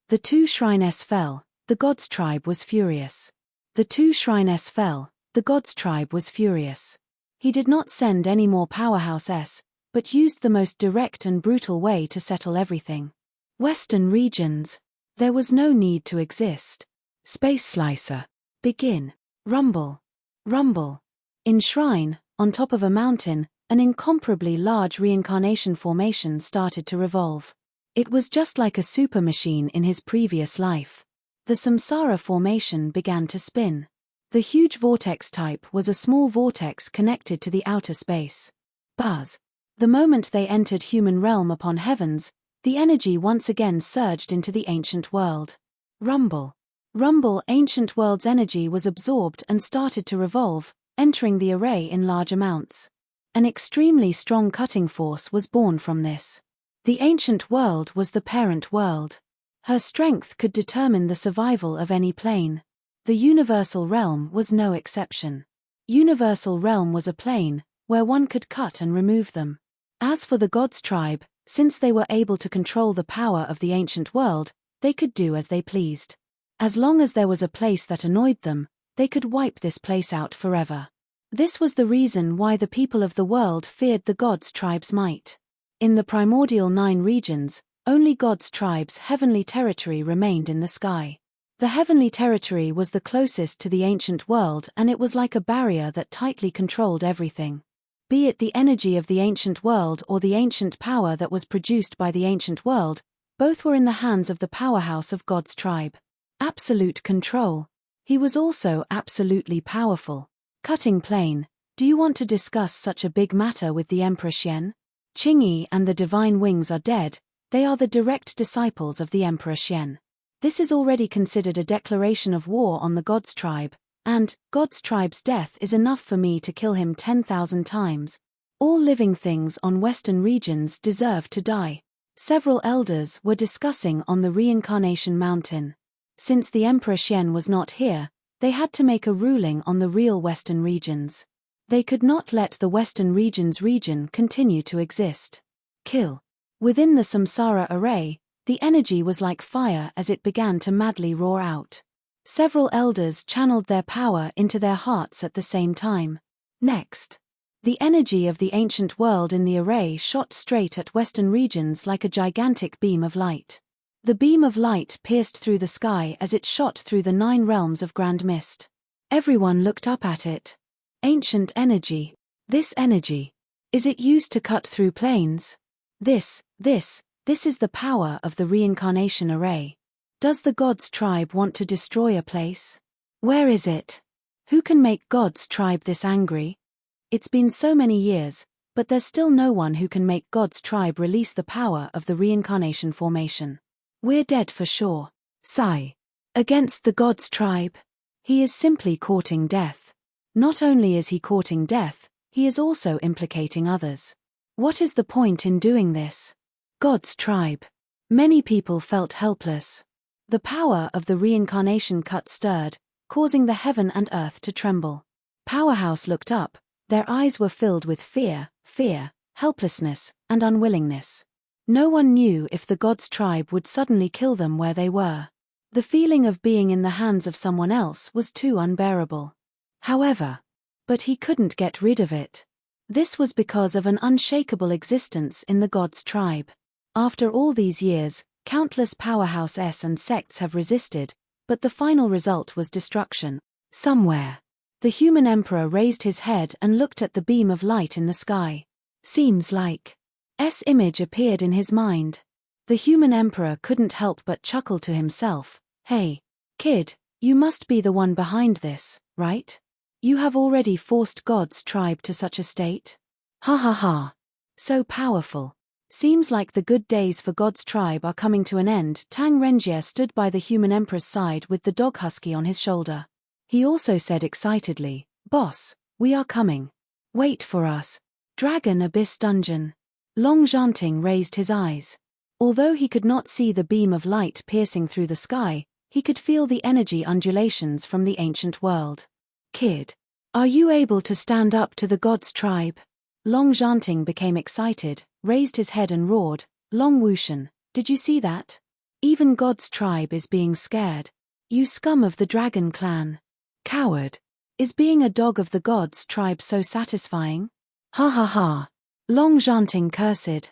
The 2 shrines fell, the god's tribe was furious. The 2 shrines fell, the god's tribe was furious. He did not send any more powerhouses, but used the most direct and brutal way to settle everything. Western regions. There was no need to exist. Space slicer. Begin. Rumble. Rumble. In shrine, on top of a mountain, an incomparably large reincarnation formation started to revolve. It was just like a super machine in his previous life. The samsara formation began to spin. The huge vortex type was a small vortex connected to the outer space. Buzz. The moment they entered human realm upon heavens, the energy once again surged into the ancient world. Rumble. Rumble. Ancient world's energy was absorbed and started to revolve, entering the array in large amounts. An extremely strong cutting force was born from this. The ancient world was the parent world. Her strength could determine the survival of any plane. The universal realm was no exception. Universal realm was a plane, where one could cut and remove them. As for the god's tribe, since they were able to control the power of the ancient world, they could do as they pleased. As long as there was a place that annoyed them, they could wipe this place out forever. This was the reason why the people of the world feared the god's tribe's might. In the primordial 9 regions, only God's tribe's heavenly territory remained in the sky. The heavenly territory was the closest to the ancient world, and it was like a barrier that tightly controlled everything. Be it the energy of the ancient world or the ancient power that was produced by the ancient world, both were in the hands of the powerhouse of God's tribe. Absolute control. He was also absolutely powerful. Cutting plane. Do you want to discuss such a big matter with the Emperor Xian? Qingyi and the divine wings are dead. They are the direct disciples of the Emperor Xian. This is already considered a declaration of war on the God's tribe, and God's tribe's death is enough for me to kill him 10,000 times. All living things on Western regions deserve to die. Several elders were discussing on the reincarnation mountain. Since the Emperor Xian was not here, they had to make a ruling on the real Western regions. They could not let the Western regions region continue to exist. Kill. Within the samsara array, the energy was like fire as it began to madly roar out. Several elders channeled their power into their hearts at the same time. Next. The energy of the ancient world in the array shot straight at Western regions like a gigantic beam of light. The beam of light pierced through the sky as it shot through the 9 realms of grand mist. Everyone looked up at it. Ancient energy. This energy. Is it used to cut through planes? This is the power of the reincarnation array. Does the God's tribe want to destroy a place? Where is it? Who can make God's tribe this angry? It's been so many years, but there's still no one who can make God's tribe release the power of the reincarnation formation. We're dead for sure. Sigh. Against the God's tribe. He is simply courting death. Not only is he courting death, he is also implicating others. What is the point in doing this? God's tribe. Many people felt helpless. The power of the reincarnation cut stirred, causing the heaven and earth to tremble. Powerhouse looked up, their eyes were filled with fear, helplessness, and unwillingness. No one knew if the God's tribe would suddenly kill them where they were. The feeling of being in the hands of someone else was too unbearable. But he couldn't get rid of it. This was because of an unshakable existence in the God's tribe. After all these years, countless powerhouses and sects have resisted, but the final result was destruction. Somewhere. The human emperor raised his head and looked at the beam of light in the sky. Seems like image appeared in his mind. The human emperor couldn't help but chuckle to himself. Hey, kid, you must be the one behind this, right? You have already forced God's tribe to such a state? Ha ha ha. So powerful. Seems like the good days for God's tribe are coming to an end. Tang Renjie stood by the human emperor's side with the dog husky on his shoulder. He also said excitedly, "Boss, we are coming. Wait for us. Dragon Abyss Dungeon." Long Zhanting raised his eyes. Although he could not see the beam of light piercing through the sky, he could feel the energy undulations from the ancient world. "Kid, are you able to stand up to the God's tribe?" Long Zhanting became excited, raised his head and roared, "Long Wushan, did you see that? Even God's tribe is being scared. You scum of the dragon clan. Coward. Is being a dog of the God's tribe so satisfying? Ha ha ha. Long Janting cursed.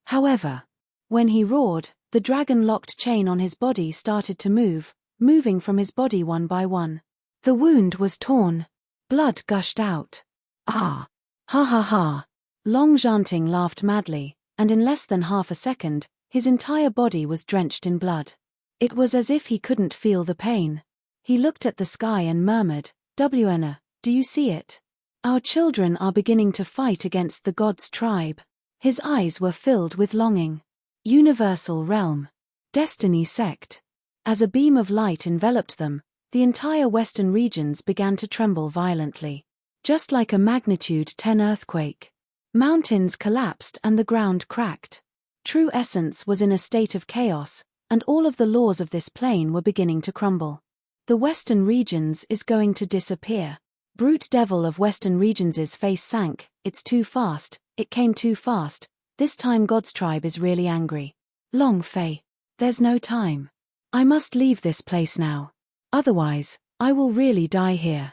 However, when he roared, the dragon-locked chain on his body started to move, moving from his body one by one. The wound was torn. Blood gushed out. Ah! Ha ha ha! Long Janting laughed madly, and in less than half a second, his entire body was drenched in blood. It was as if he couldn't feel the pain. He looked at the sky and murmured, "Wna, do you see it? Our children are beginning to fight against the God's tribe." His eyes were filled with longing. Universal realm. Destiny sect. As a beam of light enveloped them, the entire western regions began to tremble violently. Just like a magnitude 10 earthquake. Mountains collapsed and the ground cracked. True essence was in a state of chaos, and all of the laws of this plane were beginning to crumble. The western regions is going to disappear. Brute devil of western regions' face sank. It's too fast, it came too fast. This time God's tribe is really angry. Long Fei. There's no time. I must leave this place now. Otherwise, I will really die here.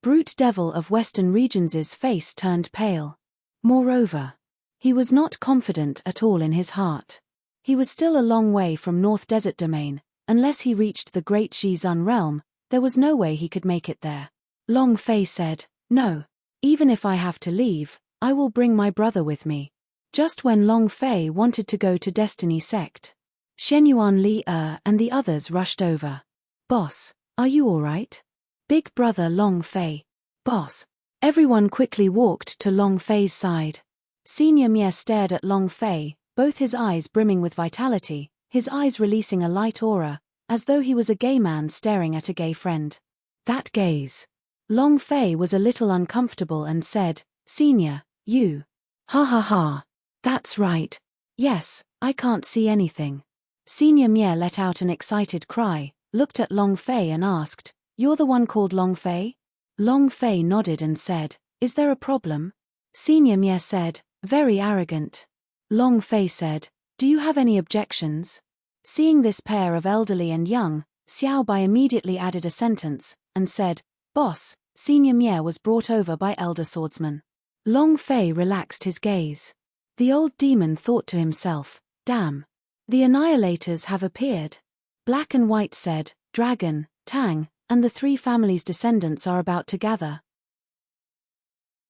Brute devil of western regions' face turned pale. Moreover, he was not confident at all in his heart. He was still a long way from North Desert Domain. Unless he reached the Great Shizun realm, there was no way he could make it there. Long Fei said, "No. Even if I have to leave, I will bring my brother with me." Just when Long Fei wanted to go to Destiny Sect, Shenyuan Li and the others rushed over. "Boss, are you alright?" Big brother Long Fei. "Boss." Everyone quickly walked to Long Fei's side. Senior Mie stared at Long Fei, both his eyes brimming with vitality, his eyes releasing a light aura, as though he was a gay man staring at a gay friend. That gaze. Long Fei was a little uncomfortable and said, "Senior, you." "Ha ha ha. That's right. Yes, I can't see anything." Senior Mie let out an excited cry, looked at Long Fei and asked, "You're the one called Long Fei?" Long Fei nodded and said, "Is there a problem?" Senior Mie said, very arrogant. Long Fei said, "Do you have any objections?" Seeing this pair of elderly and young, Xiao Bai immediately added a sentence, and said, "Boss, Senior Mie was brought over by Elder Swordsman." Long Fei relaxed his gaze. The old demon thought to himself, "Damn. The Annihilators have appeared." Black and White said, "Dragon, Tang, and the three families' descendants are about to gather."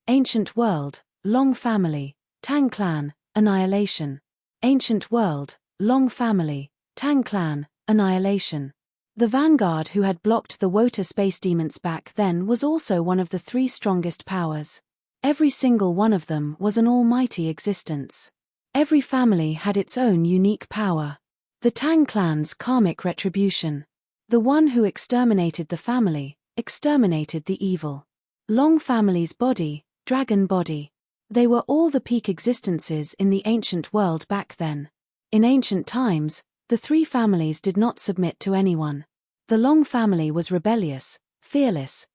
Ancient World, Long Family, Tang Clan, Annihilation. Ancient World, Long Family, Tang Clan, Annihilation. The vanguard who had blocked the Wota space demons back then was also one of the three strongest powers. Every single one of them was an almighty existence. Every family had its own unique power. The Tang clan's karmic retribution. The one who exterminated the family, exterminated the evil. Long family's body, dragon body. They were all the peak existences in the ancient world back then. In ancient times, the three families did not submit to anyone. The Long family was rebellious, fearless,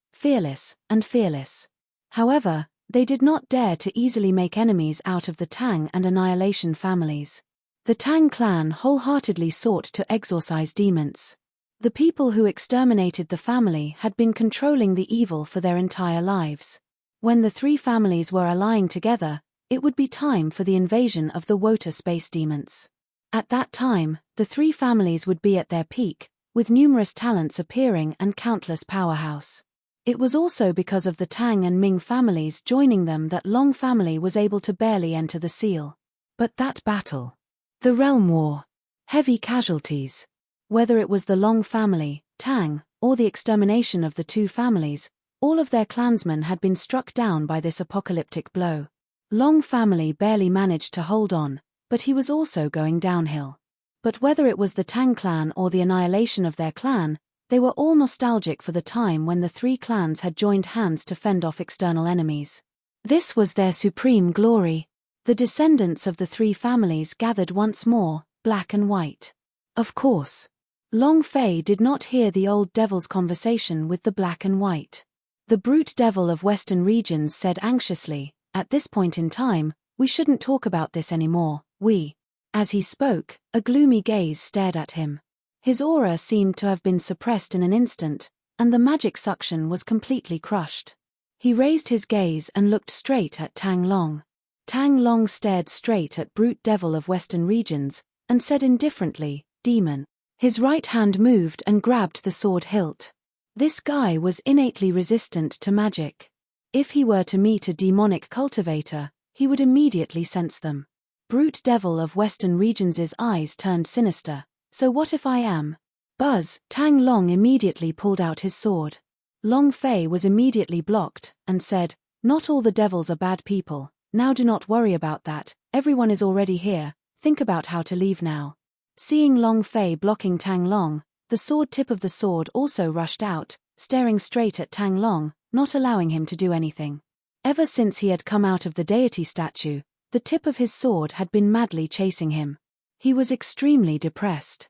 and fearless. However, they did not dare to easily make enemies out of the Tang and Annihilation families. The Tang clan wholeheartedly sought to exorcise demons. The people who exterminated the family had been controlling the evil for their entire lives. When the three families were allying together, it would be time for the invasion of the Wota space demons. At that time, the three families would be at their peak, with numerous talents appearing and countless powerhouse. It was also because of the Tang and Ming families joining them that Long family was able to barely enter the seal. But that battle. The Realm War. Heavy casualties. Whether it was the Long family, Tang, or the extermination of the two families, all of their clansmen had been struck down by this apocalyptic blow. Long family barely managed to hold on, but he was also going downhill. But whether it was the Tang clan or the annihilation of their clan, they were all nostalgic for the time when the three clans had joined hands to fend off external enemies. This was their supreme glory. The descendants of the three families gathered once more, Black and White. Of course. Long Fei did not hear the old devil's conversation with the Black and White. The brute devil of Western regions said anxiously, "At this point in time, we shouldn't talk about this anymore, we." As he spoke, a gloomy gaze stared at him. His aura seemed to have been suppressed in an instant, and the magic suction was completely crushed. He raised his gaze and looked straight at Tang Long. Tang Long stared straight at Brute Devil of Western Regions, and said indifferently, "Demon." His right hand moved and grabbed the sword hilt. This guy was innately resistant to magic. If he were to meet a demonic cultivator, he would immediately sense them. Brute Devil of Western Regions' eyes turned sinister. "So what if I am?" Buzz. Tang Long immediately pulled out his sword. Long Fei was immediately blocked, and said, "Not all the devils are bad people. Now do not worry about that, everyone is already here, think about how to leave now." Seeing Long Fei blocking Tang Long, the sword tip of the sword also rushed out, staring straight at Tang Long, not allowing him to do anything. Ever since he had come out of the deity statue, the tip of his sword had been madly chasing him. He was extremely depressed.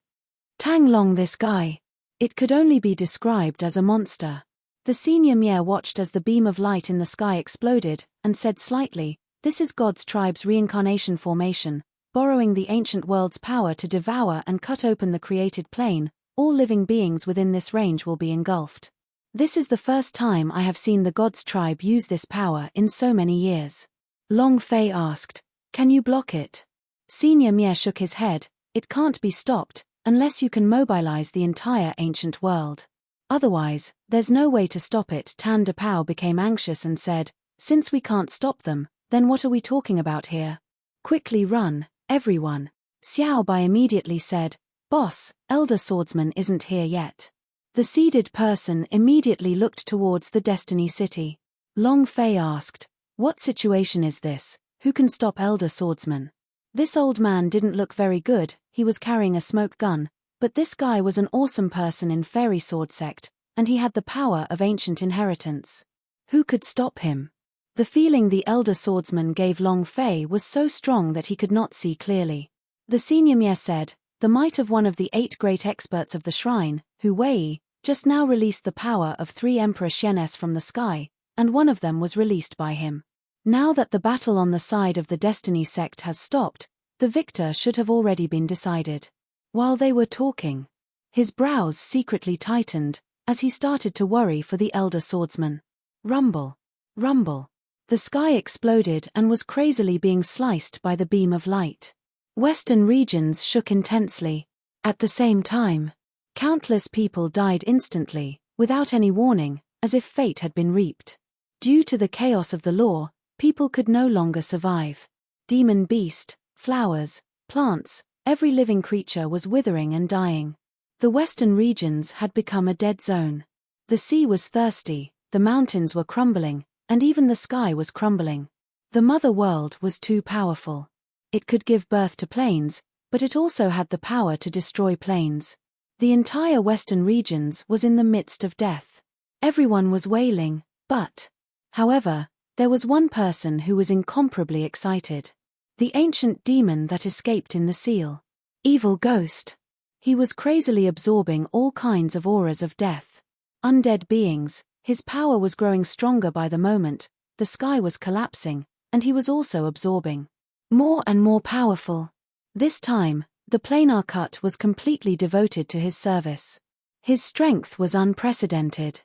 Tang Long, this guy. It could only be described as a monster. The senior Mier watched as the beam of light in the sky exploded, and said slightly, "This is God's tribe's reincarnation formation, borrowing the ancient world's power to devour and cut open the created plane. All living beings within this range will be engulfed. This is the first time I have seen the God's tribe use this power in so many years." Long Fei asked, "Can you block it?" Senior Mier shook his head, "It can't be stopped, unless you can mobilize the entire ancient world. Otherwise, there's no way to stop it." Tan De Pao became anxious and said, "Since we can't stop them, then what are we talking about here? Quickly run, everyone." Xiao Bai immediately said, "Boss, Elder Swordsman isn't here yet." The seeded person immediately looked towards the Destiny City. Long Fei asked, "What situation is this? Who can stop Elder Swordsman?" This old man didn't look very good, he was carrying a smoke gun, but this guy was an awesome person in Fairy Sword Sect, and he had the power of ancient inheritance. Who could stop him? The feeling the Elder Swordsman gave Long Fei was so strong that he could not see clearly. The senior Mier said, "The might of one of the 8 great experts of the shrine, Hu Wei, just now released the power of 3 Emperor Xian's from the sky, and one of them was released by him. Now that the battle on the side of the Destiny Sect has stopped, the victor should have already been decided." While they were talking, his brows secretly tightened, as he started to worry for the Elder Swordsman. Rumble. Rumble. The sky exploded and was crazily being sliced by the beam of light. Western Regions shook intensely. At the same time, countless people died instantly, without any warning, as if fate had been reaped. Due to the chaos of the law, people could no longer survive. Demon beast, flowers, plants, every living creature was withering and dying. The Western Regions had become a dead zone. The sea was thirsty, the mountains were crumbling, and even the sky was crumbling. The mother world was too powerful. It could give birth to planes, but it also had the power to destroy planes. The entire Western Regions was in the midst of death. Everyone was wailing, but, however, there was one person who was incomparably excited. The ancient demon that escaped in the seal. Evil ghost. He was crazily absorbing all kinds of auras of death. Undead beings, his power was growing stronger by the moment, the sky was collapsing, and he was also absorbing more and more powerful. This time, the planar cut was completely devoted to his service. His strength was unprecedented.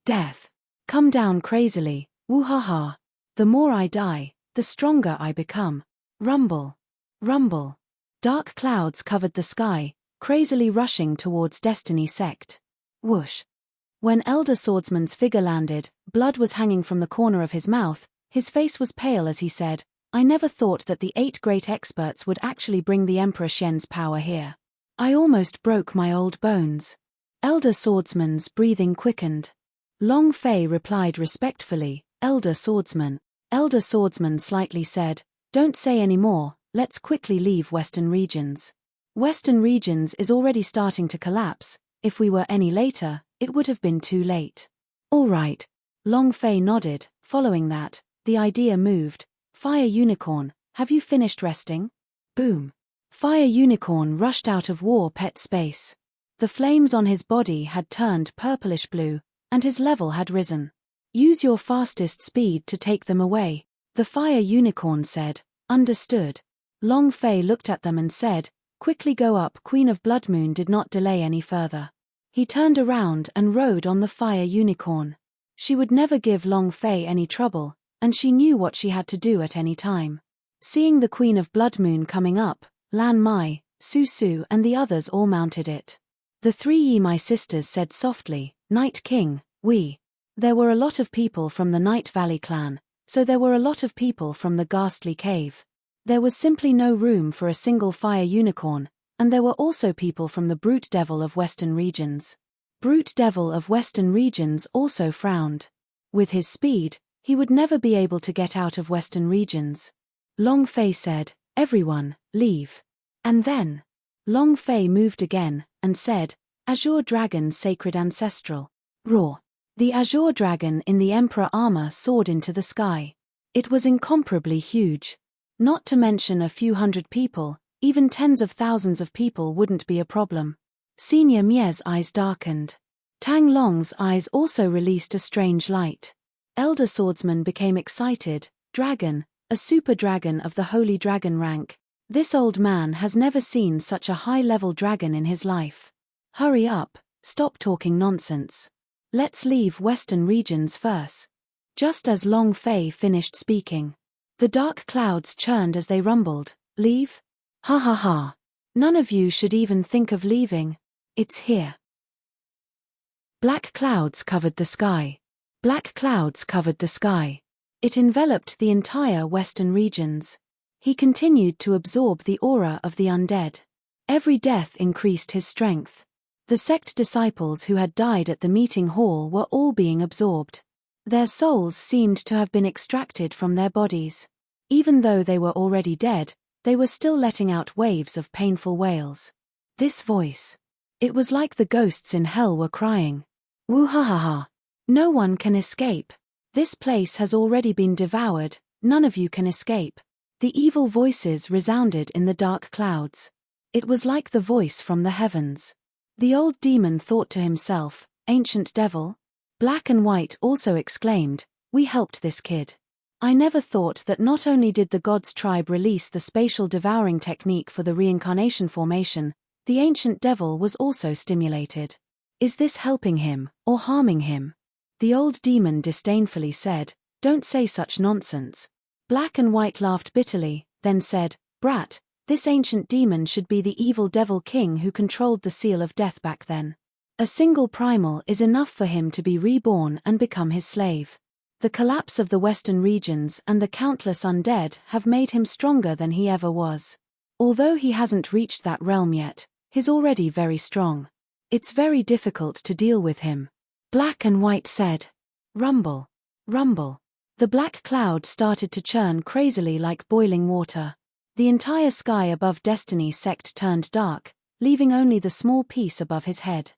Death. Come down crazily, woo-ha-ha. The more I die, the stronger I become. Rumble. Rumble. Dark clouds covered the sky, crazily rushing towards Destiny Sect. Whoosh. When Elder Swordsman's figure landed, blood was hanging from the corner of his mouth, his face was pale as he said, "I never thought that the 8 great experts would actually bring the Emperor Xian's power here. I almost broke my old bones." Elder Swordsman's breathing quickened. Long Fei replied respectfully, "Elder Swordsman." Elder Swordsman slightly said, "Don't say any more, let's quickly leave Western Regions. Western Regions is already starting to collapse, if we were any later, it would have been too late." "All right." Long Fei nodded. Following that, the idea moved. "Fire Unicorn, have you finished resting?" Boom. Fire Unicorn rushed out of War Pet space. The flames on his body had turned purplish blue, and his level had risen. "Use your fastest speed to take them away," the Fire Unicorn said. "Understood." Long Fei looked at them and said, Quickly go up. Queen of Bloodmoon did not delay any further. He turned around and rode on the fire unicorn. She would never give Long Fei any trouble, and she knew what she had to do at any time. Seeing the Queen of Bloodmoon coming up, Lan Mai, Su Su and the others all mounted it. The 3 Yi Mai sisters said softly, Night King, we. There were a lot of people from the Night Valley clan, so there were a lot of people from the Ghastly Cave. There was simply no room for a single fire unicorn, and there were also people from the Brute Devil of Western Regions. Brute Devil of Western Regions also frowned. With his speed, he would never be able to get out of Western Regions. Long Fei said, Everyone, leave. And then, Long Fei moved again, and said, Azure Dragon Sacred Ancestral. Roar. The Azure Dragon in the Emperor armor soared into the sky. It was incomparably huge. Not to mention a few hundred people, even tens of thousands of people wouldn't be a problem. Senior Mie's eyes darkened. Tang Long's eyes also released a strange light. Elder Swordsman became excited. Dragon, a super dragon of the Holy Dragon rank. This old man has never seen such a high-level dragon in his life. Hurry up, stop talking nonsense. Let's leave Western Regions first. Just as Long Fei finished speaking, the dark clouds churned as they rumbled. Leave? Ha ha ha. None of you should even think of leaving. It's here. Black clouds covered the sky. Black clouds covered the sky. It enveloped the entire Western Regions. He continued to absorb the aura of the undead. Every death increased his strength. The sect disciples who had died at the meeting hall were all being absorbed. Their souls seemed to have been extracted from their bodies. Even though they were already dead, they were still letting out waves of painful wails. This voice. It was like the ghosts in hell were crying. Woo ha ha ha. No one can escape. This place has already been devoured, none of you can escape. The evil voices resounded in the dark clouds. It was like the voice from the heavens. The old demon thought to himself, Ancient Devil? Black and White also exclaimed, We helped this kid. I never thought that not only did the God's tribe release the spatial devouring technique for the reincarnation formation, the Ancient Devil was also stimulated. Is this helping him, or harming him? The old demon disdainfully said, Don't say such nonsense. Black and White laughed bitterly, then said, Brat, this ancient demon should be the evil devil king who controlled the seal of death back then. A single primal is enough for him to be reborn and become his slave. The collapse of the Western Regions and the countless undead have made him stronger than he ever was. Although he hasn't reached that realm yet, he's already very strong. It's very difficult to deal with him. Black and White said. Rumble. Rumble. The black cloud started to churn crazily like boiling water. The entire sky above Destiny sect turned dark, leaving only the small piece above his head.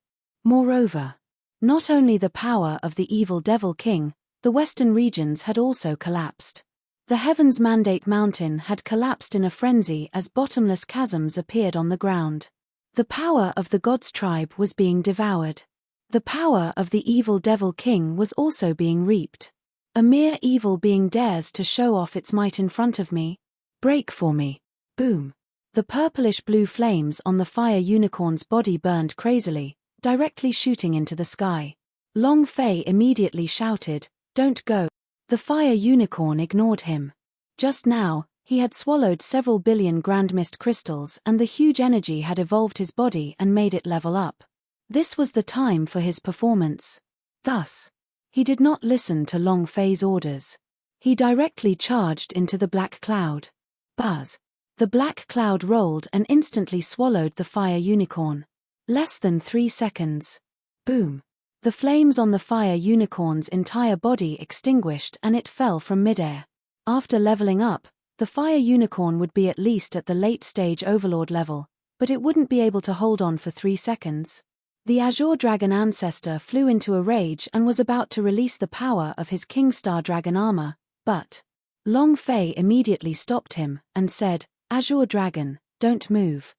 Moreover, not only the power of the evil devil king, the Western Regions had also collapsed. The Heaven's Mandate Mountain had collapsed in a frenzy as bottomless chasms appeared on the ground. The power of the God's tribe was being devoured. The power of the evil devil king was also being reaped. A mere evil being dares to show off its might in front of me. Break for me. Boom. The purplish-blue flames on the fire unicorn's body burned crazily, directly shooting into the sky. Long Fei immediately shouted, Don't go. The fire unicorn ignored him. Just now, he had swallowed several billion grand mist crystals and the huge energy had evolved his body and made it level up. This was the time for his performance. Thus, he did not listen to Long Fei's orders. He directly charged into the black cloud. Buzz. The black cloud rolled and instantly swallowed the fire unicorn. Less than 3 seconds. Boom. The flames on the fire unicorn's entire body extinguished and it fell from midair. After leveling up, the fire unicorn would be at least at the late-stage overlord level, but it wouldn't be able to hold on for 3 seconds. The Azure Dragon ancestor flew into a rage and was about to release the power of his Kingstar Dragon armor, but Long Fei immediately stopped him and said, Azure Dragon, don't move.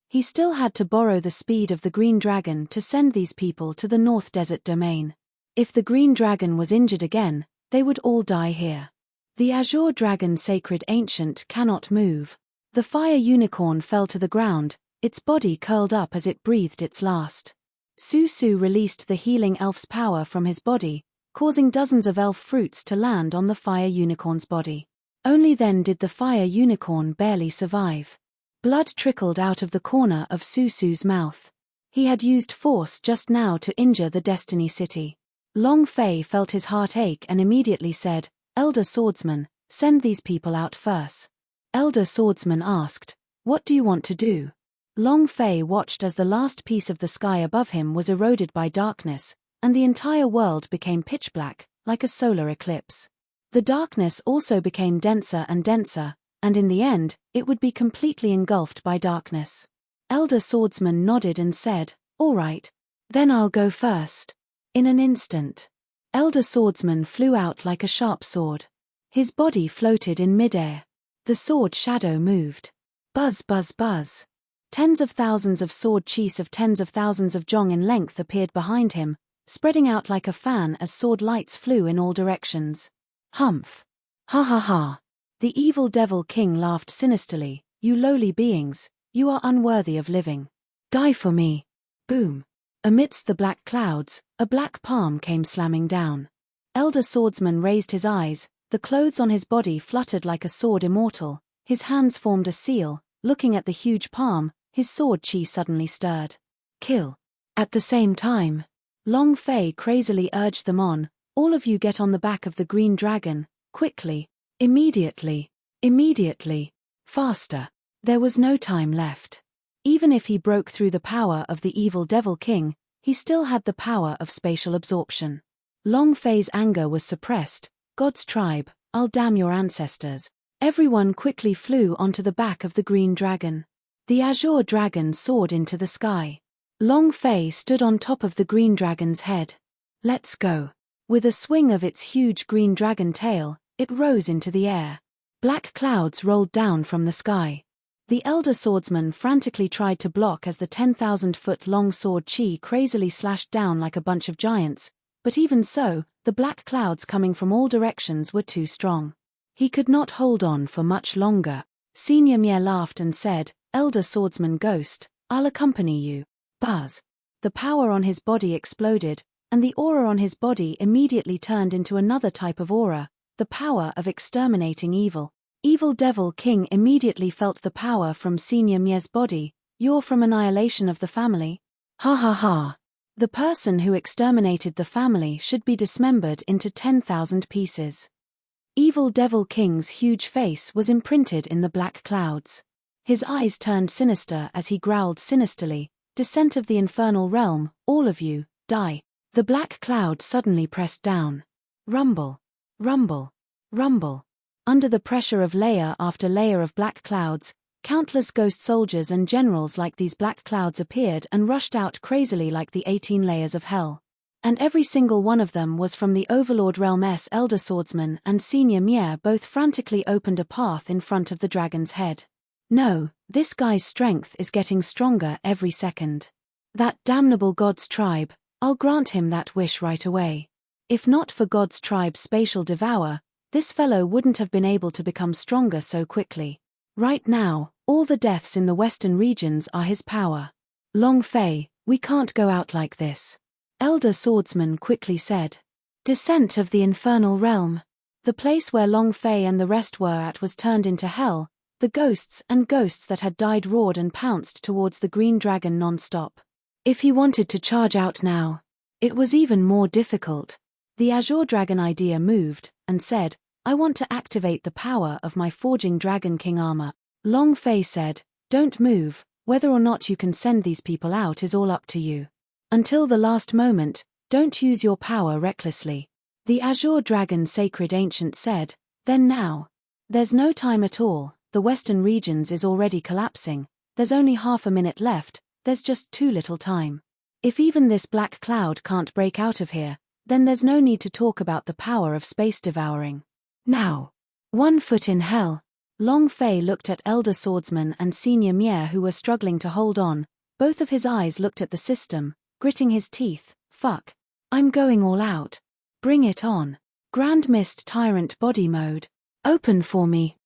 He still had to borrow the speed of the Green Dragon to send these people to the North Desert Domain. If the Green Dragon was injured again, they would all die here. The Azure Dragon Sacred Ancient cannot move. The fire unicorn fell to the ground, Its body curled up as it breathed its last. Susu released the healing elf's power from his body, causing dozens of elf fruits to land on the fire unicorn's body. Only then did the fire unicorn barely survive. Blood trickled out of the corner of Susu's mouth. He had used force just now to injure the Destiny City. Long Fei felt his heart ache and immediately said, "Elder Swordsman, send these people out first." Elder Swordsman asked, "What do you want to do?" Long Fei watched as the last piece of the sky above him was eroded by darkness, and the entire world became pitch black, like a solar eclipse. The darkness also became denser and denser, and in the end, it would be completely engulfed by darkness. Elder Swordsman nodded and said, "All right. Then I'll go first." In an instant, Elder Swordsman flew out like a sharp sword. His body floated in midair. The sword shadow moved. Buzz, buzz, buzz. Tens of thousands of sword cheese of tens of thousands of jong in length appeared behind him, spreading out like a fan as sword lights flew in all directions. Humph. Ha ha ha. The evil devil king laughed sinisterly. "You lowly beings, you are unworthy of living. Die for me." Boom. Amidst the black clouds, a black palm came slamming down. Elder Swordsman raised his eyes, the clothes on his body fluttered like a sword immortal, his hands formed a seal, looking at the huge palm, his sword chi suddenly stirred. Kill. At the same time, Long Fei crazily urged them on, "All of you get on the back of the green dragon, quickly, immediately, immediately, faster." There was no time left. Even if he broke through the power of the evil devil king, he still had the power of spatial absorption. Long Fei's anger was suppressed. "God's tribe, I'll damn your ancestors." Everyone quickly flew onto the back of the green dragon. The azure dragon soared into the sky. Long Fei stood on top of the green dragon's head. "Let's go." With a swing of its huge green dragon tail, it rose into the air. Black clouds rolled down from the sky. The elder swordsman frantically tried to block as the 10,000-foot-long sword chi crazily slashed down like a bunch of giants, but even so, the black clouds coming from all directions were too strong. He could not hold on for much longer. Senior Mie laughed and said, "Elder Swordsman Ghost, I'll accompany you." Buzz. The power on his body exploded, and the aura on his body immediately turned into another type of aura, the power of exterminating evil. Evil Devil King immediately felt the power from Senior Mie's body. "You're from annihilation of the family? Ha ha ha. The person who exterminated the family should be dismembered into 10,000 pieces." Evil Devil King's huge face was imprinted in the black clouds. His eyes turned sinister as he growled sinisterly, "Descent of the infernal realm, all of you, die." The black cloud suddenly pressed down. Rumble. Rumble. Rumble. Under the pressure of layer after layer of black clouds, countless ghost soldiers and generals like these black clouds appeared and rushed out crazily like the 18 layers of hell. And every single one of them was from the Overlord Realm's Elder Swordsman, and Senior Mie both frantically opened a path in front of the dragon's head. No, this guy's strength is getting stronger every second. That damnable God's tribe, I'll grant him that wish right away. If not for God's tribe's spatial devour, this fellow wouldn't have been able to become stronger so quickly. Right now, all the deaths in the western regions are his power. Long Fei, we can't go out like this. Elder Swordsman quickly said. Descent of the infernal realm. The place where Long Fei and the rest were at was turned into hell. The ghosts that had died roared and pounced towards the green dragon non-stop. If he wanted to charge out now, it was even more difficult. The Azure Dragon idea moved, and said, "I want to activate the power of my forging Dragon King armor." Long Fei said, "Don't move, whether or not you can send these people out is all up to you. Until the last moment, don't use your power recklessly." The Azure Dragon Sacred Ancient said, "Then now. There's no time at all, the western regions is already collapsing, there's only half a minute left, there's just too little time. If even this black cloud can't break out of here, then there's no need to talk about the power of space devouring. Now. 1 foot in hell." Long Fei looked at Elder Swordsman and Senior Mie who were struggling to hold on. Both of his eyes looked at the system, gritting his teeth. "Fuck. I'm going all out. Bring it on. Grand Mist Tyrant Body Mode. Open for me."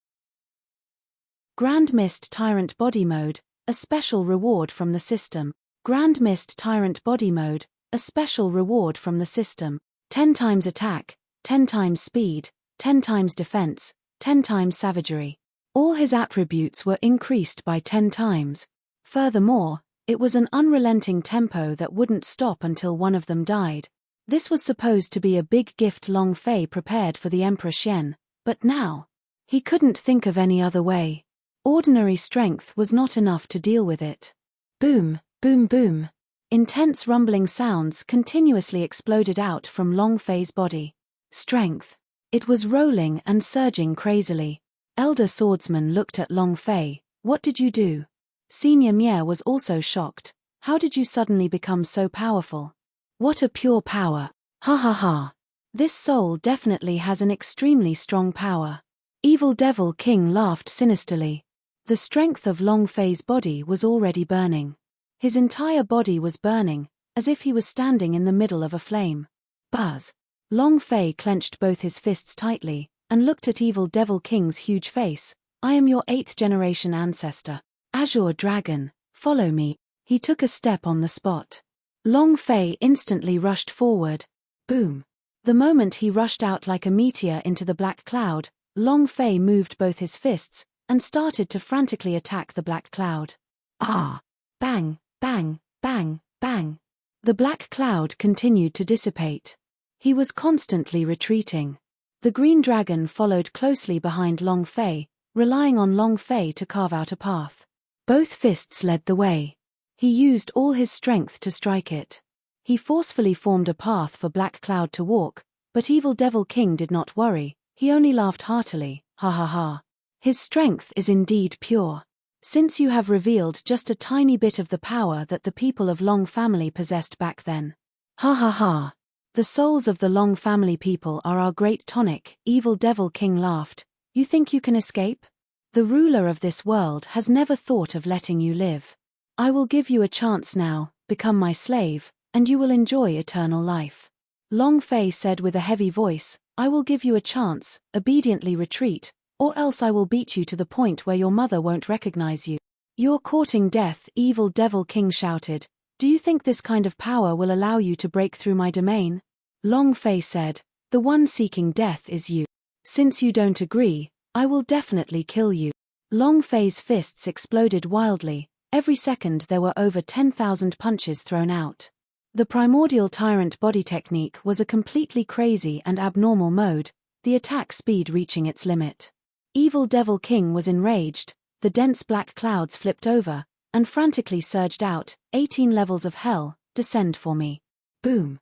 Grand Mist Tyrant Body Mode, a special reward from the system. Grand Mist Tyrant Body Mode, a special reward from the system. 10 times attack, 10 times speed, 10 times defense, 10 times savagery. All his attributes were increased by 10 times. Furthermore, it was an unrelenting tempo that wouldn't stop until one of them died. This was supposed to be a big gift Long Fei prepared for the Emperor Xian, but now, he couldn't think of any other way. Ordinary strength was not enough to deal with it. Boom, boom, boom. Intense rumbling sounds continuously exploded out from Long Fei's body. Strength. It was rolling and surging crazily. Elder Swordsman looked at Long Fei. What did you do? Senior Mie was also shocked. How did you suddenly become so powerful? What a pure power. Ha ha ha. This soul definitely has an extremely strong power. Evil Devil King laughed sinisterly. The strength of Long Fei's body was already burning. His entire body was burning, as if he was standing in the middle of a flame. Buzz. Long Fei clenched both his fists tightly, and looked at Evil Devil King's huge face. I am your 8th generation ancestor. Azure Dragon, follow me. He took a step on the spot. Long Fei instantly rushed forward. Boom. The moment he rushed out like a meteor into the black cloud, Long Fei moved both his fists, and started to frantically attack the black cloud. Ah! Bang, bang, bang, bang. The black cloud continued to dissipate. He was constantly retreating. The green dragon followed closely behind Long Fei, relying on Long Fei to carve out a path. Both fists led the way. He used all his strength to strike it. He forcefully formed a path for Black Cloud to walk, but Evil Devil King did not worry, he only laughed heartily, ha ha ha. His strength is indeed pure. Since you have revealed just a tiny bit of the power that the people of Long family possessed back then. Ha ha ha. The souls of the Long family people are our great tonic, Evil Devil King laughed. You think you can escape? The ruler of this world has never thought of letting you live. I will give you a chance now, become my slave, and you will enjoy eternal life. Long Fei said with a heavy voice, I will give you a chance, obediently retreat, or else I will beat you to the point where your mother won't recognize you. You're courting death, Evil Devil King shouted. Do you think this kind of power will allow you to break through my domain? Long Fei said, the one seeking death is you. Since you don't agree, I will definitely kill you. Long Fei's fists exploded wildly. Every second there were over 10,000 punches thrown out. The primordial tyrant body technique was a completely crazy and abnormal mode, the attack speed reaching its limit. Evil Devil King was enraged, the dense black clouds flipped over, and frantically surged out, 18 levels of hell, descend for me. Boom.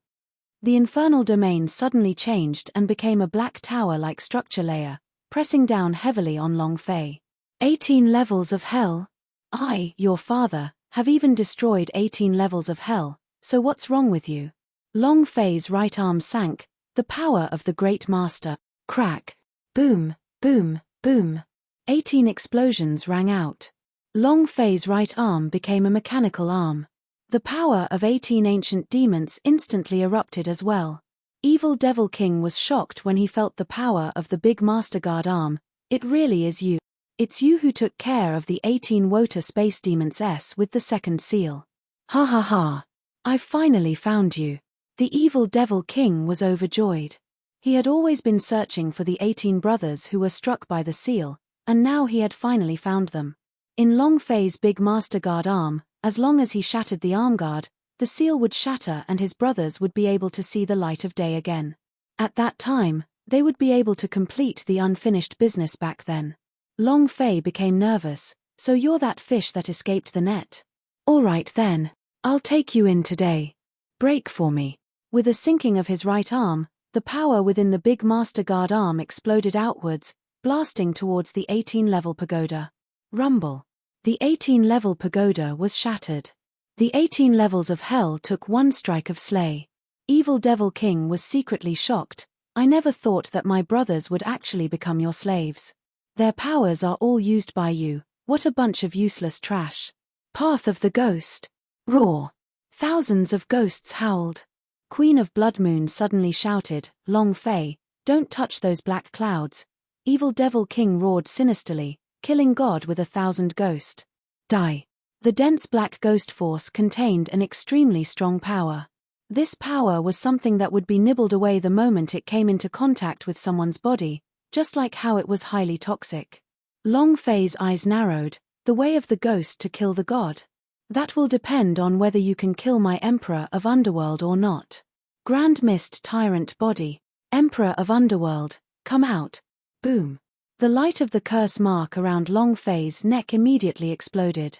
The infernal domain suddenly changed and became a black tower-like structure layer, pressing down heavily on Long Fei. 18 levels of hell? I, your father, have even destroyed 18 levels of hell, so what's wrong with you? Long Fei's right arm sank, the power of the Great Master. Crack. Boom, boom, boom. 18 explosions rang out. Long Fei's right arm became a mechanical arm. The power of 18 ancient demons instantly erupted as well. Evil Devil King was shocked when he felt the power of the big Master Guard arm. It really is you. It's you who took care of the 18 Wota Space Demons S with the second seal. Ha ha ha. I've finally found you. The Evil Devil King was overjoyed. He had always been searching for the 18 brothers who were struck by the seal, and now he had finally found them. In Long Fei's big Master Guard arm, as long as he shattered the arm guard, the seal would shatter and his brothers would be able to see the light of day again. At that time, they would be able to complete the unfinished business back then. Long Fei became nervous. So you're that fish that escaped the net? All right then. I'll take you in today. Break for me. With a sinking of his right arm, the power within the big Master Guard arm exploded outwards, blasting towards the 18-level pagoda. Rumble. The 18-level pagoda was shattered. The 18 levels of hell took one strike of slay. Evil Devil King was secretly shocked. I never thought that my brothers would actually become your slaves. Their powers are all used by you. What a bunch of useless trash. Path of the Ghost. Roar. Thousands of ghosts howled. Queen of Blood Moon suddenly shouted, Long Fei, don't touch those black clouds. Evil Devil King roared sinisterly, killing God with 1,000 ghost. Die. The dense black ghost force contained an extremely strong power. This power was something that would be nibbled away the moment it came into contact with someone's body, just like how it was highly toxic. Long Fei's eyes narrowed. The way of the ghost to kill the god. That will depend on whether you can kill my Emperor of Underworld or not. Grand Mist Tyrant Body. Emperor of Underworld, come out. Boom. The light of the curse mark around Long Fei's neck immediately exploded.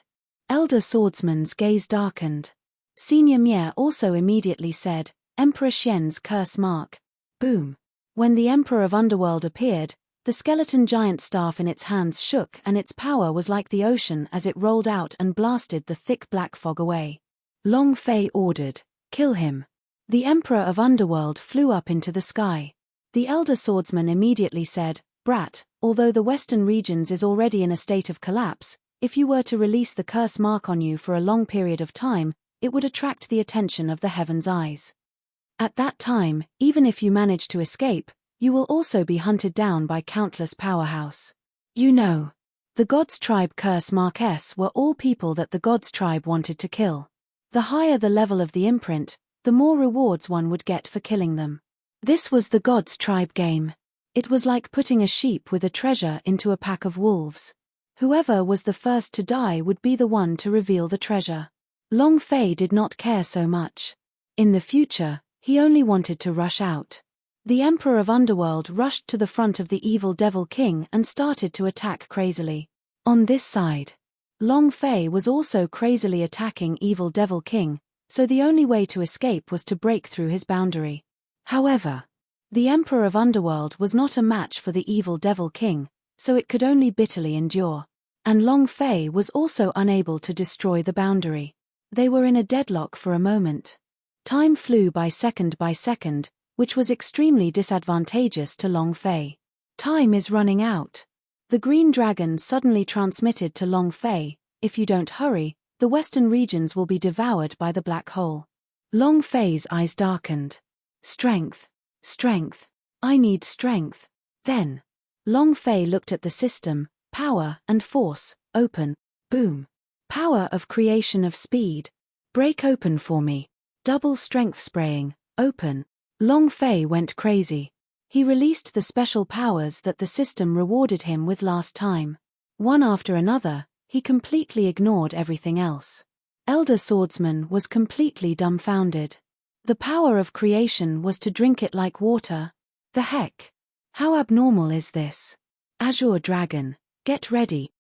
Elder Swordsman's gaze darkened. Senior Mie also immediately said, Emperor Xian's curse mark. Boom. When the Emperor of Underworld appeared, the skeleton giant staff in its hands shook and its power was like the ocean as it rolled out and blasted the thick black fog away. Long Fei ordered, kill him. The Emperor of Underworld flew up into the sky. The Elder Swordsman immediately said, Brat, although the western regions is already in a state of collapse, if you were to release the curse mark on you for a long period of time, it would attract the attention of the heaven's eyes. At that time, even if you manage to escape, you will also be hunted down by countless powerhouse. You know, the God's Tribe curse mark S were all people that the God's Tribe wanted to kill. The higher the level of the imprint, the more rewards one would get for killing them. This was the God's Tribe game. It was like putting a sheep with a treasure into a pack of wolves. Whoever was the first to die would be the one to reveal the treasure. Long Fei did not care so much. In the future, he only wanted to rush out. The Emperor of Underworld rushed to the front of the evil Devil King and started to attack crazily. On this side, Long Fei was also crazily attacking evil Devil King, so the only way to escape was to break through his boundary. However, the Emperor of Underworld was not a match for the evil Devil King, so it could only bitterly endure. And Long Fei was also unable to destroy the boundary. They were in a deadlock for a moment. Time flew by second, which was extremely disadvantageous to Long Fei. Time is running out. The Green Dragon suddenly transmitted to Long Fei, if you don't hurry, the western regions will be devoured by the black hole. Long Fei's eyes darkened. Strength. Strength. I need strength. Then, Long Fei looked at the system, power and force, open, boom. Power of creation of speed. Break open for me. Double strength spraying, open. Long Fei went crazy. He released the special powers that the system rewarded him with last time. One after another, he completely ignored everything else. Elder Swordsman was completely dumbfounded. The power of creation was to drink it like water. The heck? How abnormal is this? Azure Dragon, get ready.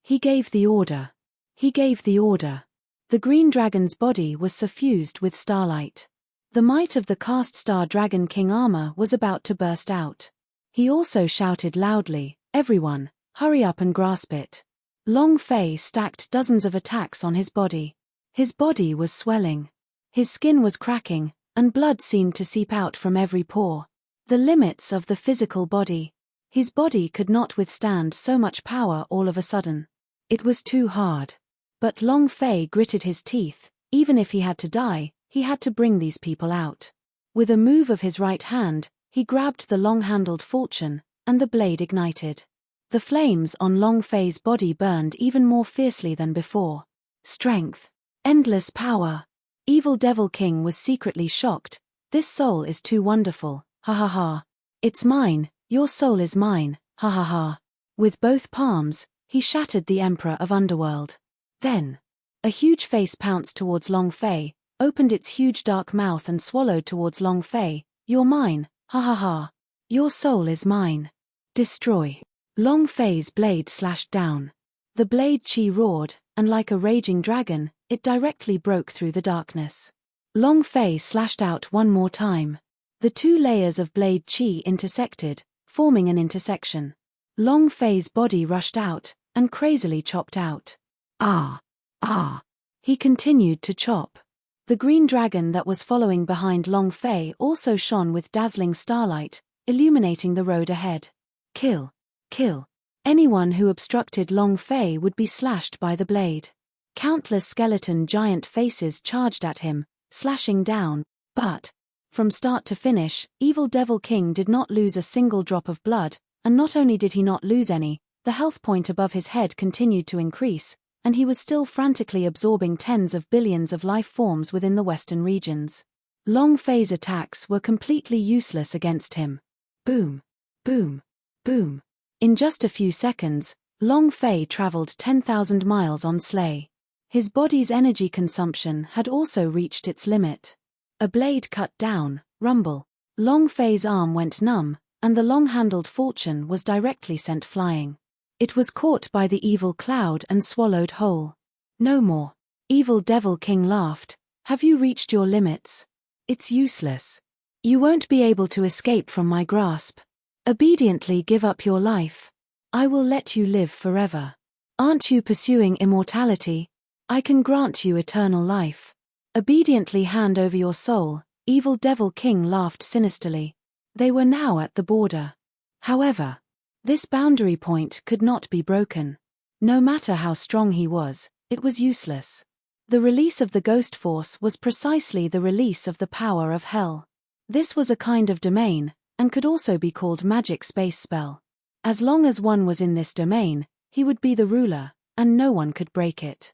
He gave the order. He gave the order. The Green Dragon's body was suffused with starlight. The might of the cast star Dragon King armor was about to burst out. He also shouted loudly, everyone, hurry up and grasp it. Long Fei stacked dozens of attacks on his body. His body was swelling. His skin was cracking, and blood seemed to seep out from every pore. The limits of the physical body. His body could not withstand so much power all of a sudden. It was too hard. But Long Fei gritted his teeth. Even if he had to die, he had to bring these people out. With a move of his right hand, he grabbed the long-handled falchion, and the blade ignited. The flames on Long Fei's body burned even more fiercely than before. Strength. Endless power. Evil Devil King was secretly shocked. This soul is too wonderful, ha ha ha. It's mine, your soul is mine, ha ha ha. With both palms, he shattered the Emperor of Underworld. Then, a huge face pounced towards Long Fei, opened its huge dark mouth and swallowed towards Long Fei. You're mine, ha ha ha. Your soul is mine. Destroy. Long Fei's blade slashed down. The blade chi roared, and like a raging dragon, it directly broke through the darkness. Long Fei slashed out one more time. The two layers of blade chi intersected, forming an intersection. Long Fei's body rushed out, and crazily chopped out. Ah! Ah! He continued to chop. The green dragon that was following behind Long Fei also shone with dazzling starlight, illuminating the road ahead. Kill! Kill! Anyone who obstructed Long Fei would be slashed by the blade. Countless skeleton giant faces charged at him, slashing down, but, from start to finish, Evil Devil King did not lose a single drop of blood, and not only did he not lose any, the health point above his head continued to increase, and he was still frantically absorbing tens of billions of life forms within the western regions. Long Fei's attacks were completely useless against him. Boom, boom, boom. In just a few seconds, Long Fei traveled 10,000 miles on sleigh. His body's energy consumption had also reached its limit. A blade cut down, rumble. Long Fei's arm went numb, and the long-handled falchion was directly sent flying. It was caught by the evil cloud and swallowed whole. No more. Evil Devil King laughed. Have you reached your limits? It's useless. You won't be able to escape from my grasp. Obediently give up your life. I will let you live forever. Aren't you pursuing immortality? I can grant you eternal life. Obediently hand over your soul. Evil Devil King laughed sinisterly. They were now at the border. However, this boundary point could not be broken. No matter how strong he was, it was useless. The release of the Ghost Force was precisely the release of the power of hell. This was a kind of domain, and could also be called magic space spell. As long as one was in this domain, he would be the ruler, and no one could break it.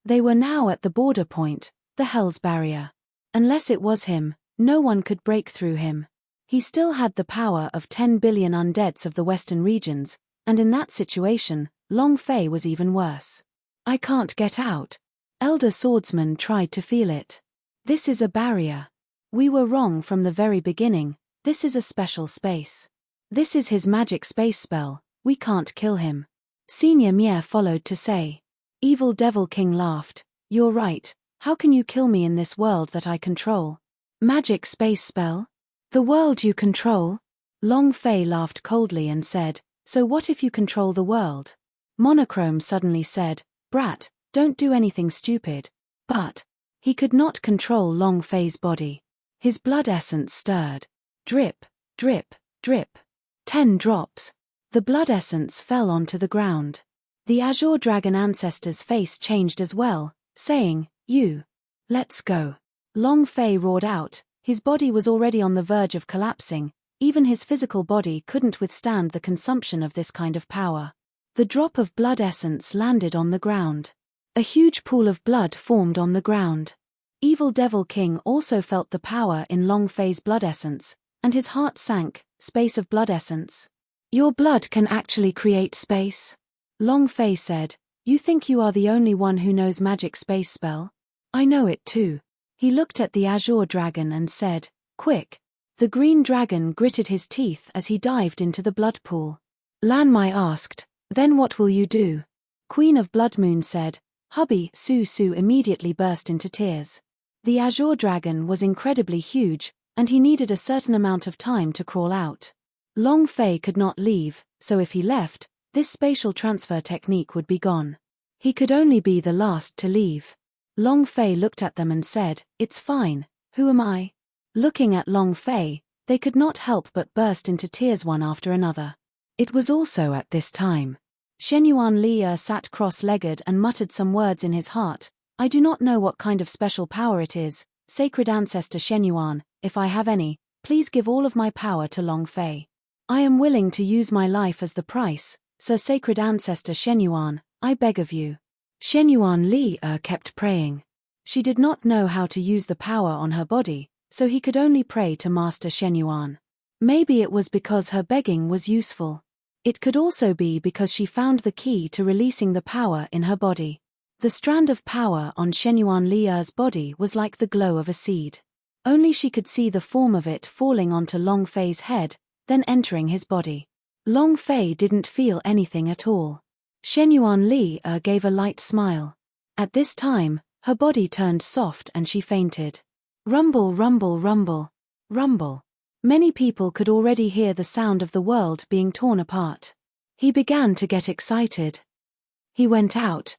They were now at the border point, the Hell's Barrier. Unless it was him, no one could break through him. He still had the power of 10 billion undeads of the western regions, and in that situation, Long Fei was even worse. I can't get out. Elder Swordsman tried to feel it. This is a barrier. We were wrong from the very beginning. This is a special space. This is his magic space spell. We can't kill him. Senior Mier followed to say. Evil Devil King laughed. You're right. How can you kill me in this world that I control? Magic space spell? The world you control? Long Fei laughed coldly and said, so what if you control the world? Monochrome suddenly said, Brat, don't do anything stupid. But he could not control Long Fei's body. His blood essence stirred. Drip, drip, drip. 10 drops. The blood essence fell onto the ground. The Azure Dragon ancestor's face changed as well, saying, let's go. Long Fei roared out. His body was already on the verge of collapsing. Even his physical body couldn't withstand the consumption of this kind of power. The drop of blood essence landed on the ground. A huge pool of blood formed on the ground. Evil Devil King also felt the power in Long Fei's blood essence, and his heart sank. Space of blood essence. Your blood can actually create space? Long Fei said. You think you are the only one who knows magic space spell? I know it too. He looked at the Azure Dragon and said, quick. The green dragon gritted his teeth as he dived into the blood pool. Lan Mai asked, then what will you do? Queen of Blood Moon said, hubby. Su immediately burst into tears. The Azure Dragon was incredibly huge, and he needed a certain amount of time to crawl out. Long Fei could not leave, so if he left, this spatial transfer technique would be gone. He could only be the last to leave. Long Fei looked at them and said, it's fine, who am I? Looking at Long Fei, they could not help but burst into tears one after another. It was also at this time. Shenyuan Li sat cross-legged and muttered some words in his heart. I do not know what kind of special power it is. Sacred Ancestor Shenyuan, if I have any, please give all of my power to Long Fei. I am willing to use my life as the price, Sir Sacred Ancestor Shenyuan, I beg of you. Shenyuan Li kept praying. She did not know how to use the power on her body, so he could only pray to Master Shenyuan. Maybe it was because her begging was useful. It could also be because she found the key to releasing the power in her body. The strand of power on Shenyuan Li's body was like the glow of a seed. Only she could see the form of it falling onto Long Fei's head, then entering his body. Long Fei didn't feel anything at all. Shenyuan Li gave a light smile. At this time, her body turned soft and she fainted. Rumble, rumble, rumble, rumble. Many people could already hear the sound of the world being torn apart. He began to get excited. He went out.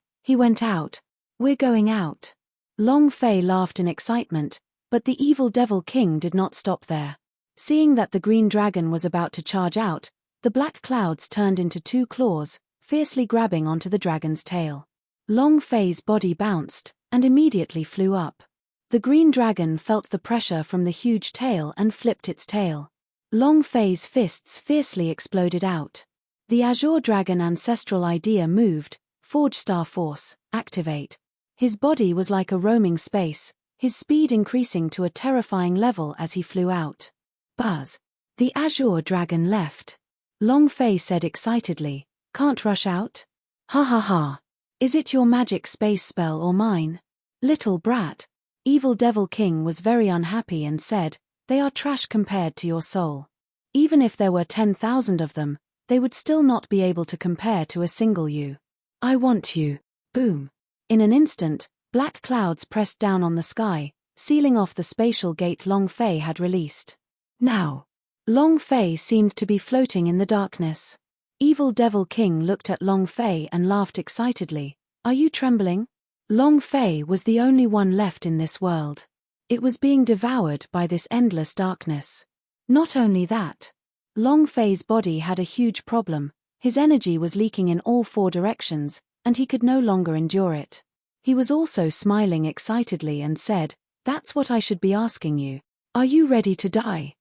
We're going out. Long Fei laughed in excitement, but the evil Devil King did not stop there. Seeing that the green dragon was about to charge out, the black clouds turned into 2 claws, fiercely grabbing onto the dragon's tail. Long Fei's body bounced, and immediately flew up. The green dragon felt the pressure from the huge tail and flipped its tail. Long Fei's fists fiercely exploded out. The Azure Dragon ancestral idea moved, Forge Star Force, activate. His body was like a roaming space, his speed increasing to a terrifying level as he flew out. Buzz. The Azure Dragon left. Long Fei said excitedly, "Can't rush out?" "Ha ha ha. Is it your magic space spell or mine?" "Little brat." Evil Devil King was very unhappy and said, "They are trash compared to your soul. Even if there were 10,000 of them, they would still not be able to compare to a single you. I want you." Boom. In an instant, black clouds pressed down on the sky, sealing off the spatial gate Long Fei had released. Now, Long Fei seemed to be floating in the darkness. Evil Devil King looked at Long Fei and laughed excitedly. "Are you trembling?" Long Fei was the only one left in this world. It was being devoured by this endless darkness. Not only that, Long Fei's body had a huge problem. His energy was leaking in all 4 directions, and he could no longer endure it. He was also smiling excitedly and said, "That's what I should be asking you. Are you ready to die?"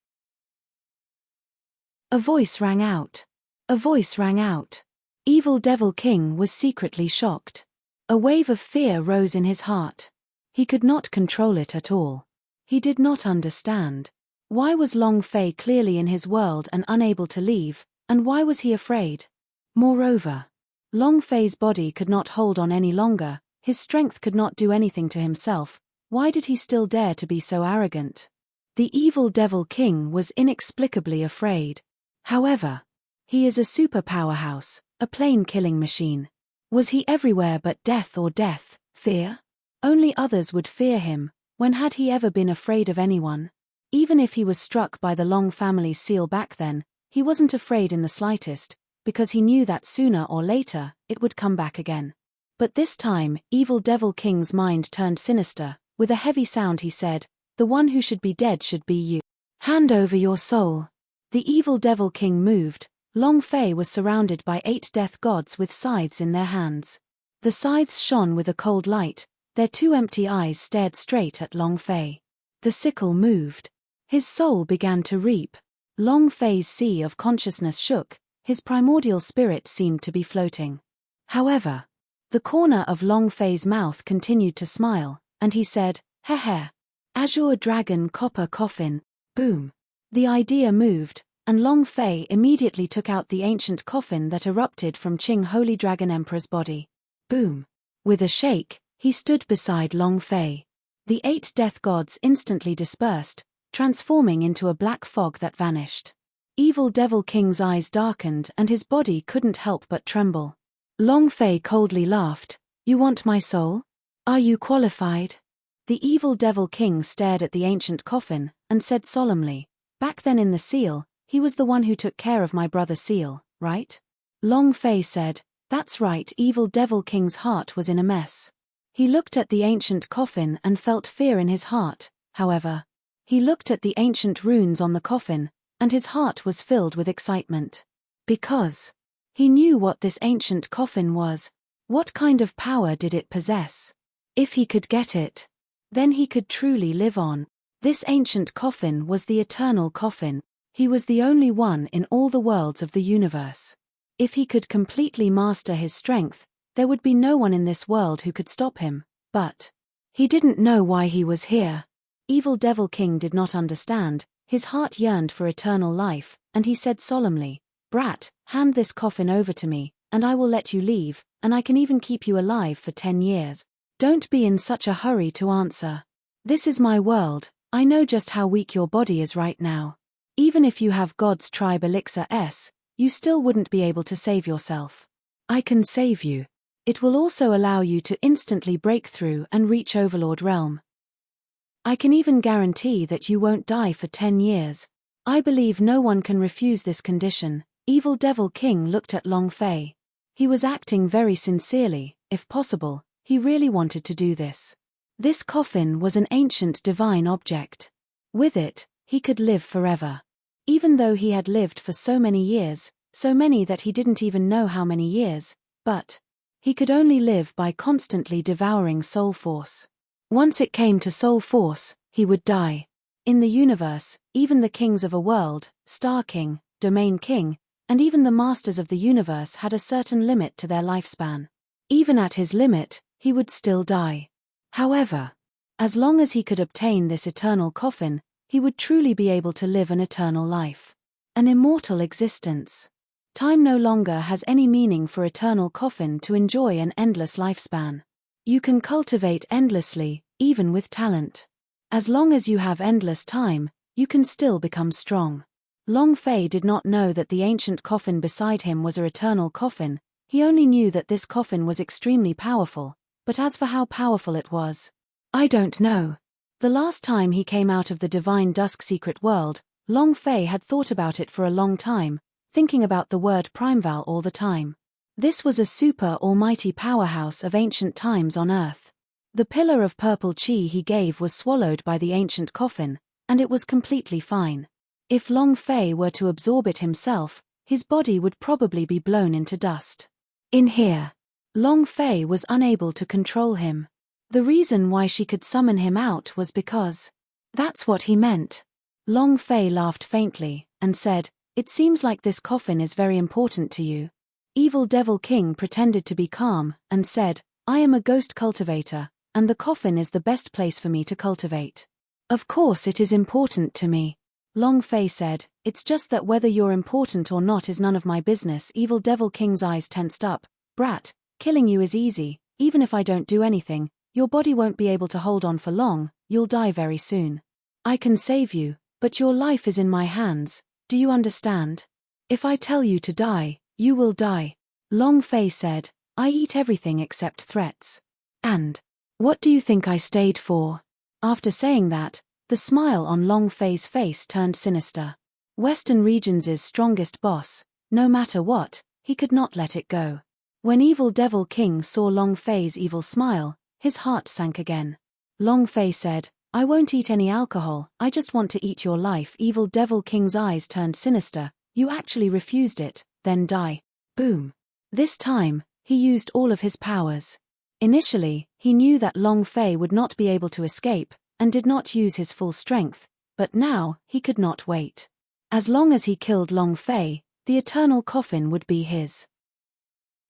A voice rang out. A voice rang out. Evil Devil King was secretly shocked. A wave of fear rose in his heart. He could not control it at all. He did not understand. Why was Long Fei clearly in his world and unable to leave, and why was he afraid? Moreover, Long Fei's body could not hold on any longer, his strength could not do anything to himself. Why did he still dare to be so arrogant? The Evil Devil King was inexplicably afraid. However, he is a super powerhouse, a plain killing machine. Was he everywhere but death or death, fear? Only others would fear him. When had he ever been afraid of anyone? Even if he was struck by the Long family's seal back then, he wasn't afraid in the slightest, because he knew that sooner or later, it would come back again. But this time, Evil Devil King's mind turned sinister. With a heavy sound he said, "The one who should be dead should be you. Hand over your soul." The Evil Devil King moved. Long Fei was surrounded by 8 death gods with scythes in their hands. The scythes shone with a cold light, their 2 empty eyes stared straight at Long Fei. The sickle moved. His soul began to reap. Long Fei's sea of consciousness shook, his primordial spirit seemed to be floating. However, the corner of Long Fei's mouth continued to smile, and he said, "Heh heh. Azure Dragon Copper Coffin." Boom. The idea moved, and Long Fei immediately took out the ancient coffin that erupted from Qing Holy Dragon Emperor's body. Boom. With a shake, he stood beside Long Fei. The 8 death gods instantly dispersed, transforming into a black fog that vanished. Evil Devil King's eyes darkened and his body couldn't help but tremble. Long Fei coldly laughed. "You want my soul? Are you qualified?" The Evil Devil King stared at the ancient coffin, and said solemnly, "Back then in the seal, he was the one who took care of my brother Seal, right?" Long Fei said, "That's right." Evil Devil King's heart was in a mess. He looked at the ancient coffin and felt fear in his heart. However, he looked at the ancient runes on the coffin, and his heart was filled with excitement. Because he knew what this ancient coffin was. What kind of power did it possess? If he could get it, then he could truly live on. This ancient coffin was the eternal coffin. He was the only one in all the worlds of the universe. If he could completely master his strength, there would be no one in this world who could stop him. But he didn't know why he was here. Evil Devil King did not understand. His heart yearned for eternal life, and he said solemnly, "Brat, hand this coffin over to me, and I will let you leave, and I can even keep you alive for 10 years. Don't be in such a hurry to answer. This is my world. I know just how weak your body is right now. Even if you have God's tribe elixir S, you still wouldn't be able to save yourself. I can save you. It will also allow you to instantly break through and reach Overlord Realm. I can even guarantee that you won't die for 10 years. I believe no one can refuse this condition." Evil Devil King looked at Long Fei. He was acting very sincerely. If possible, he really wanted to do this. This coffin was an ancient divine object. With it, he could live forever. Even though he had lived for so many years, so many that he didn't even know how many years, but he could only live by constantly devouring soul force. Once it came to soul force, he would die. In the universe, even the kings of a world, Star King, Domain King, and even the masters of the universe had a certain limit to their lifespan. Even at his limit, he would still die. However, as long as he could obtain this eternal coffin, he would truly be able to live an eternal life. An immortal existence. Time no longer has any meaning for eternal coffin to enjoy an endless lifespan. You can cultivate endlessly, even with talent. As long as you have endless time, you can still become strong. Long Fei did not know that the ancient coffin beside him was an eternal coffin. He only knew that this coffin was extremely powerful, but as for how powerful it was, I don't know. The last time he came out of the divine dusk secret world, Long Fei had thought about it for a long time, thinking about the word primeval all the time. This was a super almighty powerhouse of ancient times on Earth. The pillar of purple chi he gave was swallowed by the ancient coffin, and it was completely fine. If Long Fei were to absorb it himself, his body would probably be blown into dust. In here, Long Fei was unable to control him. The reason why she could summon him out was because that's what he meant. Long Fei laughed faintly, and said, "It seems like this coffin is very important to you." Evil Devil King pretended to be calm, and said, "I am a ghost cultivator, and the coffin is the best place for me to cultivate." "Of course it is important to me," Long Fei said, "it's just that whether you're important or not is none of my business." Evil Devil King's eyes tensed up. "Brat, killing you is easy. Even if I don't do anything, your body won't be able to hold on for long, you'll die very soon. I can save you, but your life is in my hands, do you understand? If I tell you to die, you will die." Long Fei said, "I eat everything except threats. And what do you think I stayed for?" After saying that, the smile on Long Fei's face turned sinister. Western Regions' strongest boss, no matter what, he could not let it go. When Evil Devil King saw Long Fei's evil smile, his heart sank again. Long Fei said, "I won't eat any alcohol, I just want to eat your life." Evil Devil King's eyes turned sinister. "You actually refused it, then die." Boom. This time, he used all of his powers. Initially, he knew that Long Fei would not be able to escape, and did not use his full strength, but now, he could not wait. As long as he killed Long Fei, the eternal coffin would be his.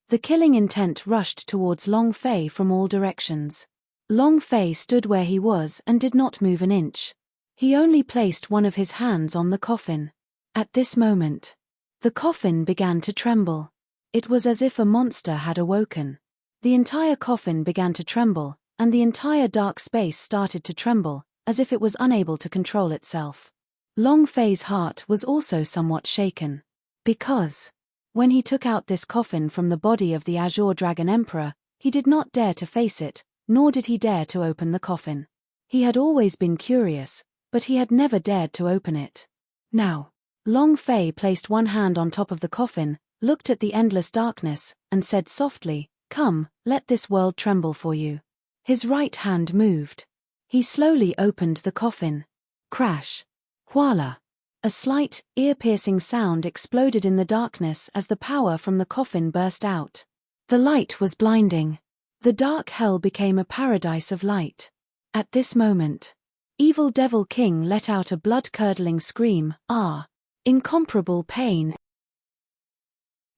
The killing intent rushed towards Long Fei from all directions. Long Fei stood where he was and did not move an inch. He only placed one of his hands on the coffin. At this moment, the coffin began to tremble. It was as if a monster had awoken. The entire coffin began to tremble, and the entire dark space started to tremble, as if it was unable to control itself. Long Fei's heart was also somewhat shaken. Because, when he took out this coffin from the body of the Azure Dragon Emperor, he did not dare to face it, nor did he dare to open the coffin. He had always been curious, but he had never dared to open it. Now, Long Fei placed one hand on top of the coffin, looked at the endless darkness, and said softly, "Come, let this world tremble for you." His right hand moved. He slowly opened the coffin. Crash. Voila. A slight, ear-piercing sound exploded in the darkness as the power from the coffin burst out. The light was blinding. The dark hell became a paradise of light. At this moment, Evil Devil King let out a blood-curdling scream, "Ah!" Incomparable pain.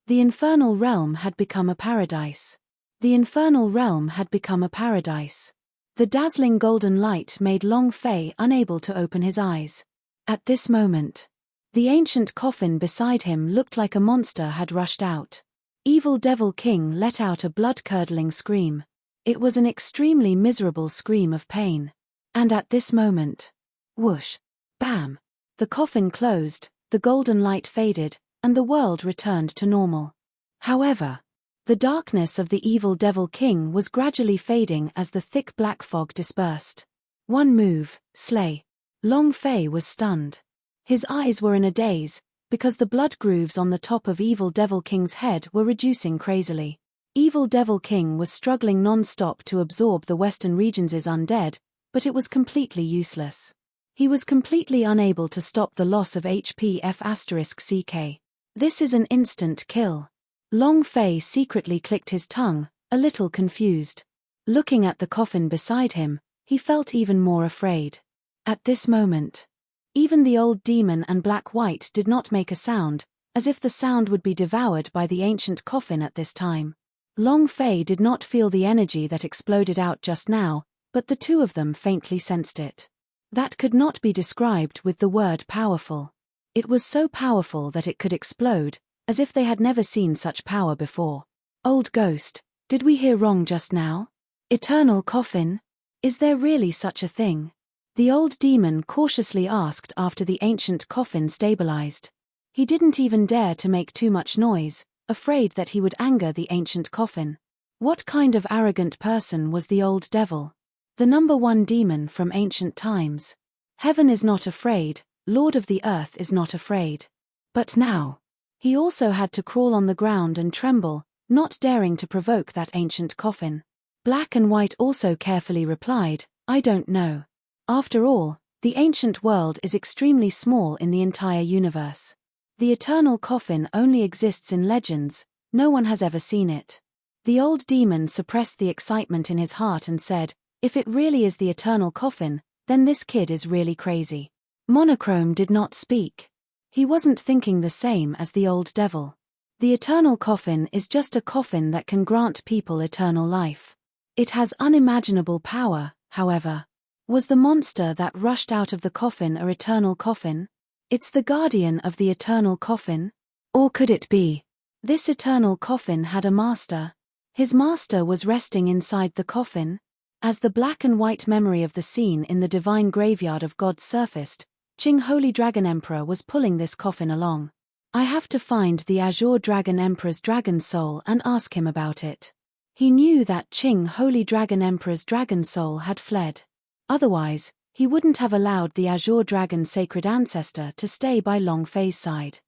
The infernal realm had become a paradise. The infernal realm had become a paradise. The dazzling golden light made Long Fei unable to open his eyes. At this moment, the ancient coffin beside him looked like a monster had rushed out. Evil Devil King let out a blood-curdling scream. It was an extremely miserable scream of pain. And at this moment, whoosh, bam, the coffin closed, the golden light faded, and the world returned to normal. However, the darkness of the Evil Devil King was gradually fading as the thick black fog dispersed. One move, slay. Long Fei was stunned. His eyes were in a daze, because the blood grooves on the top of Evil Devil King's head were reducing crazily. Evil Devil King was struggling non-stop to absorb the Western Regions' undead, but it was completely useless. He was completely unable to stop the loss of HP F***CK. This is an instant kill. Long Fei secretly clicked his tongue, a little confused. Looking at the coffin beside him, he felt even more afraid. At this moment, even the old demon and Black White did not make a sound, as if the sound would be devoured by the ancient coffin at this time. Long Fei did not feel the energy that exploded out just now, but the two of them faintly sensed it. That could not be described with the word powerful. It was so powerful that it could explode, as if they had never seen such power before. Old ghost, did we hear wrong just now? Eternal coffin? Is there really such a thing? The old demon cautiously asked after the ancient coffin stabilized. He didn't even dare to make too much noise, afraid that he would anger the ancient coffin. What kind of arrogant person was the old devil? The #1 demon from ancient times. Heaven is not afraid, Lord of the earth is not afraid. But now, he also had to crawl on the ground and tremble, not daring to provoke that ancient coffin. Black and White also carefully replied, I don't know. After all, the ancient world is extremely small in the entire universe. The eternal coffin only exists in legends, no one has ever seen it. The old demon suppressed the excitement in his heart and said, if it really is the eternal coffin, then this kid is really crazy. Monochrome did not speak. He wasn't thinking the same as the old devil. The eternal coffin is just a coffin that can grant people eternal life. It has unimaginable power, however. Was the monster that rushed out of the coffin a eternal coffin? It's the guardian of the eternal coffin? Or could it be? This eternal coffin had a master. His master was resting inside the coffin. As the black and white memory of the scene in the divine graveyard of gods surfaced, Qing Holy Dragon Emperor was pulling this coffin along. I have to find the Azure Dragon Emperor's dragon soul and ask him about it. He knew that Qing Holy Dragon Emperor's dragon soul had fled. Otherwise, he wouldn't have allowed the Azure Dragon's sacred ancestor to stay by Long Fei's side.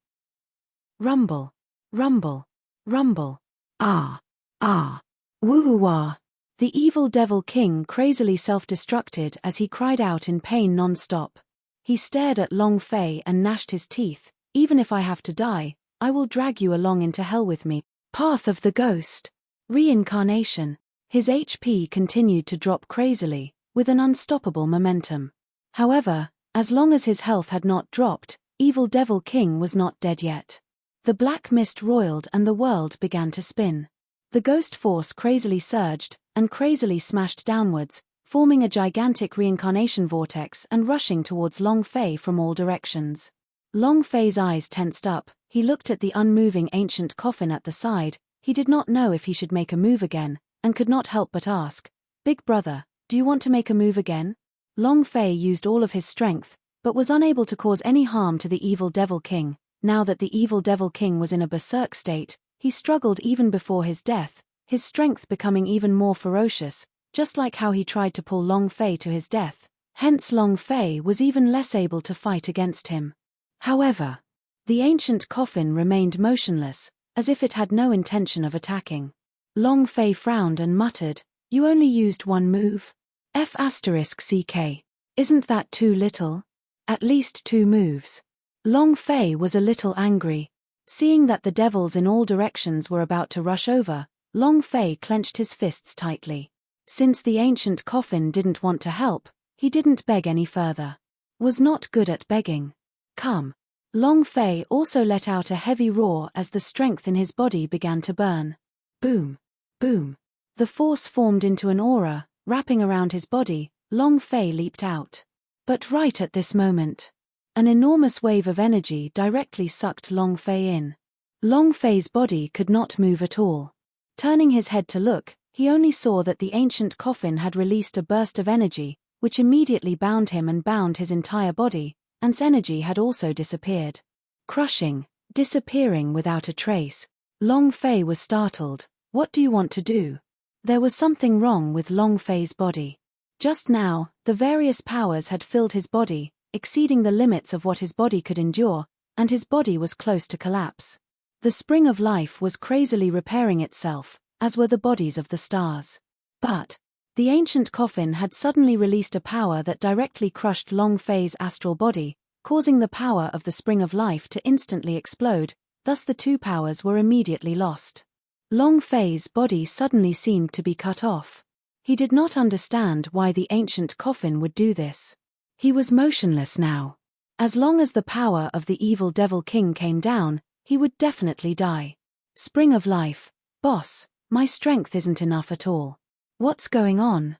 Rumble. Rumble. Rumble. Ah. Ah. Woo-hoo-wah. The evil devil king crazily self-destructed as he cried out in pain non-stop. He stared at Long Fei and gnashed his teeth. Even if I have to die, I will drag you along into hell with me. Path of the Ghost. Reincarnation. His HP continued to drop crazily, with an unstoppable momentum. However, as long as his health had not dropped, Evil Devil King was not dead yet. The black mist roiled and the world began to spin. The ghost force crazily surged, and crazily smashed downwards, forming a gigantic reincarnation vortex and rushing towards Long Fei from all directions. Long Fei's eyes tensed up, he looked at the unmoving ancient coffin at the side, he did not know if he should make a move again, and could not help but ask, Big brother, do you want to make a move again? Long Fei used all of his strength, but was unable to cause any harm to the Evil Devil King. Now that the Evil Devil King was in a berserk state, he struggled even before his death, his strength becoming even more ferocious, just like how he tried to pull Long Fei to his death. Hence Long Fei was even less able to fight against him. However, the ancient coffin remained motionless, as if it had no intention of attacking. Long Fei frowned and muttered, You only used one move? F***ck. Isn't that too little? At least 2 moves. Long Fei was a little angry. Seeing that the devils in all directions were about to rush over, Long Fei clenched his fists tightly. Since the ancient coffin didn't want to help, he didn't beg any further. Was not good at begging. Come. Long Fei also let out a heavy roar as the strength in his body began to burn. Boom. Boom. The force formed into an aura, wrapping around his body. Long Fei leaped out. But right at this moment, an enormous wave of energy directly sucked Long Fei in. Long Fei's body could not move at all. Turning his head to look, he only saw that the ancient coffin had released a burst of energy, which immediately bound him and bound his entire body, and its energy had also disappeared. Crushing, disappearing without a trace. Long Fei was startled. What do you want to do? There was something wrong with Long Fei's body. Just now, the various powers had filled his body, exceeding the limits of what his body could endure, and his body was close to collapse. The spring of life was crazily repairing itself, as were the bodies of the stars. But the ancient coffin had suddenly released a power that directly crushed Long Fei's astral body, causing the power of the spring of life to instantly explode, thus the 2 powers were immediately lost. Long Fei's body suddenly seemed to be cut off. He did not understand why the ancient coffin would do this. He was motionless now. As long as the power of the Evil Devil King came down, he would definitely die. Spring of life, boss, My strength isn't enough at all. What's going on?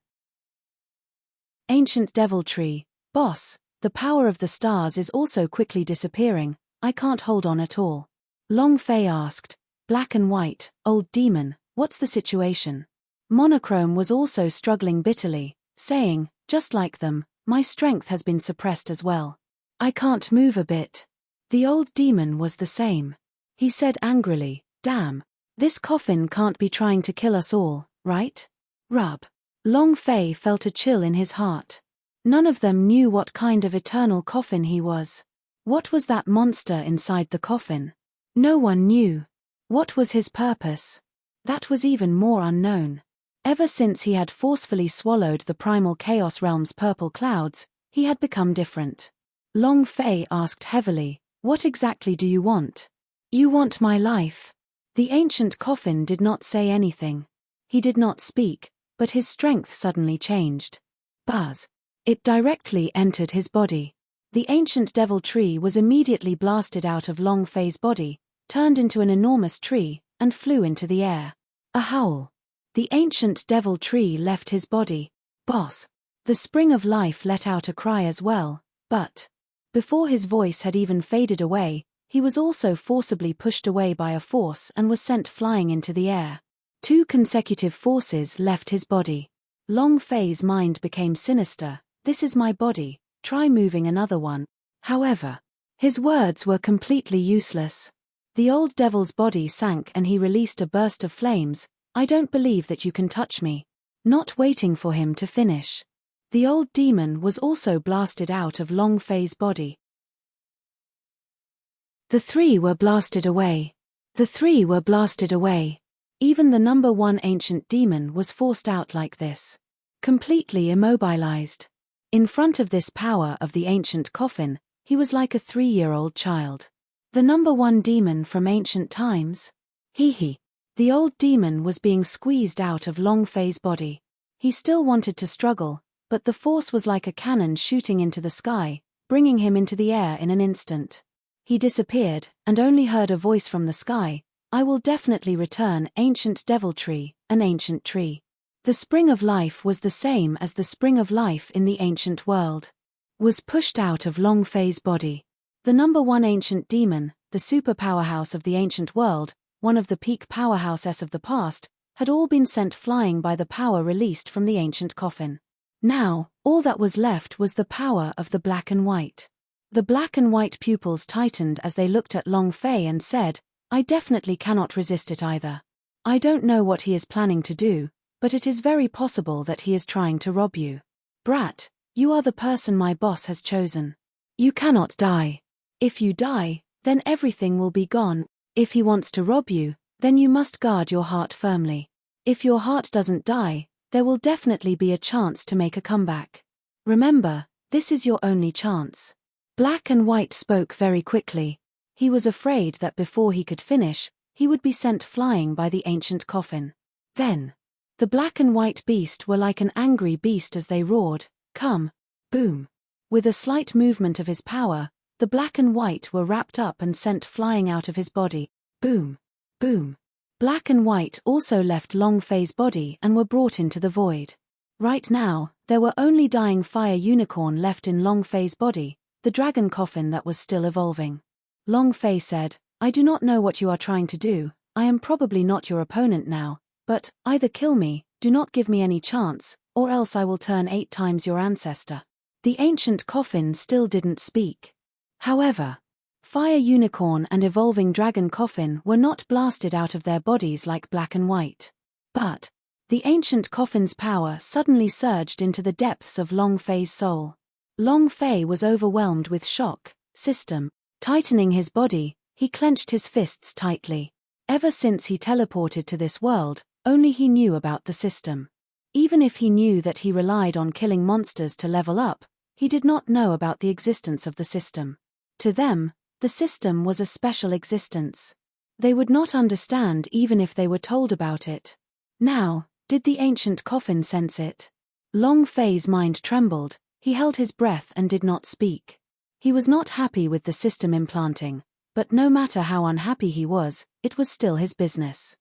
Ancient Devil Tree, boss, the power of the stars is also quickly disappearing, I can't hold on at all. Long Fei asked, Black and White, old demon, what's the situation? Monochrome was also struggling bitterly, saying, just like them, my strength has been suppressed as well. I can't move a bit. The old demon was the same. He said angrily, damn, this coffin can't be trying to kill us all, right? Rub. Long Fei felt a chill in his heart. None of them knew what kind of eternal coffin he was. What was that monster inside the coffin? No one knew. What was his purpose? That was even more unknown. Ever since he had forcefully swallowed the primal chaos realm's purple clouds, he had become different. Long Fei asked heavily, what exactly do you want? You want my life. The ancient coffin did not say anything. He did not speak, but his strength suddenly changed. Buzz. It directly entered his body. The ancient devil tree was immediately blasted out of Long Fei's body, turned into an enormous tree, and flew into the air. A howl. The ancient devil tree left his body. Boss. The spring of life let out a cry as well, but before his voice had even faded away, he was also forcibly pushed away by a force and was sent flying into the air. 2 consecutive forces left his body. Long Fei's mind became sinister. This is my body, try moving another one. However, his words were completely useless. The old devil's body sank and he released a burst of flames. I don't believe that you can touch me. Not waiting for him to finish. The old demon was also blasted out of Long Fei's body. The 3 were blasted away. The 3 were blasted away. Even the number 1 ancient demon was forced out like this. Completely immobilized. In front of this power of the ancient coffin, he was like a 3-year-old child. The number 1 demon from ancient times? Hee. The old demon was being squeezed out of Long Fei's body. He still wanted to struggle, but the force was like a cannon shooting into the sky, bringing him into the air in an instant. He disappeared, and only heard a voice from the sky, I will definitely return, ancient devil tree, an ancient tree. The spring of life was the same as the spring of life in the ancient world. Was pushed out of Long Fei's body. The number 1 ancient demon, the super powerhouse of the ancient world, one of the peak powerhouses of the past, had all been sent flying by the power released from the ancient coffin. Now, all that was left was the power of the black and white. The black and white pupils tightened as they looked at Long Fei and said, I definitely cannot resist it either. I don't know what he is planning to do, but it is very possible that he is trying to rob you. Brat, you are the person my boss has chosen. You cannot die. If you die, then everything will be gone. If he wants to rob you, then you must guard your heart firmly. If your heart doesn't die, there will definitely be a chance to make a comeback. Remember, this is your only chance. Black and White spoke very quickly. He was afraid that before he could finish, he would be sent flying by the ancient coffin. Then, the black and white beast were like an angry beast as they roared, come, boom. With a slight movement of his power, the black and white were wrapped up and sent flying out of his body, boom, boom. Black and white also left Long Fei's body and were brought into the void. Right now, there were only dying fire unicorn left in Long Fei's body, the dragon coffin that was still evolving. Long Fei said, I do not know what you are trying to do, I am probably not your opponent now, but, either kill me, do not give me any chance, or else I will turn 8 times your ancestor. The ancient coffin still didn't speak. However, fire unicorn and evolving dragon coffin were not blasted out of their bodies like black and white. But, the ancient coffin's power suddenly surged into the depths of Long Fei's soul. Long Fei was overwhelmed with shock, system. Tightening his body, he clenched his fists tightly. Ever since he teleported to this world, only he knew about the system. Even if he knew that he relied on killing monsters to level up, he did not know about the existence of the system. To them, the system was a special existence. They would not understand even if they were told about it. Now, did the ancient coffin sense it? Long Fei's mind trembled, he held his breath and did not speak. He was not happy with the system implanting, but no matter how unhappy he was, it was still his business.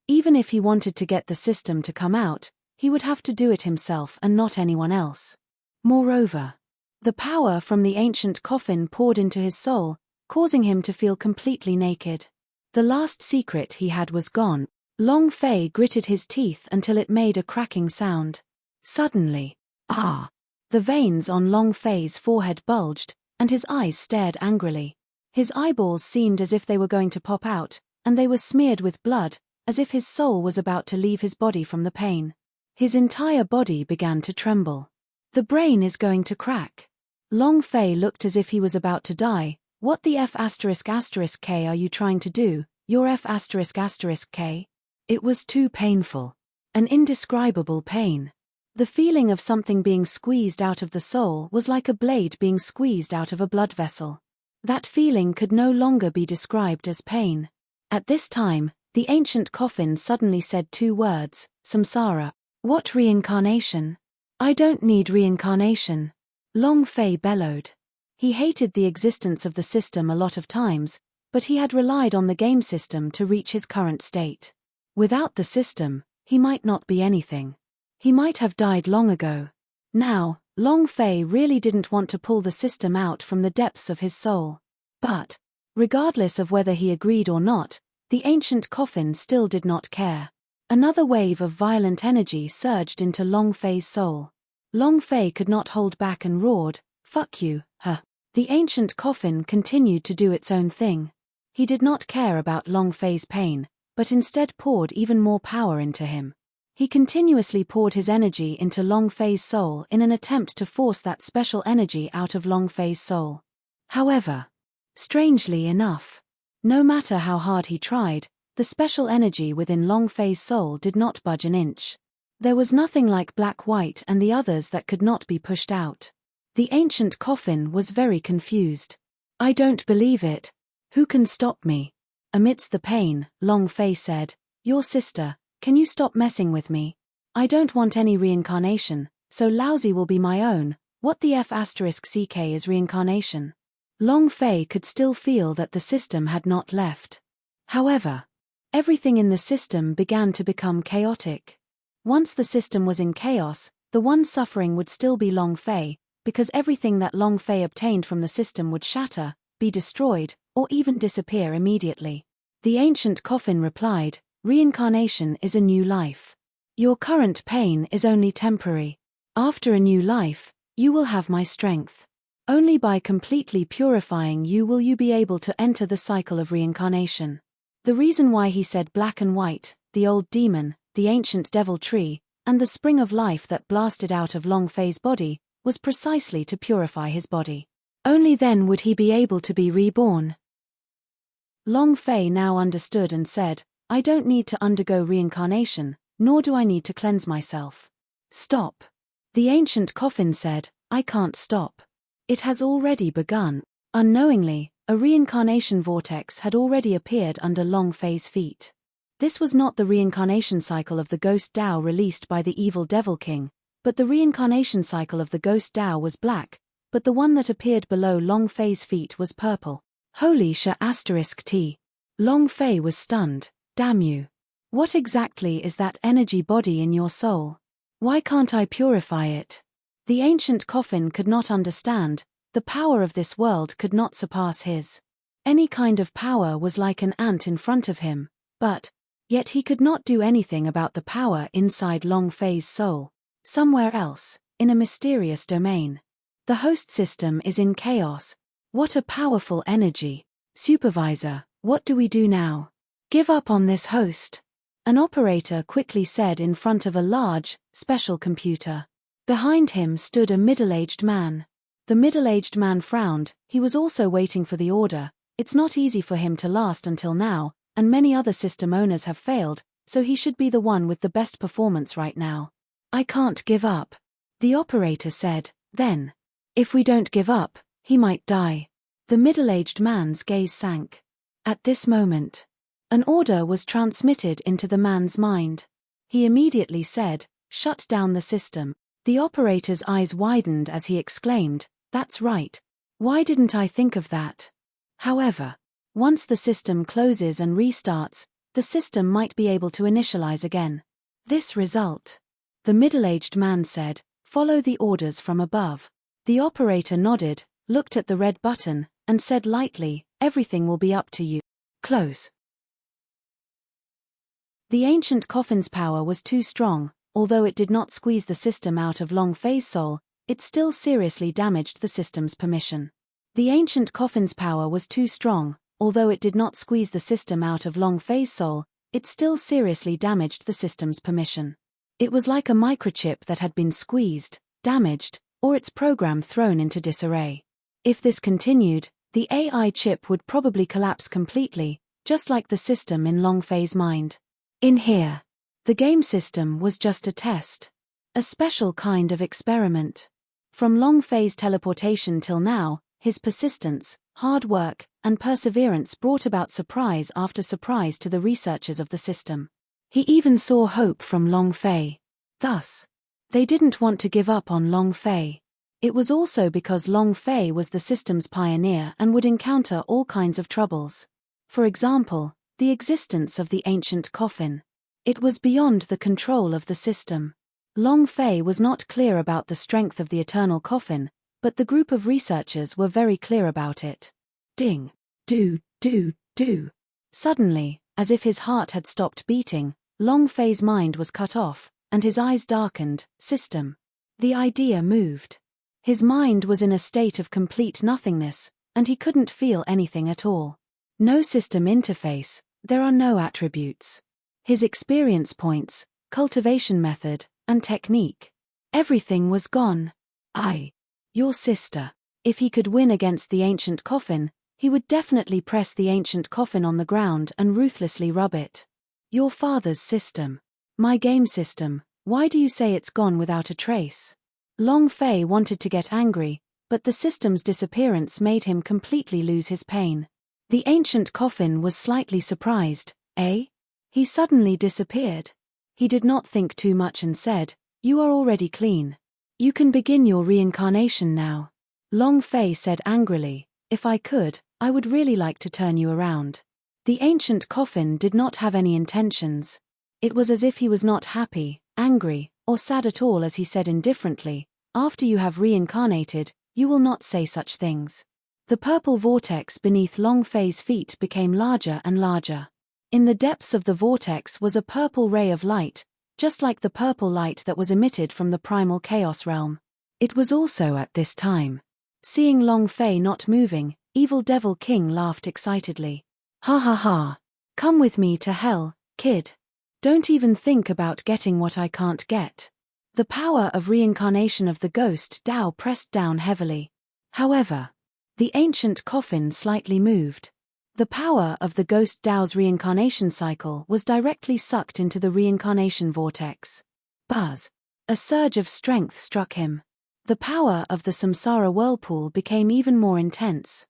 Even if he wanted to get the system to come out, he would have to do it himself and not anyone else. Moreover, the power from the ancient coffin poured into his soul, causing him to feel completely naked. The last secret he had was gone. Long Fei gritted his teeth until it made a cracking sound. Suddenly, the veins on Long Fei's forehead bulged, and his eyes stared angrily. His eyeballs seemed as if they were going to pop out, and they were smeared with blood, as if his soul was about to leave his body from the pain. His entire body began to tremble. The brain is going to crack. Long Fei looked as if he was about to die. What the F***K are you trying to do, your F***K? It was too painful. An indescribable pain. The feeling of something being squeezed out of the soul was like a blade being squeezed out of a blood vessel. That feeling could no longer be described as pain. At this time, the ancient coffin suddenly said two words, samsara. What reincarnation? I don't need reincarnation. Long Fei bellowed. He hated the existence of the system a lot of times, but he had relied on the game system to reach his current state. Without the system, he might not be anything. He might have died long ago. Now, Long Fei really didn't want to pull the system out from the depths of his soul. But, regardless of whether he agreed or not, the ancient coffin still did not care. Another wave of violent energy surged into Long Fei's soul. Long Fei could not hold back and roared, "Fuck you, huh." The ancient coffin continued to do its own thing. He did not care about Long Fei's pain, but instead poured even more power into him. He continuously poured his energy into Long Fei's soul in an attempt to force that special energy out of Long Fei's soul. However, strangely enough, no matter how hard he tried, the special energy within Long Fei's soul did not budge an inch. There was nothing like Black White and the others that could not be pushed out. The ancient coffin was very confused. I don't believe it. Who can stop me? Amidst the pain, Long Fei said, Your sister, can you stop messing with me? I don't want any reincarnation, so lousy will be my own. What the F***ck is reincarnation? Long Fei could still feel that the system had not left. However, everything in the system began to become chaotic. Once the system was in chaos, the one suffering would still be Long Fei, because everything that Long Fei obtained from the system would shatter, be destroyed, or even disappear immediately. The ancient coffin replied, Reincarnation is a new life. Your current pain is only temporary. After a new life, you will have my strength. Only by completely purifying you will you be able to enter the cycle of reincarnation. The reason why he said black and white, the old demon, the ancient devil tree, and the spring of life that blasted out of Long Fei's body, was precisely to purify his body. Only then would he be able to be reborn. Long Fei now understood and said, I don't need to undergo reincarnation, nor do I need to cleanse myself. Stop. The ancient coffin said, I can't stop. It has already begun. Unknowingly, a reincarnation vortex had already appeared under Long Fei's feet. This was not the reincarnation cycle of the ghost Tao released by the evil Devil King, but the reincarnation cycle of the ghost Tao was black, but the one that appeared below Long Fei's feet was purple. Holy **T. Long Fei was stunned. Damn you. What exactly is that energy body in your soul? Why can't I purify it? The ancient coffin could not understand. The power of this world could not surpass his. Any kind of power was like an ant in front of him, but, yet he could not do anything about the power inside Long Fei's soul. Somewhere else, in a mysterious domain. The host system is in chaos. What a powerful energy. Supervisor, what do we do now? Give up on this host. An operator quickly said in front of a large, special computer. Behind him stood a middle-aged man. The middle-aged man frowned. He was also waiting for the order. It's not easy for him to last until now, and many other system owners have failed, so he should be the one with the best performance right now. I can't give up. The operator said, then. If we don't give up, he might die. The middle-aged man's gaze sank. At this moment, an order was transmitted into the man's mind. He immediately said, shut down the system. The operator's eyes widened as he exclaimed, that's right. Why didn't I think of that? However, once the system closes and restarts, the system might be able to initialize again. This result. The middle-aged man said, "Follow the orders from above." The operator nodded, looked at the red button, and said lightly, "Everything will be up to you." Close. The ancient coffin's power was too strong. Although it did not squeeze the system out of Long Fei's soul, it still seriously damaged the system's permission. The ancient coffin's power was too strong. Although it did not squeeze the system out of Long Fei's soul, it still seriously damaged the system's permission. It was like a microchip that had been squeezed, damaged, or its program thrown into disarray. If this continued, the AI chip would probably collapse completely, just like the system in Long Fei's mind. In here, the game system was just a test. A special kind of experiment. From Long Fei's teleportation till now, his persistence, hard work, and perseverance brought about surprise after surprise to the researchers of the system. He even saw hope from Long Fei. Thus, they didn't want to give up on Long Fei. It was also because Long Fei was the system's pioneer and would encounter all kinds of troubles. For example, the existence of the ancient coffin. It was beyond the control of the system. Long Fei was not clear about the strength of the eternal coffin, but the group of researchers were very clear about it. Ding. Do. Suddenly, as if his heart had stopped beating, Long Fei's mind was cut off, and his eyes darkened. System. The idea moved. His mind was in a state of complete nothingness, and he couldn't feel anything at all. No system interface, there are no attributes. His experience points, cultivation method, and technique. Everything was gone. Your sister. If he could win against the ancient coffin, he would definitely press the ancient coffin on the ground and ruthlessly rub it. Your father's system. My game system, why do you say it's gone without a trace? Long Fei wanted to get angry, but the system's disappearance made him completely lose his pain. The ancient coffin was slightly surprised. He suddenly disappeared. He did not think too much and said, "You are already clean. You can begin your reincarnation now." Long Fei said angrily, "If I could, I would really like to turn you around." The ancient coffin did not have any intentions. It was as if he was not happy, angry, or sad at all as he said indifferently, "After you have reincarnated, you will not say such things." The purple vortex beneath Long Fei's feet became larger and larger. In the depths of the vortex was a purple ray of light, just like the purple light that was emitted from the primal chaos realm. It was also at this time. Seeing Long Fei not moving, Evil Devil King laughed excitedly. "Ha ha ha. Come with me to hell, kid. Don't even think about getting what I can't get." The power of reincarnation of the ghost Dao pressed down heavily. However, the ancient coffin slightly moved. The power of the ghost Dao's reincarnation cycle was directly sucked into the reincarnation vortex. Buzz. A surge of strength struck him. The power of the samsara whirlpool became even more intense.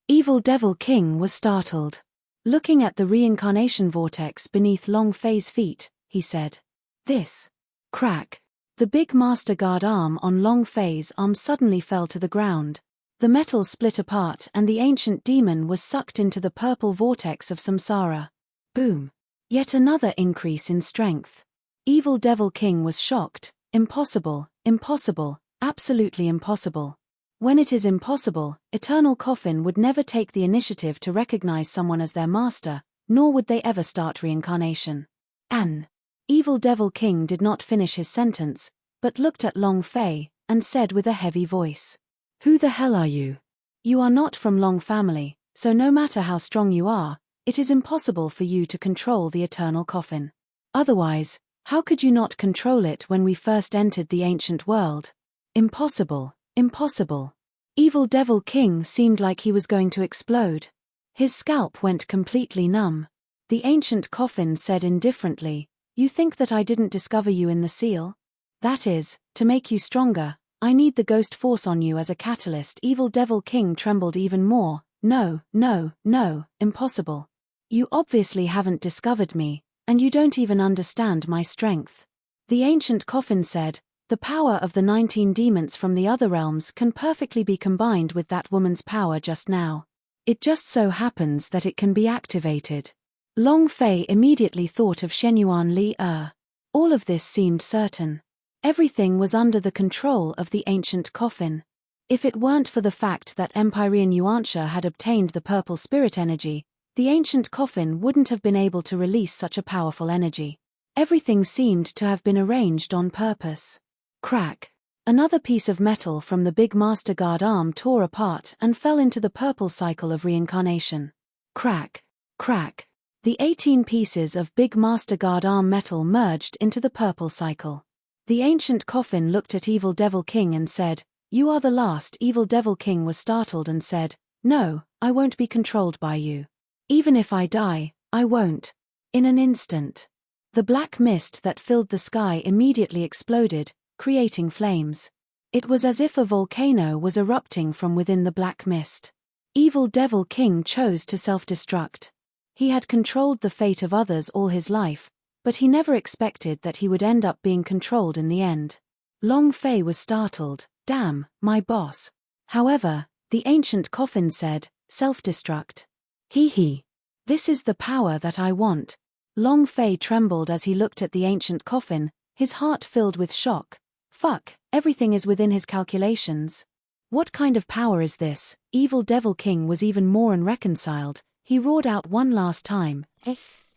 Evil Devil King was startled. Looking at the reincarnation vortex beneath Long Fei's feet, he said, "This." Crack. The big Master Guard arm on Long Fei's arm suddenly fell to the ground. The metal split apart and the ancient demon was sucked into the purple vortex of samsara. Boom. Yet another increase in strength. Evil Devil King was shocked. Impossible, impossible, absolutely impossible. When it is impossible, Eternal Coffin would never take the initiative to recognize someone as their master, nor would they ever start reincarnation. Evil Devil King did not finish his sentence, but looked at Long Fei, and said with a heavy voice, "Who the hell are you? You are not from Long family, so no matter how strong you are, it is impossible for you to control the Eternal Coffin. Otherwise, how could you not control it when we first entered the ancient world? Impossible, impossible." Evil Devil King seemed like he was going to explode. His scalp went completely numb. The ancient coffin said indifferently, "You think that I didn't discover you in the seal? That is, to make you stronger, I need the ghost force on you as a catalyst." Evil Devil King trembled even more. No, impossible. You obviously haven't discovered me, and you don't even understand my strength. The ancient coffin said, "The power of the 19 demons from the other realms can perfectly be combined with that woman's power just now. It just so happens that it can be activated. Long Fei immediately thought of Shenyuan Li Er. All of this seemed certain. Everything was under the control of the ancient coffin. If it weren't for the fact that Empyrean Yuanxia had obtained the purple spirit energy, the ancient coffin wouldn't have been able to release such a powerful energy. Everything seemed to have been arranged on purpose. Crack. Another piece of metal from the big Master Guard arm tore apart and fell into the purple cycle of reincarnation. Crack. Crack. The 18 pieces of big Master Guard arm metal merged into the purple cycle. The ancient coffin looked at Evil Devil King and said, "You are the last." Evil Devil King was startled and said, "No, I won't be controlled by you. Even if I die, I won't." In an instant, the black mist that filled the sky immediately exploded, creating flames. It was as if a volcano was erupting from within the black mist. Evil Devil King chose to self-destruct. He had controlled the fate of others all his life, but he never expected that he would end up being controlled in the end. Long Fei was startled. "Damn, my boss." However, the ancient coffin said, "Self-destruct. Hee. This is the power that I want." Long Fei trembled as he looked at the ancient coffin, his heart filled with shock. Fuck, everything is within his calculations. What kind of power is this? Evil Devil King was even more unreconciled. He roared out one last time, "If."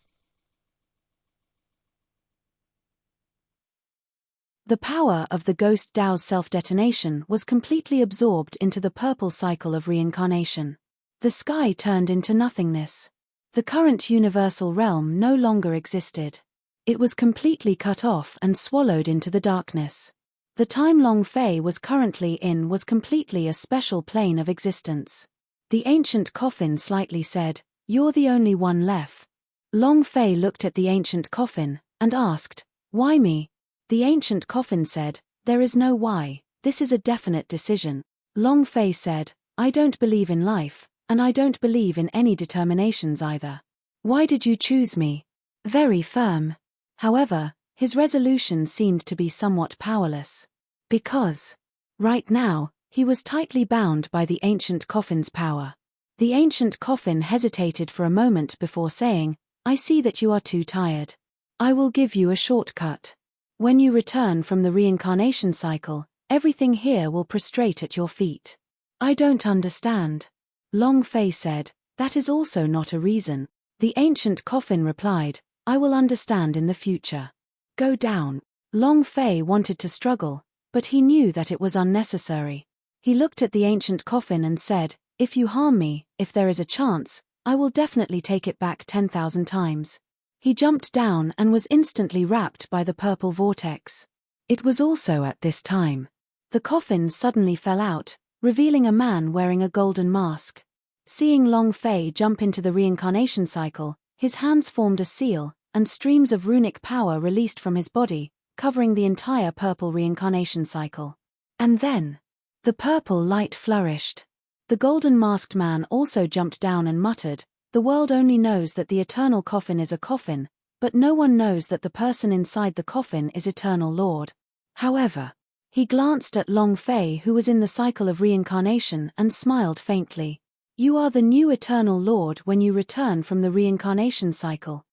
The power of the Ghost Dao's self-detonation was completely absorbed into the purple cycle of reincarnation. The sky turned into nothingness. The current universal realm no longer existed. It was completely cut off and swallowed into the darkness. The time Long Fei was currently in was completely a special plane of existence. The ancient coffin slightly said, "You're the only one left." Long Fei looked at the ancient coffin and asked, "Why me?" The ancient coffin said, "There is no why, this is a definite decision." Long Fei said, "I don't believe in life, and I don't believe in any determinations either. Why did you choose me?" Very firm. However, his resolution seemed to be somewhat powerless. Because, right now, he was tightly bound by the ancient coffin's power. The ancient coffin hesitated for a moment before saying, "I see that you are too tired. I will give you a shortcut. When you return from the reincarnation cycle, everything here will prostrate at your feet." "I don't understand." Long Fei said, "That is also not a reason." The ancient coffin replied, "I will understand in the future. Go down." Long Fei wanted to struggle, but he knew that it was unnecessary. He looked at the ancient coffin and said, "If you harm me, if there is a chance, I will definitely take it back 10,000 times. He jumped down and was instantly wrapped by the purple vortex. It was also at this time. The coffin suddenly fell out, revealing a man wearing a golden mask. Seeing Long Fei jump into the reincarnation cycle, his hands formed a seal, and streams of runic power released from his body, covering the entire purple reincarnation cycle. And then, the purple light flourished. The golden-masked man also jumped down and muttered, "The world only knows that the eternal coffin is a coffin, but no one knows that the person inside the coffin is Eternal Lord." However, he glanced at Long Fei, who was in the cycle of reincarnation, and smiled faintly. "You are the new Eternal Lord when you return from the reincarnation cycle."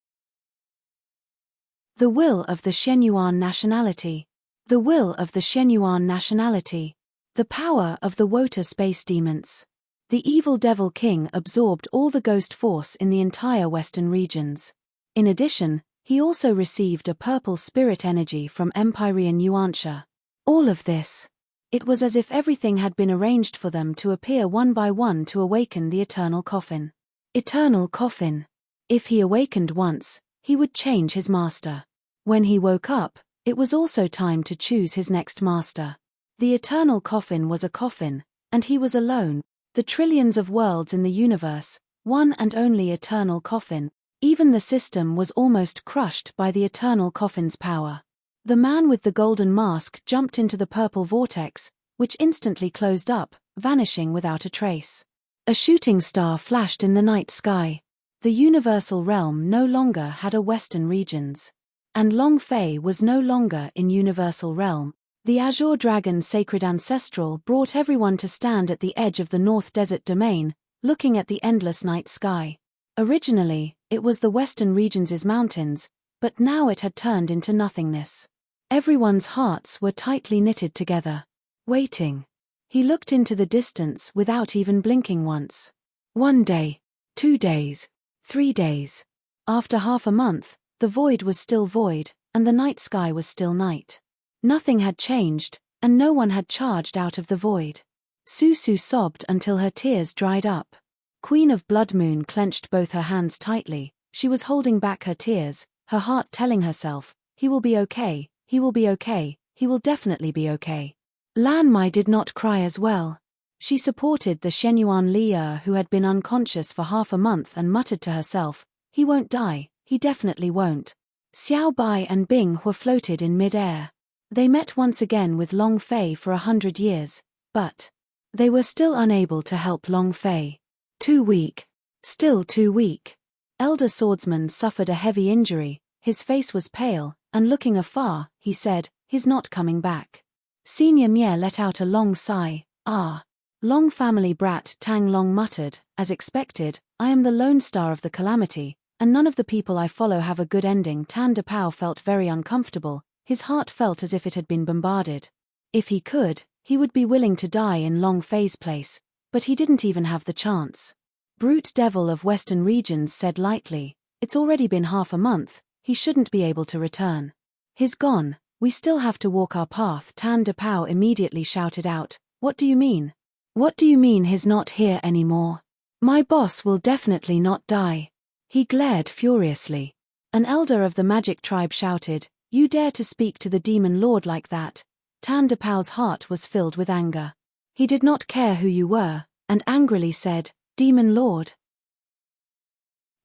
The will of the Shenyuan nationality. The will of the Shenyuan nationality. The power of the Wota space demons. The Evil Devil King absorbed all the ghost force in the entire western regions. In addition, he also received a purple spirit energy from Empyrean Yuanxia. All of this. It was as if everything had been arranged for them to appear one by one to awaken the eternal coffin. Eternal coffin. If he awakened once, he would change his master. When he woke up, it was also time to choose his next master. The eternal coffin was a coffin, and he was alone. The trillions of worlds in the universe, one and only eternal coffin. Even the system was almost crushed by the eternal coffin's power. The man with the golden mask jumped into the purple vortex, which instantly closed up, vanishing without a trace. A shooting star flashed in the night sky. The universal realm no longer had a western regions. And Long Fei was no longer in universal realm. The Azure Dragon Sacred Ancestral brought everyone to stand at the edge of the North Desert Domain, looking at the endless night sky. Originally, It was the western regions' mountains, but now it had turned into nothingness. Everyone's hearts were tightly knitted together. Waiting. He looked into the distance without even blinking once. 1 day, 2 days, 3 days. After half a month, the void was still void, and the night sky was still night. Nothing had changed, and no one had charged out of the void. Susu sobbed until her tears dried up. Queen of Blood Moon clenched both her hands tightly. She was holding back her tears, her heart telling herself, he will be okay, he will be okay, he will definitely be okay. Lan Mai did not cry as well. She supported the Shenyuan Lier who had been unconscious for half a month and muttered to herself, he won't die, he definitely won't. Xiao Bai and Bing Hua floated in mid-air. They met once again with Long Fei for 100 years, but they were still unable to help Long Fei. Too weak. Still too weak. Elder Swordsman suffered a heavy injury, his face was pale, and looking afar, he said, he's not coming back. Senior Mie let out a long sigh, ah. Long family brat Tang Long muttered, as expected, I am the lone star of the calamity, and none of the people I follow have a good ending. Tan De Pao felt very uncomfortable, his heart felt as if it had been bombarded. If he could, he would be willing to die in Long Fei's place, but he didn't even have the chance. Brute Devil of Western Regions said lightly, it's already been half a month, he shouldn't be able to return. He's gone, we still have to walk our path. Tan De Pao immediately shouted out, what do you mean? What do you mean he's not here anymore? My boss will definitely not die. He glared furiously. An elder of the magic tribe shouted, you dare to speak to the demon lord like that? Tan De Pao's heart was filled with anger. He did not care who you were, and angrily said, Demon Lord.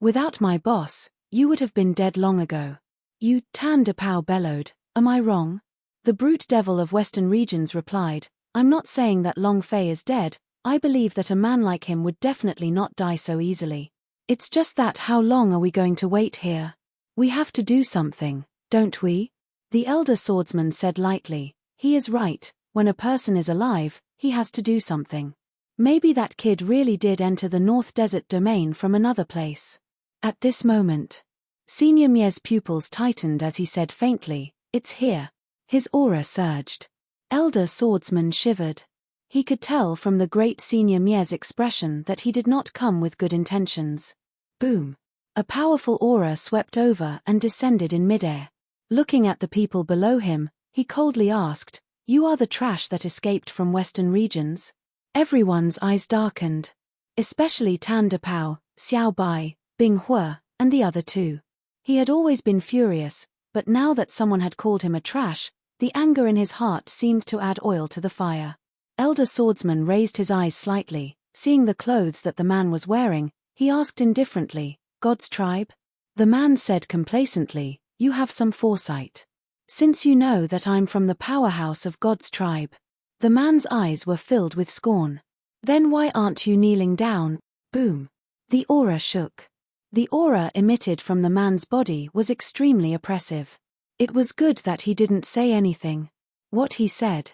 Without my boss, you would have been dead long ago. You, Tan De Pao bellowed, am I wrong? The brute devil of Western Regions replied, I'm not saying that Long Fei is dead, I believe that a man like him would definitely not die so easily. It's just that how long are we going to wait here? We have to do something, don't we? The elder swordsman said lightly, he is right, when a person is alive, he has to do something. Maybe that kid really did enter the North Desert domain from another place. At this moment, Senior Mie's pupils tightened as he said faintly, it's here. His aura surged. Elder Swordsman shivered. He could tell from the great Senior Mie's expression that he did not come with good intentions. Boom. A powerful aura swept over and descended in midair. Looking at the people below him, he coldly asked, you are the trash that escaped from Western Regions? Everyone's eyes darkened. Especially Tan De Pao, Xiao Bai, Bing Hua, and the other two. He had always been furious, but now that someone had called him a trash, the anger in his heart seemed to add oil to the fire. Elder Swordsman raised his eyes slightly, seeing the clothes that the man was wearing, he asked indifferently, God's tribe? The man said complacently, you have some foresight. Since you know that I'm from the powerhouse of God's tribe. The man's eyes were filled with scorn. Then why aren't you kneeling down? Boom. The aura shook. The aura emitted from the man's body was extremely oppressive. It was good that he didn't say anything. What he said.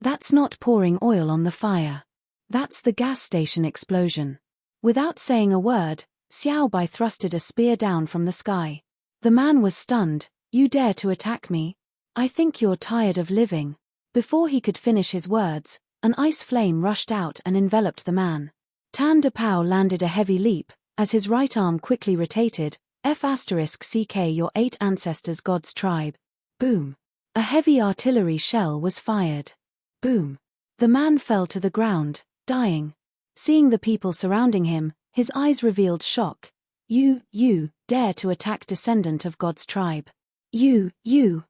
That's not pouring oil on the fire. That's the gas station explosion. Without saying a word, Xiao Bai thrusted a spear down from the sky. The man was stunned. You dare to attack me? I think you're tired of living. Before he could finish his words, an ice flame rushed out and enveloped the man. Tan De Pao landed a heavy leap, as his right arm quickly rotated, F***ck your 8 ancestors God's tribe. Boom. A heavy artillery shell was fired. Boom. The man fell to the ground, dying. Seeing the people surrounding him, his eyes revealed shock. You, dare to attack descendant of God's tribe. You,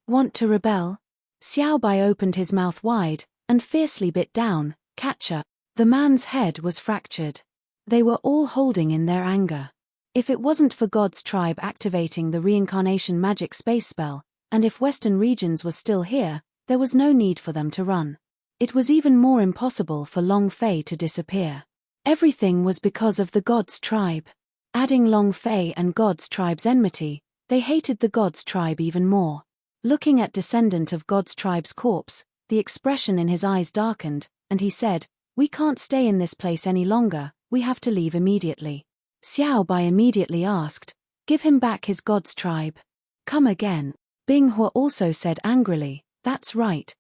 want to rebel? Xiao Bai opened his mouth wide, and fiercely bit down, catcher. The man's head was fractured. They were all holding in their anger. If it wasn't for God's tribe activating the reincarnation magic space spell, and if Western Regions was still here, there was no need for them to run. It was even more impossible for Long Fei to disappear. Everything was because of the God's tribe. Adding Long Fei and God's tribe's enmity, they hated the God's tribe even more. Looking at descendant of God's tribe's corpse, the expression in his eyes darkened, and he said, we can't stay in this place any longer, we have to leave immediately. Xiao Bai immediately asked, Give him back his god's tribe. Come again. Bing Hua also said angrily, that's right.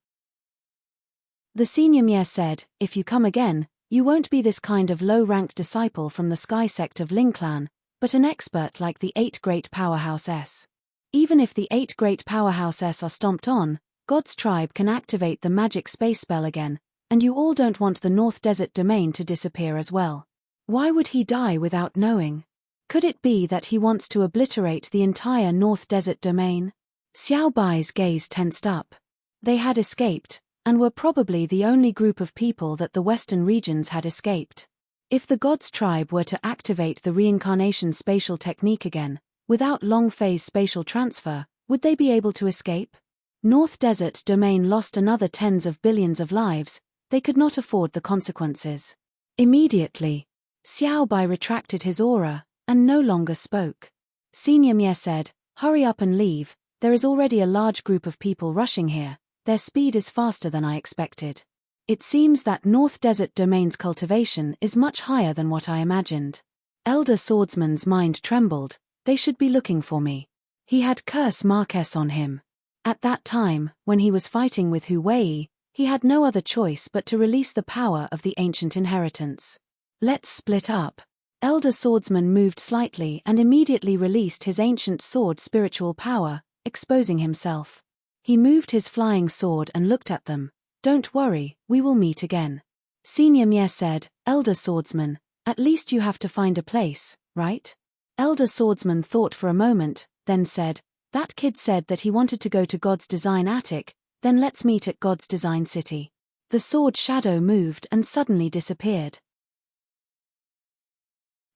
The senior Mie said, if you come again, you won't be this kind of low-ranked disciple from the sky sect of Ling clan, but an expert like the 8 great powerhouses. Even if the 8 great powerhouses are stomped on, God's tribe can activate the magic space spell again, and you all don't want the North Desert Domain to disappear as well. Why would he die without knowing? Could it be that he wants to obliterate the entire North Desert Domain? Xiao Bai's gaze tensed up. They had escaped, and were probably the only group of people that the western regions had escaped. If the God's tribe were to activate the reincarnation spatial technique again, without long phase spatial transfer, would they be able to escape? North Desert Domain lost another tens of billions of lives, they could not afford the consequences. Immediately, Xiao Bai retracted his aura, and no longer spoke. Senior Mie said, hurry up and leave, there is already a large group of people rushing here, their speed is faster than I expected. It seems that North Desert Domain's cultivation is much higher than what I imagined. Elder Swordsman's mind trembled, they should be looking for me. He had curse marques on him. At that time, when he was fighting with Hu Wei, he had no other choice but to release the power of the ancient inheritance. Let's split up. Elder Swordsman moved slightly and immediately released his ancient sword spiritual power, exposing himself. He moved his flying sword and looked at them. Don't worry, we will meet again. Senior Mie said, Elder Swordsman, at least you have to find a place, right? Elder Swordsman thought for a moment, then said, that kid said that he wanted to go to God's Design Attic, then let's meet at God's Design City. The sword shadow moved and suddenly disappeared.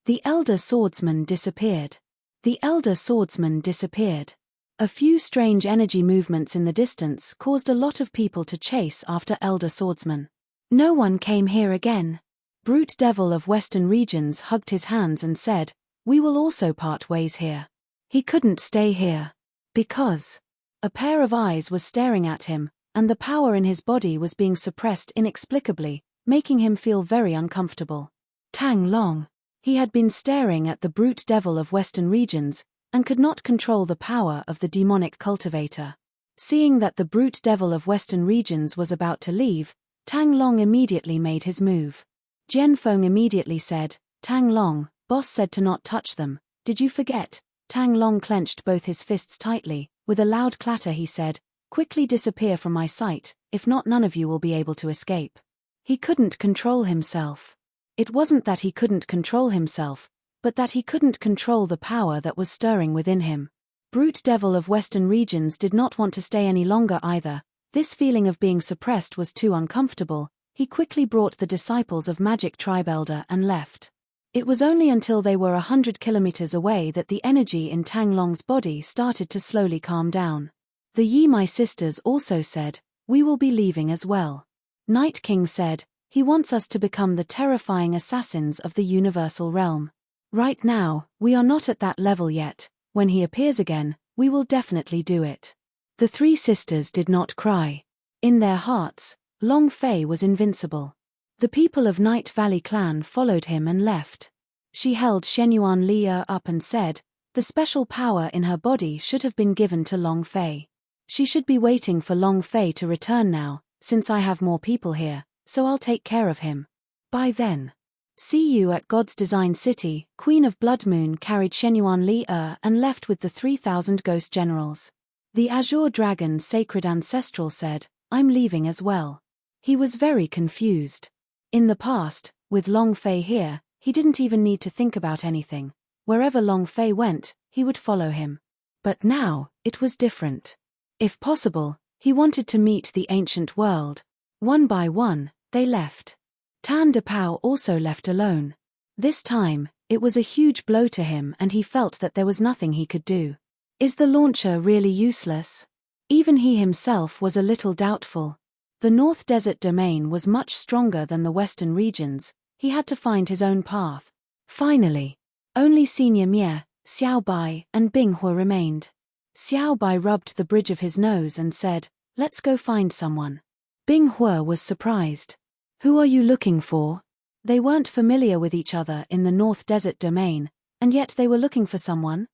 The Elder Swordsman disappeared. The Elder Swordsman disappeared. A few strange energy movements in the distance caused a lot of people to chase after Elder Swordsman. No one came here again. Brute Devil of Western Regions hugged his hands and said, we will also part ways here. He couldn't stay here. Because a pair of eyes was staring at him, and the power in his body was being suppressed inexplicably, making him feel very uncomfortable. Tang Long. He had been staring at the Brute Devil of Western Regions, and could not control the power of the demonic cultivator. Seeing that the Brute Devil of Western Regions was about to leave, Tang Long immediately made his move. Jian Feng immediately said, Tang Long, boss said to not touch them, did you forget? Tang Long clenched both his fists tightly, with a loud clatter he said, quickly disappear from my sight, if not none of you will be able to escape. He couldn't control himself. It wasn't that he couldn't control himself, but that he couldn't control the power that was stirring within him. Brute Devil of Western Regions did not want to stay any longer either. This feeling of being suppressed was too uncomfortable. He quickly brought the disciples of Magic Tribe Elder and left. It was only until they were 100 kilometers away that the energy in Tang Long's body started to slowly calm down. The Yi My sisters also said, we will be leaving as well. Night King said, he wants us to become the terrifying assassins of the universal realm. Right now, we are not at that level yet. When he appears again, we will definitely do it. The 3 sisters did not cry. In their hearts, Long Fei was invincible. The people of Night Valley clan followed him and left. She held Shenyuan Li up and said, the special power in her body should have been given to Long Fei. She should be waiting for Long Fei to return now, since I have more people here, so I'll take care of him. By then. See you at God's Design City. Queen of Blood Moon carried Shenyuan Li and left with the 3,000 ghost generals. The Azure Dragon Sacred Ancestral said, I'm leaving as well. He was very confused. In the past, with Long Fei here, he didn't even need to think about anything. Wherever Long Fei went, he would follow him. But now, it was different. If possible, he wanted to meet the ancient world. One by one, they left. Tan Depao also left alone. This time, it was a huge blow to him and he felt that there was nothing he could do. Is the launcher really useless? Even he himself was a little doubtful. The North Desert Domain was much stronger than the Western regions. He had to find his own path. Finally, only Senior Mie, Xiao Bai, and Bing Hua remained. Xiao Bai rubbed the bridge of his nose and said, let's go find someone. Bing Hua was surprised. Who are you looking for? They weren't familiar with each other in the North Desert Domain, and yet they were looking for someone.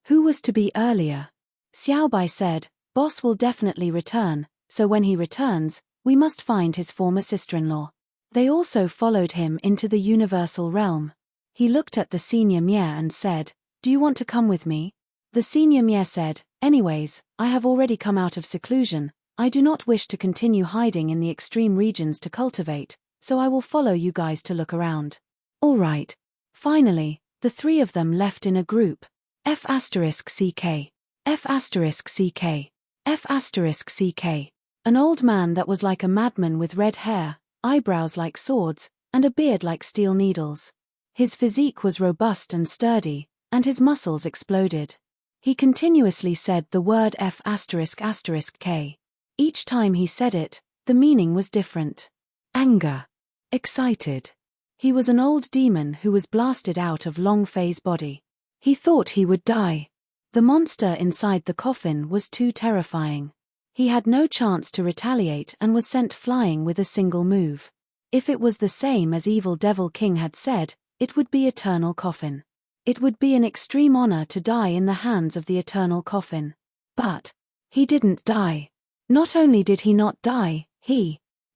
Who was to be earlier? Xiaobai said, Boss will definitely return, so when he returns, we must find his former sister-in-law. They also followed him into the universal realm. He looked at the senior Mie and said, Do you want to come with me? The senior Mie said, Anyways, I have already come out of seclusion. I do not wish to continue hiding in the extreme regions to cultivate, so I will follow you guys to look around. All right. Finally, the three of them left in a group. F***CK. F***CK. F***CK. An old man that was like a madman with red hair, eyebrows like swords, and a beard like steel needles. His physique was robust and sturdy, and his muscles exploded. He continuously said the word F***K. Each time he said it, the meaning was different. Anger. Excited. He was an old demon who was blasted out of Long Fei's body. He thought he would die. The monster inside the coffin was too terrifying. He had no chance to retaliate and was sent flying with a single move. If it was the same as Evil Devil King had said, it would be Eternal Coffin. It would be an extreme honor to die in the hands of the Eternal Coffin. But he didn't die. Not only did he not die,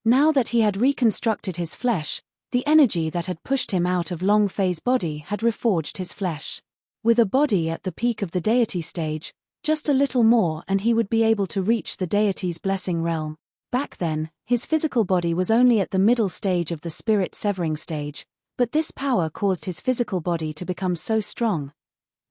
now that he had reconstructed his flesh, the energy that had pushed him out of Long Fei's body had reforged his flesh. With a body at the peak of the deity stage, just a little more and he would be able to reach the deity's blessing realm. Back then, his physical body was only at the middle stage of the spirit severing stage, but this power caused his physical body to become so strong.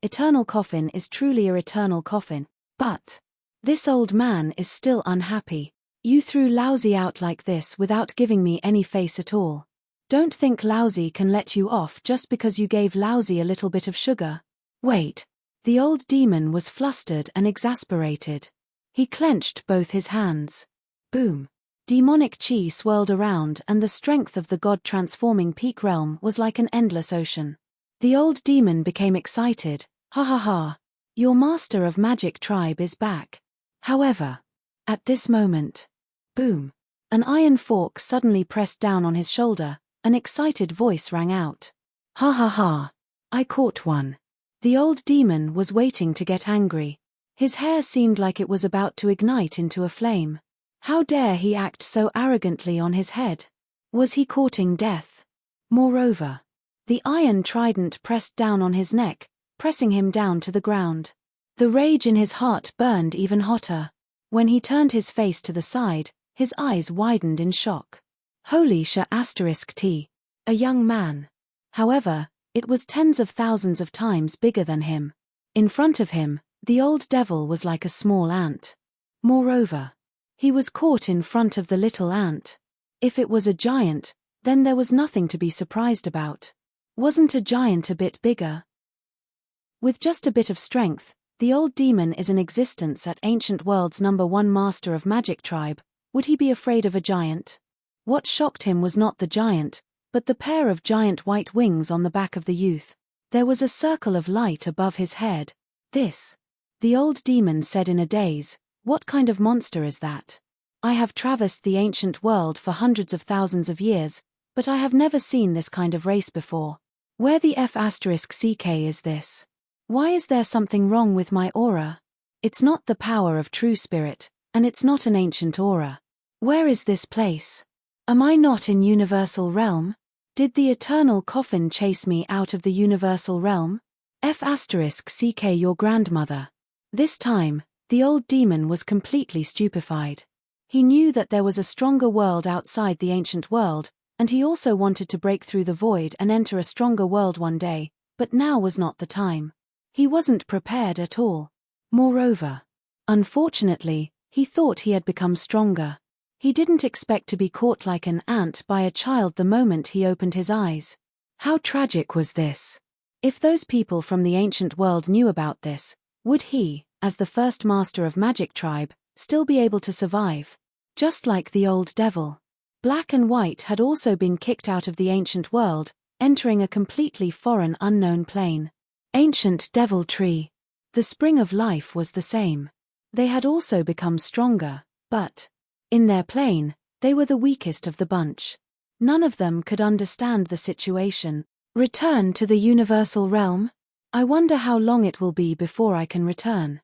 Eternal Coffin is truly a eternal coffin, but this old man is still unhappy. You threw Lousy out like this without giving me any face at all. Don't think Lousy can let you off just because you gave Lousy a little bit of sugar. Wait. The old demon was flustered and exasperated. He clenched both his hands. Boom. Demonic chi swirled around and the strength of the god-transforming peak realm was like an endless ocean. The old demon became excited. Ha ha ha. Your master of magic tribe is back. However, at this moment, boom. An iron fork suddenly pressed down on his shoulder. An excited voice rang out. Ha ha ha. I caught one. The old demon was waiting to get angry. His hair seemed like it was about to ignite into a flame. How dare he act so arrogantly on his head? Was he courting death? Moreover, the iron trident pressed down on his neck, pressing him down to the ground. The rage in his heart burned even hotter. When he turned his face to the side, his eyes widened in shock. Holy **T. A young man. However, it was tens of thousands of times bigger than him. In front of him, the old devil was like a small ant. Moreover, he was caught in front of the little ant. If it was a giant, then there was nothing to be surprised about. Wasn't a giant a bit bigger? With just a bit of strength, the old demon is in existence at Ancient World's #1 master of magic tribe. Would he be afraid of a giant? What shocked him was not the giant, but the pair of giant white wings on the back of the youth. There was a circle of light above his head. This, the old demon said in a daze, what kind of monster is that? I have traversed the ancient world for hundreds of thousands of years, but I have never seen this kind of race before. Where the F***CK is this? Why is there something wrong with my aura? It's not the power of true spirit, and it's not an ancient aura. Where is this place? Am I not in universal realm? Did the eternal coffin chase me out of the universal realm? F***CK your grandmother. This time, the old demon was completely stupefied. He knew that there was a stronger world outside the ancient world, and he also wanted to break through the void and enter a stronger world one day, but now was not the time. He wasn't prepared at all. Moreover, unfortunately, he thought he had become stronger. He didn't expect to be caught like an ant by a child the moment he opened his eyes. How tragic was this? If those people from the ancient world knew about this, would he, as the first master of magic tribe, still be able to survive? Just like the old devil. Black and White had also been kicked out of the ancient world, entering a completely foreign unknown plane. Ancient Devil Tree. The spring of life was the same. They had also become stronger, but in their plane, they were the weakest of the bunch. None of them could understand the situation. Return to the universal realm? I wonder how long it will be before I can return.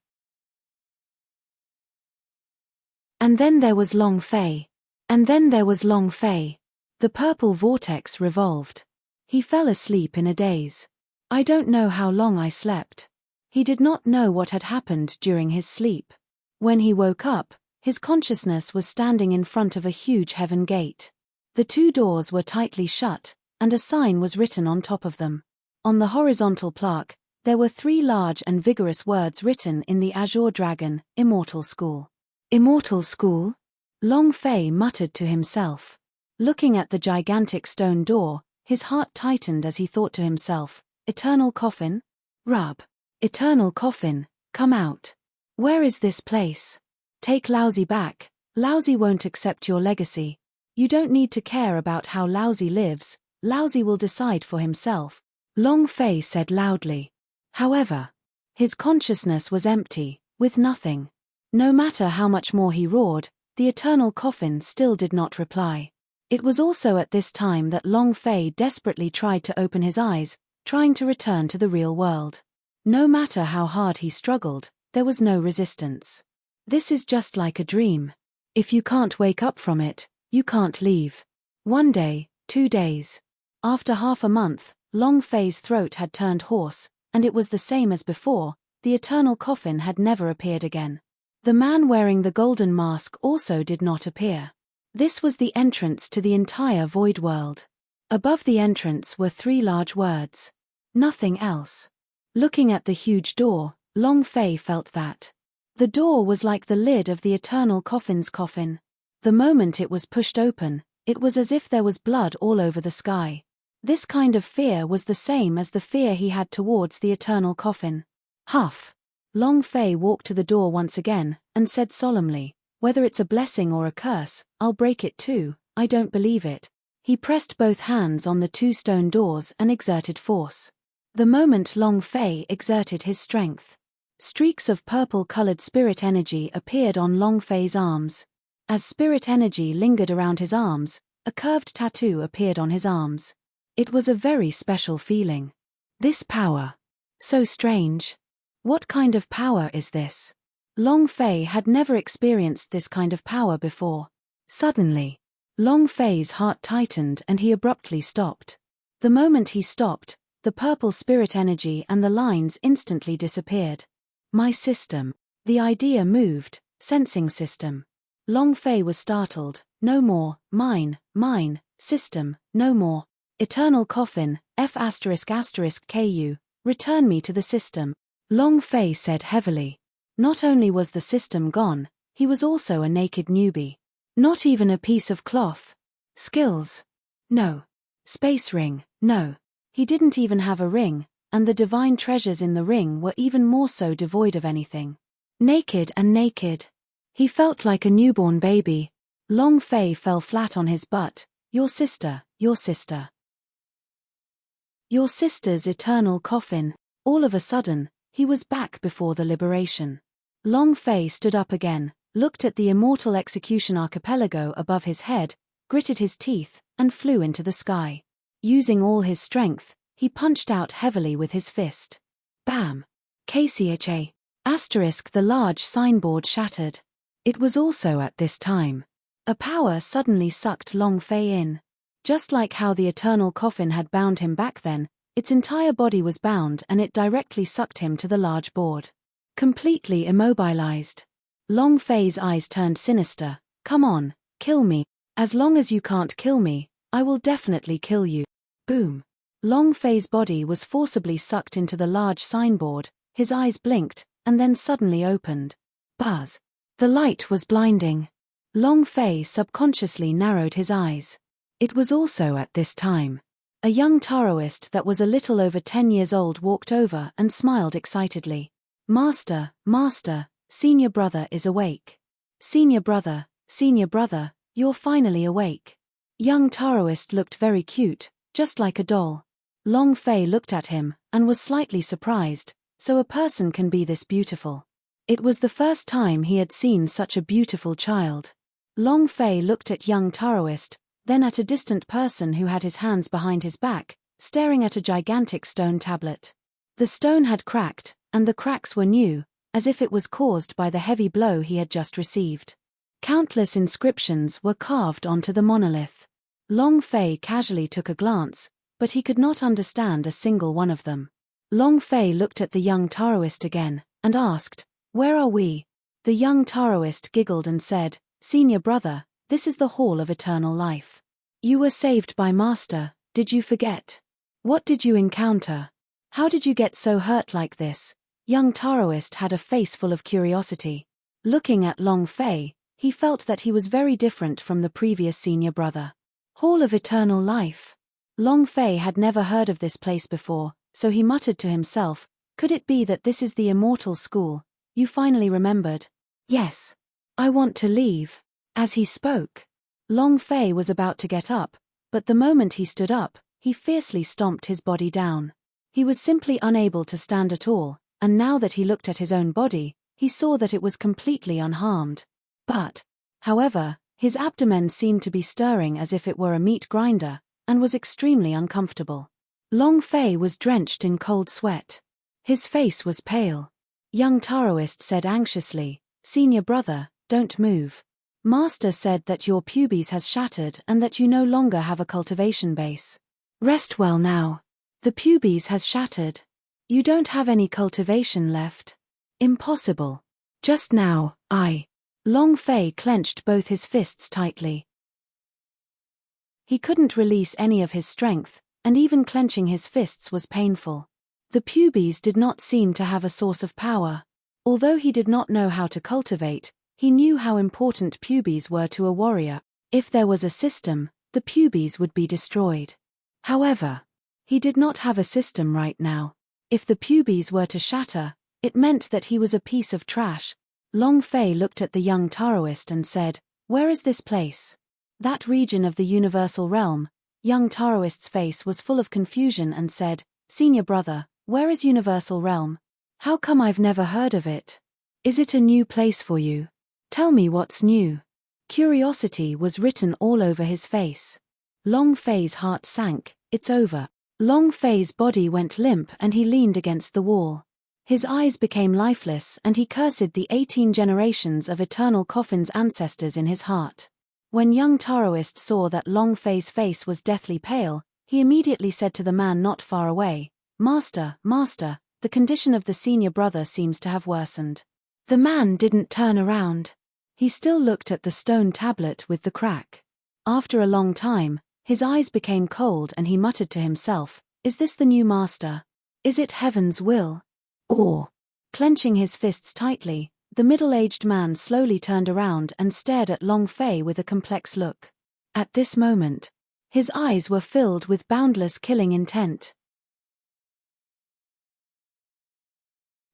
And then there was Long Fei. And then there was Long Fei. The purple vortex revolved. He fell asleep in a daze. I don't know how long I slept. He did not know what had happened during his sleep. When he woke up, his consciousness was standing in front of a huge heaven gate. The two doors were tightly shut, and a sign was written on top of them. On the horizontal plaque, there were 3 large and vigorous words written in the azure dragon, Immortal School. Immortal School? Long Fei muttered to himself. Looking at the gigantic stone door, his heart tightened as he thought to himself, Eternal Coffin? Rub. Eternal Coffin, come out. Where is this place? Take Lousy back. Lousy won't accept your legacy. You don't need to care about how Lousy lives, Lousy will decide for himself, Long Fei said loudly. However, his consciousness was empty, with nothing. No matter how much more he roared, the Eternal Coffin still did not reply. It was also at this time that Long Fei desperately tried to open his eyes, trying to return to the real world. No matter how hard he struggled, there was no resistance. This is just like a dream. If you can't wake up from it, you can't leave. 1 day, 2 days. After half a month, Long Fei's throat had turned hoarse, and it was the same as before, the Eternal Coffin had never appeared again. The man wearing the golden mask also did not appear. This was the entrance to the entire void world. Above the entrance were 3 large words. Nothing else. Looking at the huge door, Long Fei felt that. The door was like the lid of the Eternal Coffin's coffin. The moment it was pushed open, it was as if there was blood all over the sky. This kind of fear was the same as the fear he had towards the Eternal Coffin. Huff. Long Fei walked to the door once again, and said solemnly, whether it's a blessing or a curse, I'll break it too, I don't believe it. He pressed both hands on the 2 stone doors and exerted force. The moment Long Fei exerted his strength, streaks of purple-colored spirit energy appeared on Long Fei's arms. As spirit energy lingered around his arms, a curved tattoo appeared on his arms. It was a very special feeling. This power. So strange. What kind of power is this? Long Fei had never experienced this kind of power before. Suddenly, Long Fei's heart tightened and he abruptly stopped. The moment he stopped, the purple spirit energy and the lines instantly disappeared. My system. The idea moved, sensing system. Long Fei was startled. No more, mine, system, no more. Eternal Coffin, F***ku, return me to the system. Long Fei said heavily. Not only was the system gone, he was also a naked newbie. Not even a piece of cloth. Skills? No. Space ring? No. He didn't even have a ring, and the divine treasures in the ring were even more so devoid of anything. Naked and naked. He felt like a newborn baby. Long Fei fell flat on his butt. Your sister, your sister. Your sister's eternal coffin. All of a sudden, he was back before the liberation. Long Fei stood up again, looked at the immortal execution archipelago above his head, gritted his teeth, and flew into the sky. Using all his strength, he punched out heavily with his fist. Bam! KCHA. Asterisk the large signboard shattered. It was also at this time. A power suddenly sucked Long Fei in. Just like how the eternal coffin had bound him back then, its entire body was bound and it directly sucked him to the large board. Completely immobilized. Long Fei's eyes turned sinister. Come on, kill me. As long as you can't kill me, I will definitely kill you. Boom. Long Fei's body was forcibly sucked into the large signboard, his eyes blinked, and then suddenly opened. Buzz. The light was blinding. Long Fei subconsciously narrowed his eyes. It was also at this time. A young Taoist that was a little over 10 years old walked over and smiled excitedly. Master, senior brother is awake. Senior brother, you're finally awake. Young Taoist looked very cute, just like a doll. Long Fei looked at him, and was slightly surprised, so a person can be this beautiful. It was the first time he had seen such a beautiful child. Long Fei looked at young Taoist, then at a distant person who had his hands behind his back, staring at a gigantic stone tablet. The stone had cracked, and the cracks were new, as if it was caused by the heavy blow he had just received. Countless inscriptions were carved onto the monolith. Long Fei casually took a glance, but he could not understand a single one of them. Long Fei looked at the young Taoist again, and asked, "Where are we?" The young Taoist giggled and said, "Senior brother, this is the Hall of Eternal Life. You were saved by Master, did you forget? What did you encounter? How did you get so hurt like this?" Young Taoist had a face full of curiosity. Looking at Long Fei, he felt that he was very different from the previous senior brother. Hall of Eternal Life. Long Fei had never heard of this place before, so he muttered to himself, "Could it be that this is the immortal school?" "You finally remembered?" "Yes. I want to leave." As he spoke, Long Fei was about to get up, but the moment he stood up, he fiercely stomped his body down. He was simply unable to stand at all, and now that he looked at his own body, he saw that it was completely unharmed. However, his abdomen seemed to be stirring as if it were a meat grinder, and was extremely uncomfortable. Long Fei was drenched in cold sweat. His face was pale. Young Taoist said anxiously, "Senior brother, don't move. Master said that your pubes has shattered and that you no longer have a cultivation base. Rest well now. The pubes has shattered. You don't have any cultivation left." "Impossible. Just now, Long Fei clenched both his fists tightly. He couldn't release any of his strength, and even clenching his fists was painful. The pubes did not seem to have a source of power. Although he did not know how to cultivate, he knew how important pubes were to a warrior. If there was a system, the pubes would be destroyed. However, he did not have a system right now. If the pubes were to shatter, it meant that he was a piece of trash. Long Fei looked at the young Taoist and said, "Where is this place?" "That region of the universal realm." Young Taoist's face was full of confusion and said, "Senior brother, where is universal realm? How come I've never heard of it? Is it a new place for you? Tell me what's new." Curiosity was written all over his face. Long Fei's heart sank. "It's over." Long Fei's body went limp and he leaned against the wall. His eyes became lifeless and he cursed the 18 generations of eternal coffin's ancestors in his heart. When young Taoist saw that Long Fei's face was deathly pale, he immediately said to the man not far away, Master, the condition of the senior brother seems to have worsened." The man didn't turn around. He still looked at the stone tablet with the crack. After a long time, his eyes became cold and he muttered to himself, "Is this the new master? Is it heaven's will? Or..." Clenching his fists tightly, the middle-aged man slowly turned around and stared at Long Fei with a complex look. At this moment, his eyes were filled with boundless killing intent.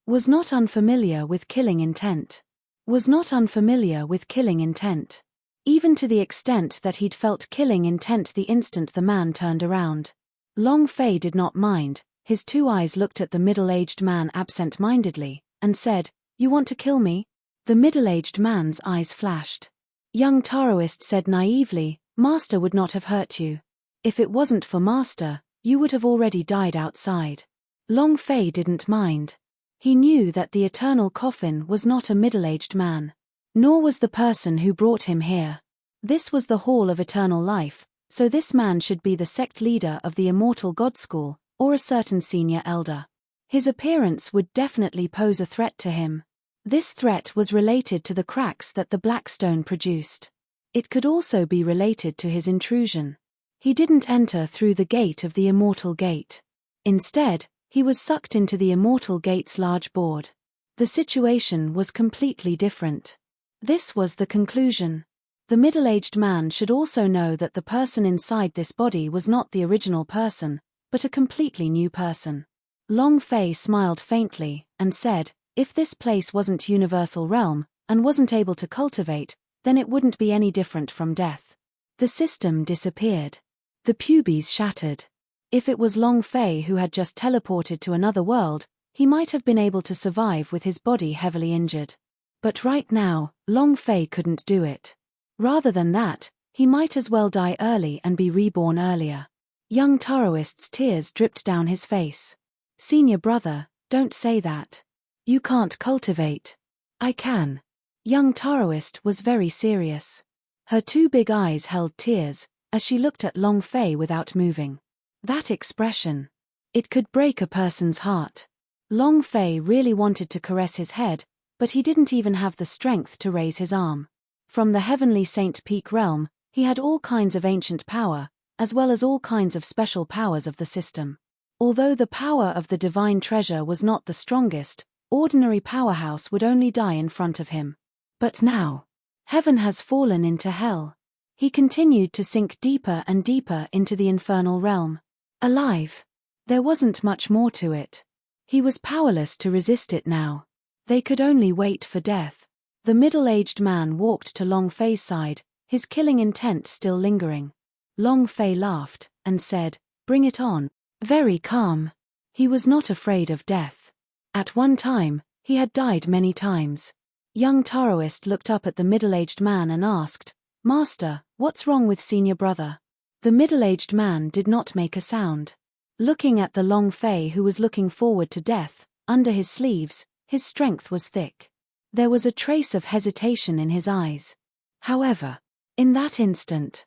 Was not unfamiliar with killing intent. Was not unfamiliar with killing intent. Even to the extent that he'd felt killing intent the instant the man turned around. Long Fei did not mind. His two eyes looked at the middle-aged man absent-mindedly, and said, "You want to kill me?" The middle-aged man's eyes flashed. Young Taoist said naively, "Master would not have hurt you. If it wasn't for Master, you would have already died outside." Long Fei didn't mind. He knew that the eternal coffin was not a middle-aged man. Nor was the person who brought him here. This was the Hall of Eternal Life, so this man should be the sect leader of the Immortal God School, or a certain senior elder. His appearance would definitely pose a threat to him. This threat was related to the cracks that the black stone produced. It could also be related to his intrusion. He didn't enter through the gate of the Immortal Gate. Instead, he was sucked into the Immortal Gate's large board. The situation was completely different. This was the conclusion. The middle-aged man should also know that the person inside this body was not the original person, but a completely new person. Long Fei smiled faintly, and said, "If this place wasn't universal realm, and wasn't able to cultivate, then it wouldn't be any different from death." The system disappeared. The pubes shattered. If it was Long Fei who had just teleported to another world, he might have been able to survive with his body heavily injured. But right now, Long Fei couldn't do it. Rather than that, he might as well die early and be reborn earlier. Young Taoist's tears dripped down his face. Senior brother, don't say that. You can't cultivate. I can. Young Taoist was very serious. Her two big eyes held tears, as she looked at Long Fei without moving. That expression. It could break a person's heart. Long Fei really wanted to caress his head, but he didn't even have the strength to raise his arm. From the heavenly Saint Peak realm, he had all kinds of ancient power, as well as all kinds of special powers of the system. Although the power of the divine treasure was not the strongest, ordinary powerhouse would only die in front of him. But now, heaven has fallen into hell. He continued to sink deeper and deeper into the infernal realm. Alive. There wasn't much more to it. He was powerless to resist it now. They could only wait for death. The middle-aged man walked to Long Fei's side, his killing intent still lingering. Long Fei laughed, and said, "Bring it on." Very calm. He was not afraid of death. At one time, he had died many times. Young Taoist looked up at the middle-aged man and asked, "Master, what's wrong with senior brother?" The middle-aged man did not make a sound. Looking at the Long Fei who was looking forward to death, under his sleeves, his strength was thick. There was a trace of hesitation in his eyes. However, in that instant,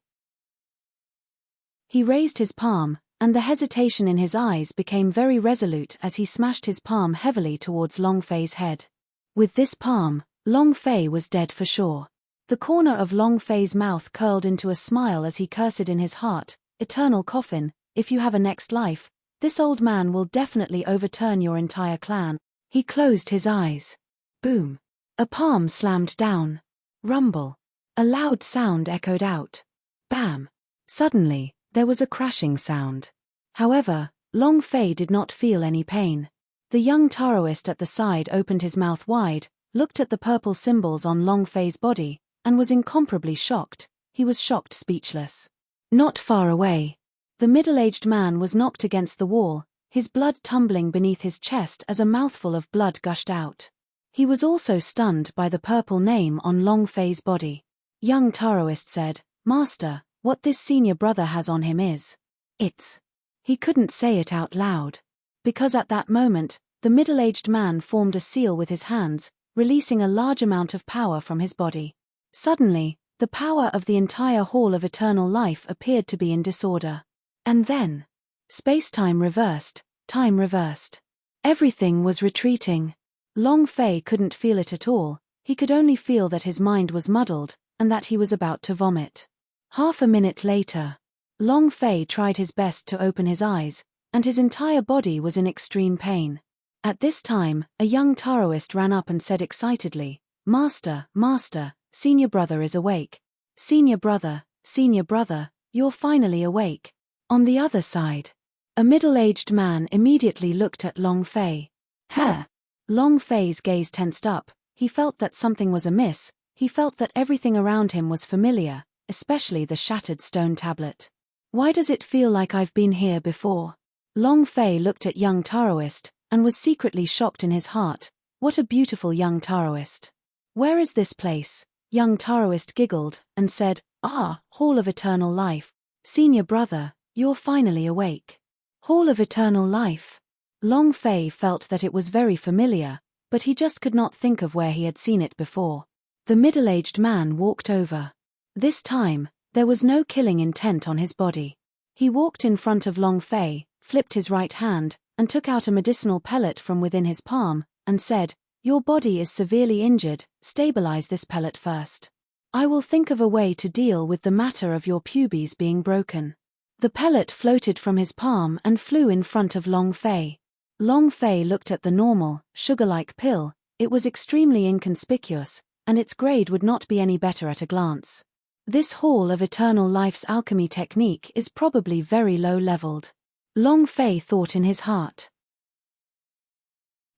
he raised his palm, and the hesitation in his eyes became very resolute as he smashed his palm heavily towards Long Fei's head. With this palm, Long Fei was dead for sure. The corner of Long Fei's mouth curled into a smile as he cursed in his heart, "Eternal coffin, if you have a next life, this old man will definitely overturn your entire clan." He closed his eyes. Boom. A palm slammed down. Rumble. A loud sound echoed out. Bam. Suddenly, there was a crashing sound. However, Long Fei did not feel any pain. The young Taoist at the side opened his mouth wide, looked at the purple symbols on Long Fei's body, and was incomparably shocked. He was shocked speechless. Not far away, the middle-aged man was knocked against the wall, his blood tumbling beneath his chest as a mouthful of blood gushed out. He was also stunned by the purple name on Long Fei's body. Young Taoist said, "Master, what this senior brother has on him is... it's..." He couldn't say it out loud. Because at that moment, the middle-aged man formed a seal with his hands, releasing a large amount of power from his body. Suddenly, the power of the entire Hall of Eternal Life appeared to be in disorder. And then, space-time reversed, time reversed. Everything was retreating. Long Fei couldn't feel it at all, he could only feel that his mind was muddled, and that he was about to vomit. Half a minute later, Long Fei tried his best to open his eyes, and his entire body was in extreme pain. At this time, a young Taoist ran up and said excitedly, "Master, Master, senior brother is awake. Senior brother, you're finally awake." On the other side, a middle-aged man immediately looked at Long Fei. "Huh?" Long Fei's gaze tensed up, he felt that something was amiss, he felt that everything around him was familiar, especially the shattered stone tablet. "Why does it feel like I've been here before?" Long Fei looked at young Taoist, and was secretly shocked in his heart. What a beautiful young Taoist. "Where is this place?" Young Taoist giggled, and said, "Ah, Hall of Eternal Life. Senior brother, you're finally awake." Hall of Eternal Life. Long Fei felt that it was very familiar, but he just could not think of where he had seen it before. The middle-aged man walked over. This time, there was no killing intent on his body. He walked in front of Long Fei, flipped his right hand, and took out a medicinal pellet from within his palm, and said, "Your body is severely injured, stabilize this pellet first. I will think of a way to deal with the matter of your pubes being broken." The pellet floated from his palm and flew in front of Long Fei. Long Fei looked at the normal, sugar-like pill. It was extremely inconspicuous, and its grade would not be any better at a glance. This Hall of Eternal Life's alchemy technique is probably very low-leveled. Long Fei thought in his heart.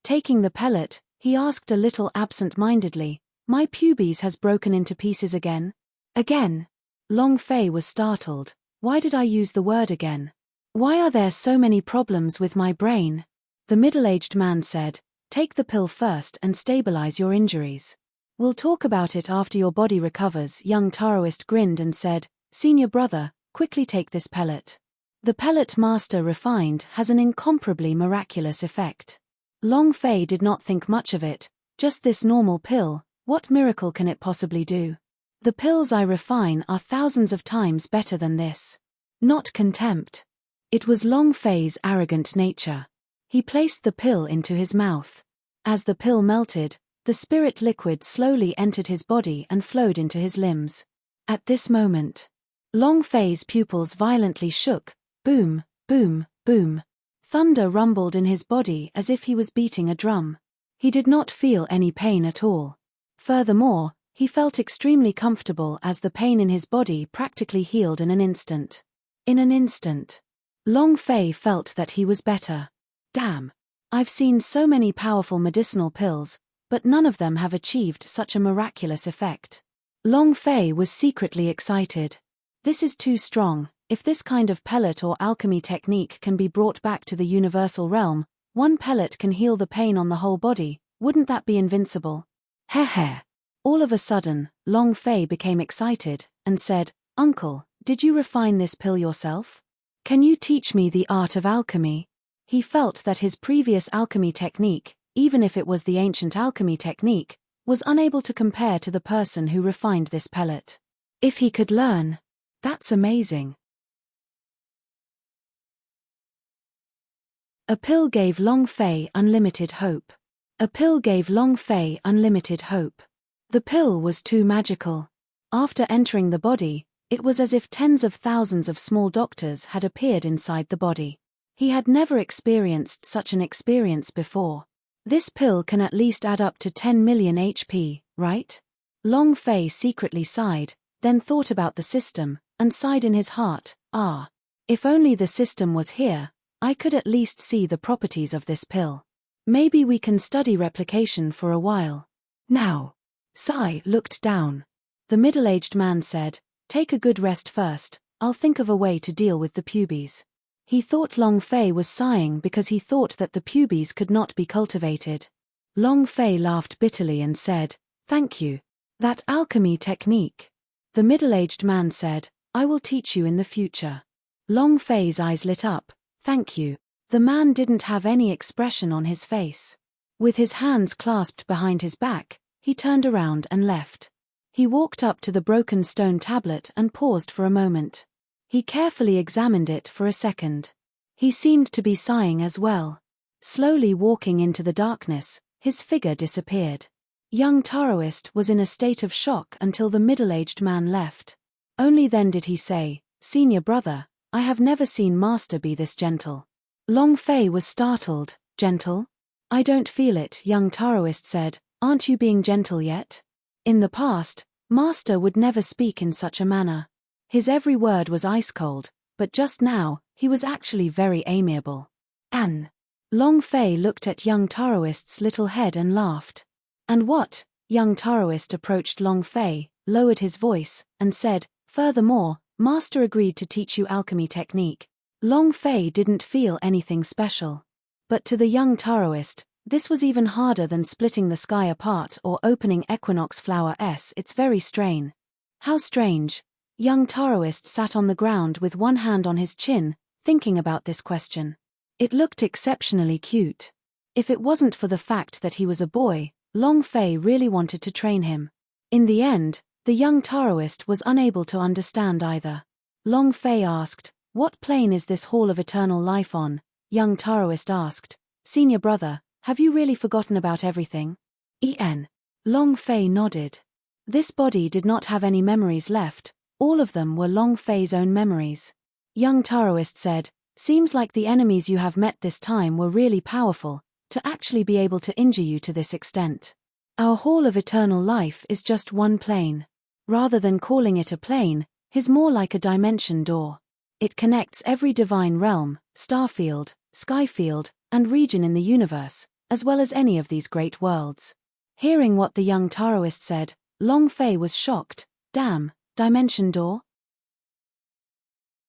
Taking the pellet, he asked a little absent-mindedly, "My pubes has broken into pieces again?" "Again?" Long Fei was startled. "Why did I use the word again? Why are there so many problems with my brain?" The middle-aged man said, "Take the pill first and stabilize your injuries. We'll talk about it after your body recovers." Young Taoist grinned and said, "Senior brother, quickly take this pellet." The pellet Master refined has an incomparably miraculous effect. Long Fei did not think much of it. Just this normal pill, what miracle can it possibly do? The pills I refine are thousands of times better than this. Not contempt. It was Long Fei's arrogant nature. He placed the pill into his mouth. As the pill melted, the spirit liquid slowly entered his body and flowed into his limbs. At this moment, Long Fei's pupils violently shook. Boom, boom, boom. Thunder rumbled in his body as if he was beating a drum. He did not feel any pain at all. Furthermore, he felt extremely comfortable as the pain in his body practically healed in an instant. In an instant, Long Fei felt that he was better. Damn. I've seen so many powerful medicinal pills, but none of them have achieved such a miraculous effect. Long Fei was secretly excited. This is too strong. If this kind of pellet or alchemy technique can be brought back to the universal realm, one pellet can heal the pain on the whole body, wouldn't that be invincible? Heh. All of a sudden, Long Fei became excited, and said, "Uncle, did you refine this pill yourself? Can you teach me the art of alchemy?" He felt that his previous alchemy technique, even if it was the ancient alchemy technique, was unable to compare to the person who refined this pellet. If he could learn, that's amazing. A pill gave Long Fei unlimited hope. A pill gave Long Fei unlimited hope. The pill was too magical. After entering the body, it was as if tens of thousands of small doctors had appeared inside the body. He had never experienced such an experience before. This pill can at least add up to 10 million HP, right? Long Fei secretly sighed, then thought about the system, and sighed in his heart, if only the system was here, I could at least see the properties of this pill. Maybe we can study replication for a while. Now. Sai looked down. The middle-aged man said, "Take a good rest first, I'll think of a way to deal with the pubes." He thought Long Fei was sighing because he thought that the pubes could not be cultivated. Long Fei laughed bitterly and said, "Thank you. That alchemy technique." The middle-aged man said, "I will teach you in the future." Long Fei's eyes lit up. "Thank you." The man didn't have any expression on his face. With his hands clasped behind his back, he turned around and left. He walked up to the broken stone tablet and paused for a moment. He carefully examined it for a second. He seemed to be sighing as well. Slowly walking into the darkness, his figure disappeared. Young Taoist was in a state of shock until the middle-aged man left. Only then did he say, "Senior brother, I have never seen Master be this gentle." Long Fei was startled. "Gentle? I don't feel it," young Taoist said. "Aren't you being gentle yet?" In the past, Master would never speak in such a manner. His every word was ice-cold, but just now, he was actually very amiable. "An." Long Fei looked at young Taoist's little head and laughed. "And what?" Young Taoist approached Long Fei, lowered his voice, and said, "Furthermore, Master agreed to teach you alchemy technique." Long Fei didn't feel anything special. But to the young Taoist, this was even harder than splitting the sky apart or opening equinox flower its very strain. How strange. Young Taoist sat on the ground with one hand on his chin, thinking about this question. It looked exceptionally cute. If it wasn't for the fact that he was a boy, Long Fei really wanted to train him. In the end, the young Taoist was unable to understand either. Long Fei asked, "What plane is this Hall of Eternal Life on?" Young Taoist asked, "Senior brother, have you really forgotten about everything?" Long Fei nodded. This body did not have any memories left, all of them were Long Fei's own memories. Young Taoist said, "Seems like the enemies you have met this time were really powerful, to actually be able to injure you to this extent. Our Hall of Eternal Life is just one plane. Rather than calling it a plane, is more like a dimension door. It connects every divine realm, starfield, skyfield, and region in the universe, as well as any of these great worlds." Hearing what the young Taoist said, Long Fei was shocked. "Damn, dimension door?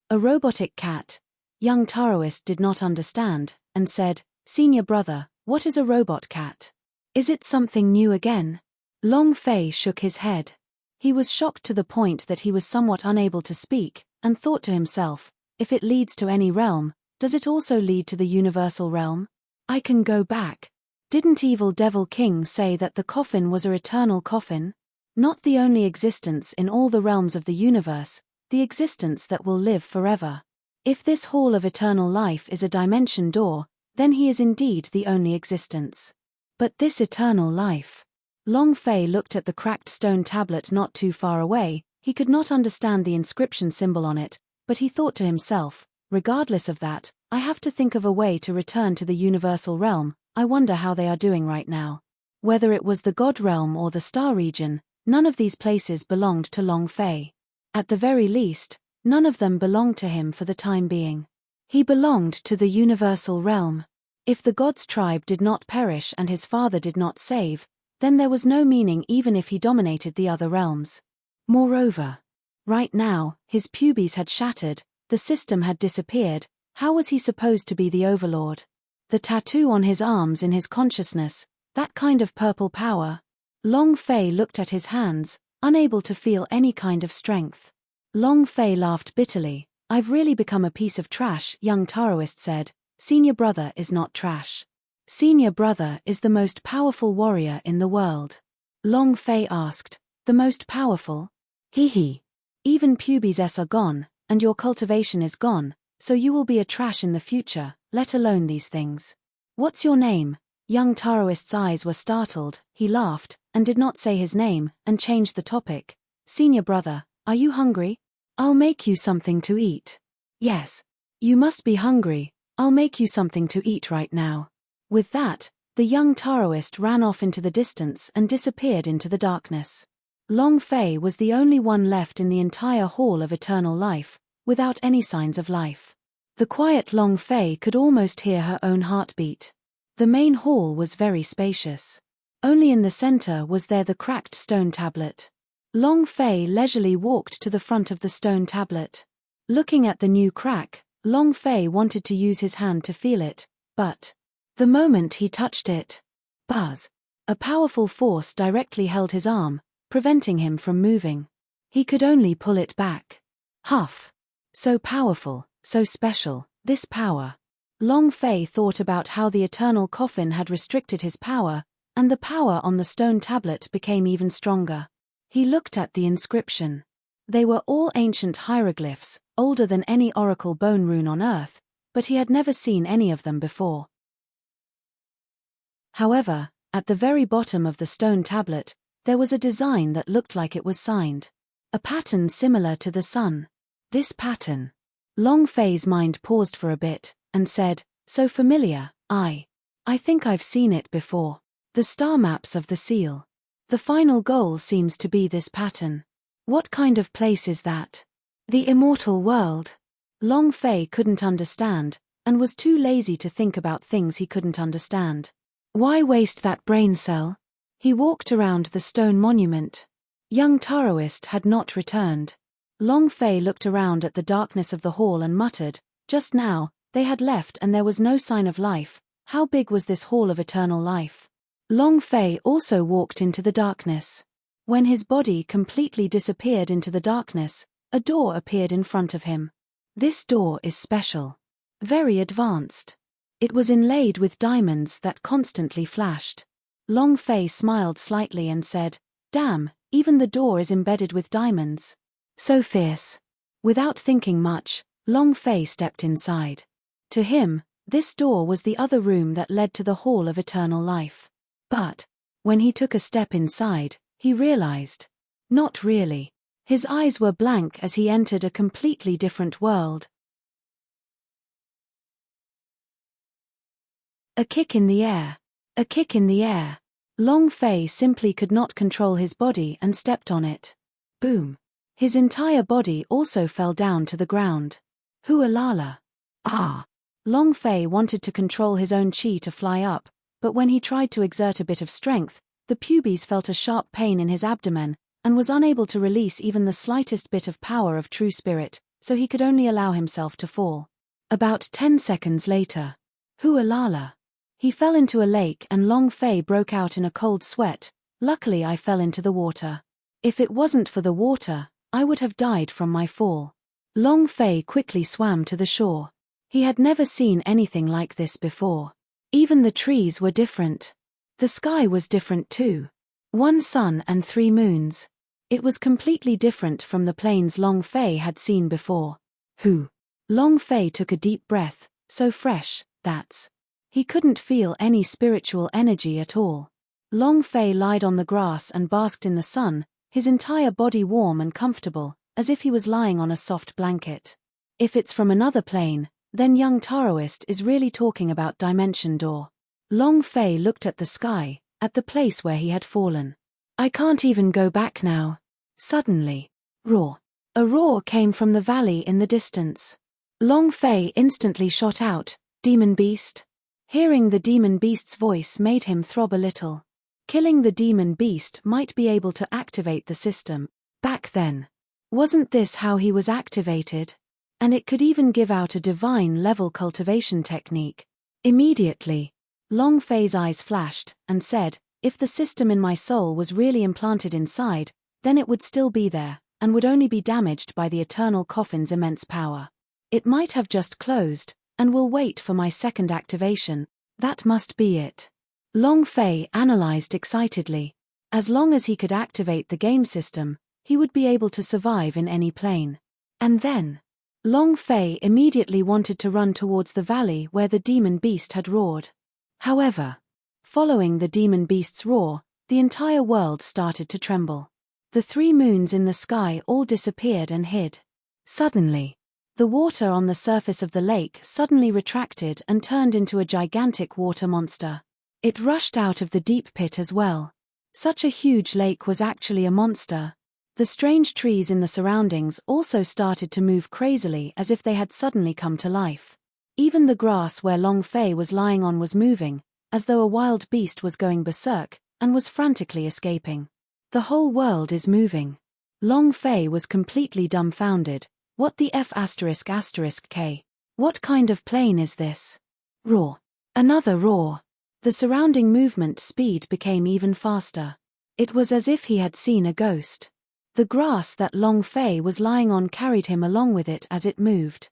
A robotic cat?" Young Taoist did not understand, and said, "Senior brother, what is a robot cat? Is it something new again?" Long Fei shook his head. He was shocked to the point that he was somewhat unable to speak, and thought to himself, If it leads to any realm, does it also lead to the universal realm? I can go back. Didn't evil Devil King say that the coffin was an eternal coffin? Not the only existence in all the realms of the universe, the existence that will live forever. If this hall of eternal life is a dimension door, then he is indeed the only existence. But this eternal life. Long Fei looked at the cracked stone tablet not too far away. He could not understand the inscription symbol on it, but he thought to himself, regardless of that, I have to think of a way to return to the universal realm. I wonder how they are doing right now. Whether it was the God realm or the star region, none of these places belonged to Long Fei. At the very least, none of them belonged to him for the time being. He belonged to the universal realm. If the God's tribe did not perish and his father did not save, then there was no meaning even if he dominated the other realms. Moreover, right now, his pubes had shattered, the system had disappeared. How was he supposed to be the overlord? The tattoo on his arms in his consciousness, that kind of purple power. Long Fei looked at his hands, unable to feel any kind of strength. Long Fei laughed bitterly. I've really become a piece of trash, young Taoist said. Senior brother is not trash. Senior brother is the most powerful warrior in the world. Long Fei asked, the most powerful? Hee. Even pubes are gone, and your cultivation is gone, so you will be a trash in the future, let alone these things. What's your name? Young Taoist's eyes were startled. He laughed, and did not say his name, and changed the topic. Senior brother, are you hungry? I'll make you something to eat. Yes. You must be hungry. I'll make you something to eat right now. With that, the young Taoist ran off into the distance and disappeared into the darkness. Long Fei was the only one left in the entire hall of eternal life, without any signs of life. The quiet Long Fei could almost hear her own heartbeat. The main hall was very spacious. Only in the center was there the cracked stone tablet. Long Fei leisurely walked to the front of the stone tablet. Looking at the new crack, Long Fei wanted to use his hand to feel it, but the moment he touched it, buzz! A powerful force directly held his arm, preventing him from moving. He could only pull it back. Huff! So powerful, so special, this power. Long Fei thought about how the eternal coffin had restricted his power, and the power on the stone tablet became even stronger. He looked at the inscription. They were all ancient hieroglyphs, older than any oracle bone rune on earth, but he had never seen any of them before. However, at the very bottom of the stone tablet, there was a design that looked like it was signed. A pattern similar to the sun. This pattern. Long Fei's mind paused for a bit, and said, so familiar, I think I've seen it before. The star maps of the seal. The final goal seems to be this pattern. What kind of place is that? The immortal world. Long Fei couldn't understand, and was too lazy to think about things he couldn't understand. Why waste that brain cell? He walked around the stone monument. Young Taoist had not returned. Long Fei looked around at the darkness of the hall and muttered, just now, they had left and there was no sign of life. How big was this hall of eternal life? Long Fei also walked into the darkness. When his body completely disappeared into the darkness, a door appeared in front of him. This door is special. Very advanced. It was inlaid with diamonds that constantly flashed. Long Fei smiled slightly and said, damn, even the door is embedded with diamonds. So fierce. Without thinking much, Long Fei stepped inside. To him, this door was the other room that led to the Hall of Eternal Life. But, when he took a step inside, he realized. Not really. His eyes were blank as he entered a completely different world. A kick in the air. A kick in the air. Long Fei simply could not control his body and stepped on it. Boom. His entire body also fell down to the ground. Hualala. Ah! Long Fei wanted to control his own chi to fly up, but when he tried to exert a bit of strength, the pubes felt a sharp pain in his abdomen, and was unable to release even the slightest bit of power of true spirit, so he could only allow himself to fall. About 10 seconds later. Hualala. He fell into a lake and Long Fei broke out in a cold sweat. Luckily I fell into the water. If it wasn't for the water, I would have died from my fall. Long Fei quickly swam to the shore. He had never seen anything like this before. Even the trees were different. The sky was different too. 1 sun and 3 moons. It was completely different from the plains Long Fei had seen before. Who? Long Fei took a deep breath, so fresh, that's. He couldn't feel any spiritual energy at all. Long Fei lied on the grass and basked in the sun, his entire body warm and comfortable, as if he was lying on a soft blanket. If it's from another plane, then young Taoist is really talking about dimension door. Long Fei looked at the sky, at the place where he had fallen. I can't even go back now. Suddenly, roar. A roar came from the valley in the distance. Long Fei instantly shot out, Demon Beast. Hearing the demon beast's voice made him throb a little. Killing the demon beast might be able to activate the system. Back then. Wasn't this how he was activated? And it could even give out a divine-level cultivation technique. Immediately, Long Fei's eyes flashed, and said, if the system in my soul was really implanted inside, then it would still be there, and would only be damaged by the eternal coffin's immense power. It might have just closed, and will wait for my second activation. That must be it. Long Fei analyzed excitedly. As long as he could activate the game system, he would be able to survive in any plane. And then, Long Fei immediately wanted to run towards the valley where the demon beast had roared. However, following the demon beast's roar, the entire world started to tremble. The 3 moons in the sky all disappeared and hid. Suddenly, the water on the surface of the lake suddenly retracted and turned into a gigantic water monster. It rushed out of the deep pit as well. Such a huge lake was actually a monster. The strange trees in the surroundings also started to move crazily as if they had suddenly come to life. Even the grass where Long Fei was lying on was moving, as though a wild beast was going berserk, and was frantically escaping. The whole world is moving. Long Fei was completely dumbfounded. What the F***K? What kind of plane is this? Roar. Another roar. The surrounding movement speed became even faster. It was as if he had seen a ghost. The grass that Long Fei was lying on carried him along with it as it moved.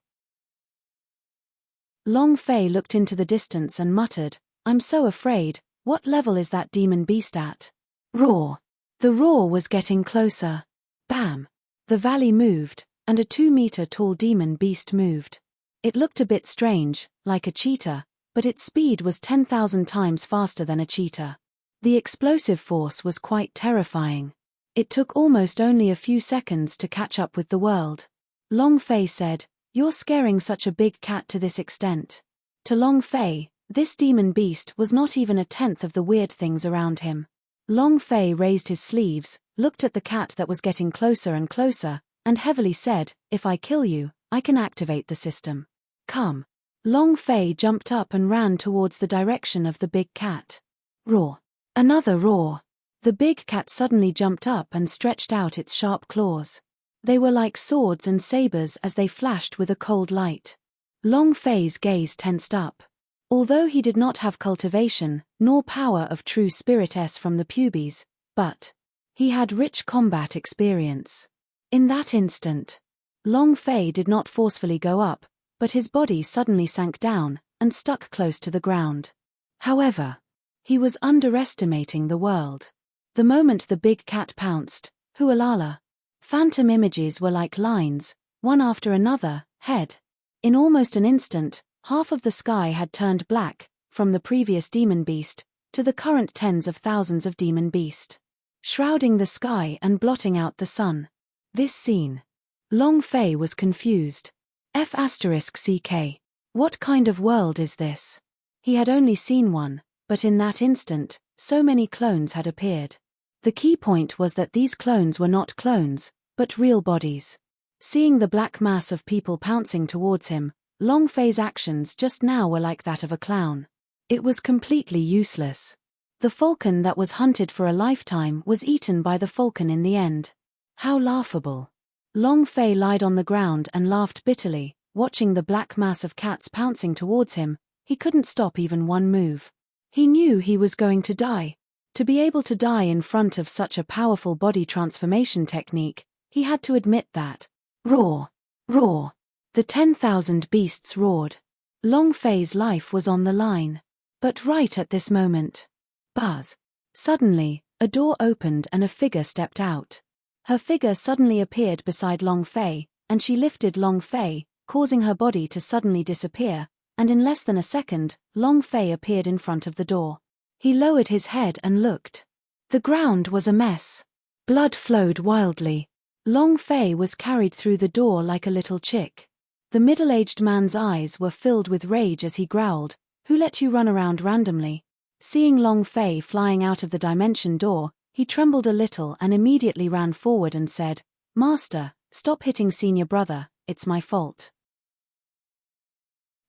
Long Fei looked into the distance and muttered, I'm so afraid, what level is that demon beast at? Roar. The roar was getting closer. Bam. The valley moved, and a 2-meter-tall demon beast moved. It looked a bit strange, like a cheetah, but its speed was 10,000 times faster than a cheetah. The explosive force was quite terrifying. It took almost only a few seconds to catch up with the world. Long Fei said, you're scaring such a big cat to this extent. To Long Fei, this demon beast was not even a tenth of the weird things around him. Long Fei raised his sleeves, looked at the cat that was getting closer and closer, and heavily said, if I kill you, I can activate the system. Come. Long Fei jumped up and ran towards the direction of the big cat. Roar. Another roar. The big cat suddenly jumped up and stretched out its sharp claws. They were like swords and sabers as they flashed with a cold light. Long Fei's gaze tensed up. Although he did not have cultivation, nor power of true spirit from the pubes, but he had rich combat experience. In that instant, Long Fei did not forcefully go up, but his body suddenly sank down, and stuck close to the ground. However, he was underestimating the world. The moment the big cat pounced, hualala. Phantom images were like lines, one after another, head. In almost an instant, half of the sky had turned black, from the previous demon beast, to the current tens of thousands of demon beast. Shrouding the sky and blotting out the sun. This scene. Long Fei was confused. F***ck. What kind of world is this? He had only seen one, but in that instant, so many clones had appeared. The key point was that these clones were not clones, but real bodies. Seeing the black mass of people pouncing towards him, Long Fei's actions just now were like that of a clown. It was completely useless. The falcon that was hunted for a lifetime was eaten by the falcon in the end. How laughable. Long Fei lied on the ground and laughed bitterly, watching the black mass of cats pouncing towards him. He couldn't stop even one move. He knew he was going to die. To be able to die in front of such a powerful body transformation technique, he had to admit that. Roar. Roar. The 10,000 beasts roared. Long Fei's life was on the line. But right at this moment. Buzz. Suddenly, a door opened and a figure stepped out. Her figure suddenly appeared beside Long Fei, and she lifted Long Fei, causing her body to suddenly disappear, and in less than a second, Long Fei appeared in front of the door. He lowered his head and looked. The ground was a mess. Blood flowed wildly. Long Fei was carried through the door like a little chick. The middle-aged man's eyes were filled with rage as he growled, "Who let you run around randomly?" Seeing Long Fei flying out of the dimension door, he trembled a little and immediately ran forward and said, "Master, stop hitting senior brother, it's my fault."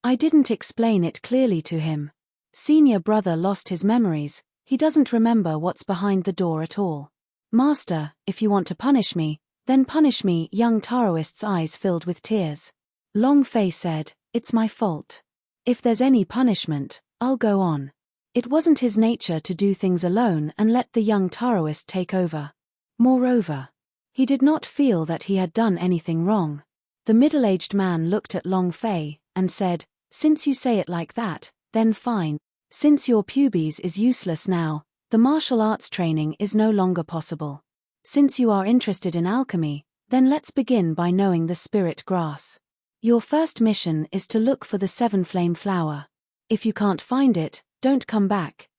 I didn't explain it clearly to him. Senior brother lost his memories, he doesn't remember what's behind the door at all. "Master, if you want to punish me, then punish me." Young Taoist's eyes filled with tears. Long Fei said, "It's my fault. If there's any punishment, I'll go on." It wasn't his nature to do things alone and let the young Taoist take over. Moreover, he did not feel that he had done anything wrong. The middle-aged man looked at Long Fei and said, "Since you say it like that, then fine. Since your pubes is useless now, the martial arts training is no longer possible. Since you are interested in alchemy, then let's begin by knowing the spirit grass. Your first mission is to look for the 7-flame flower. If you can't find it, don't come back."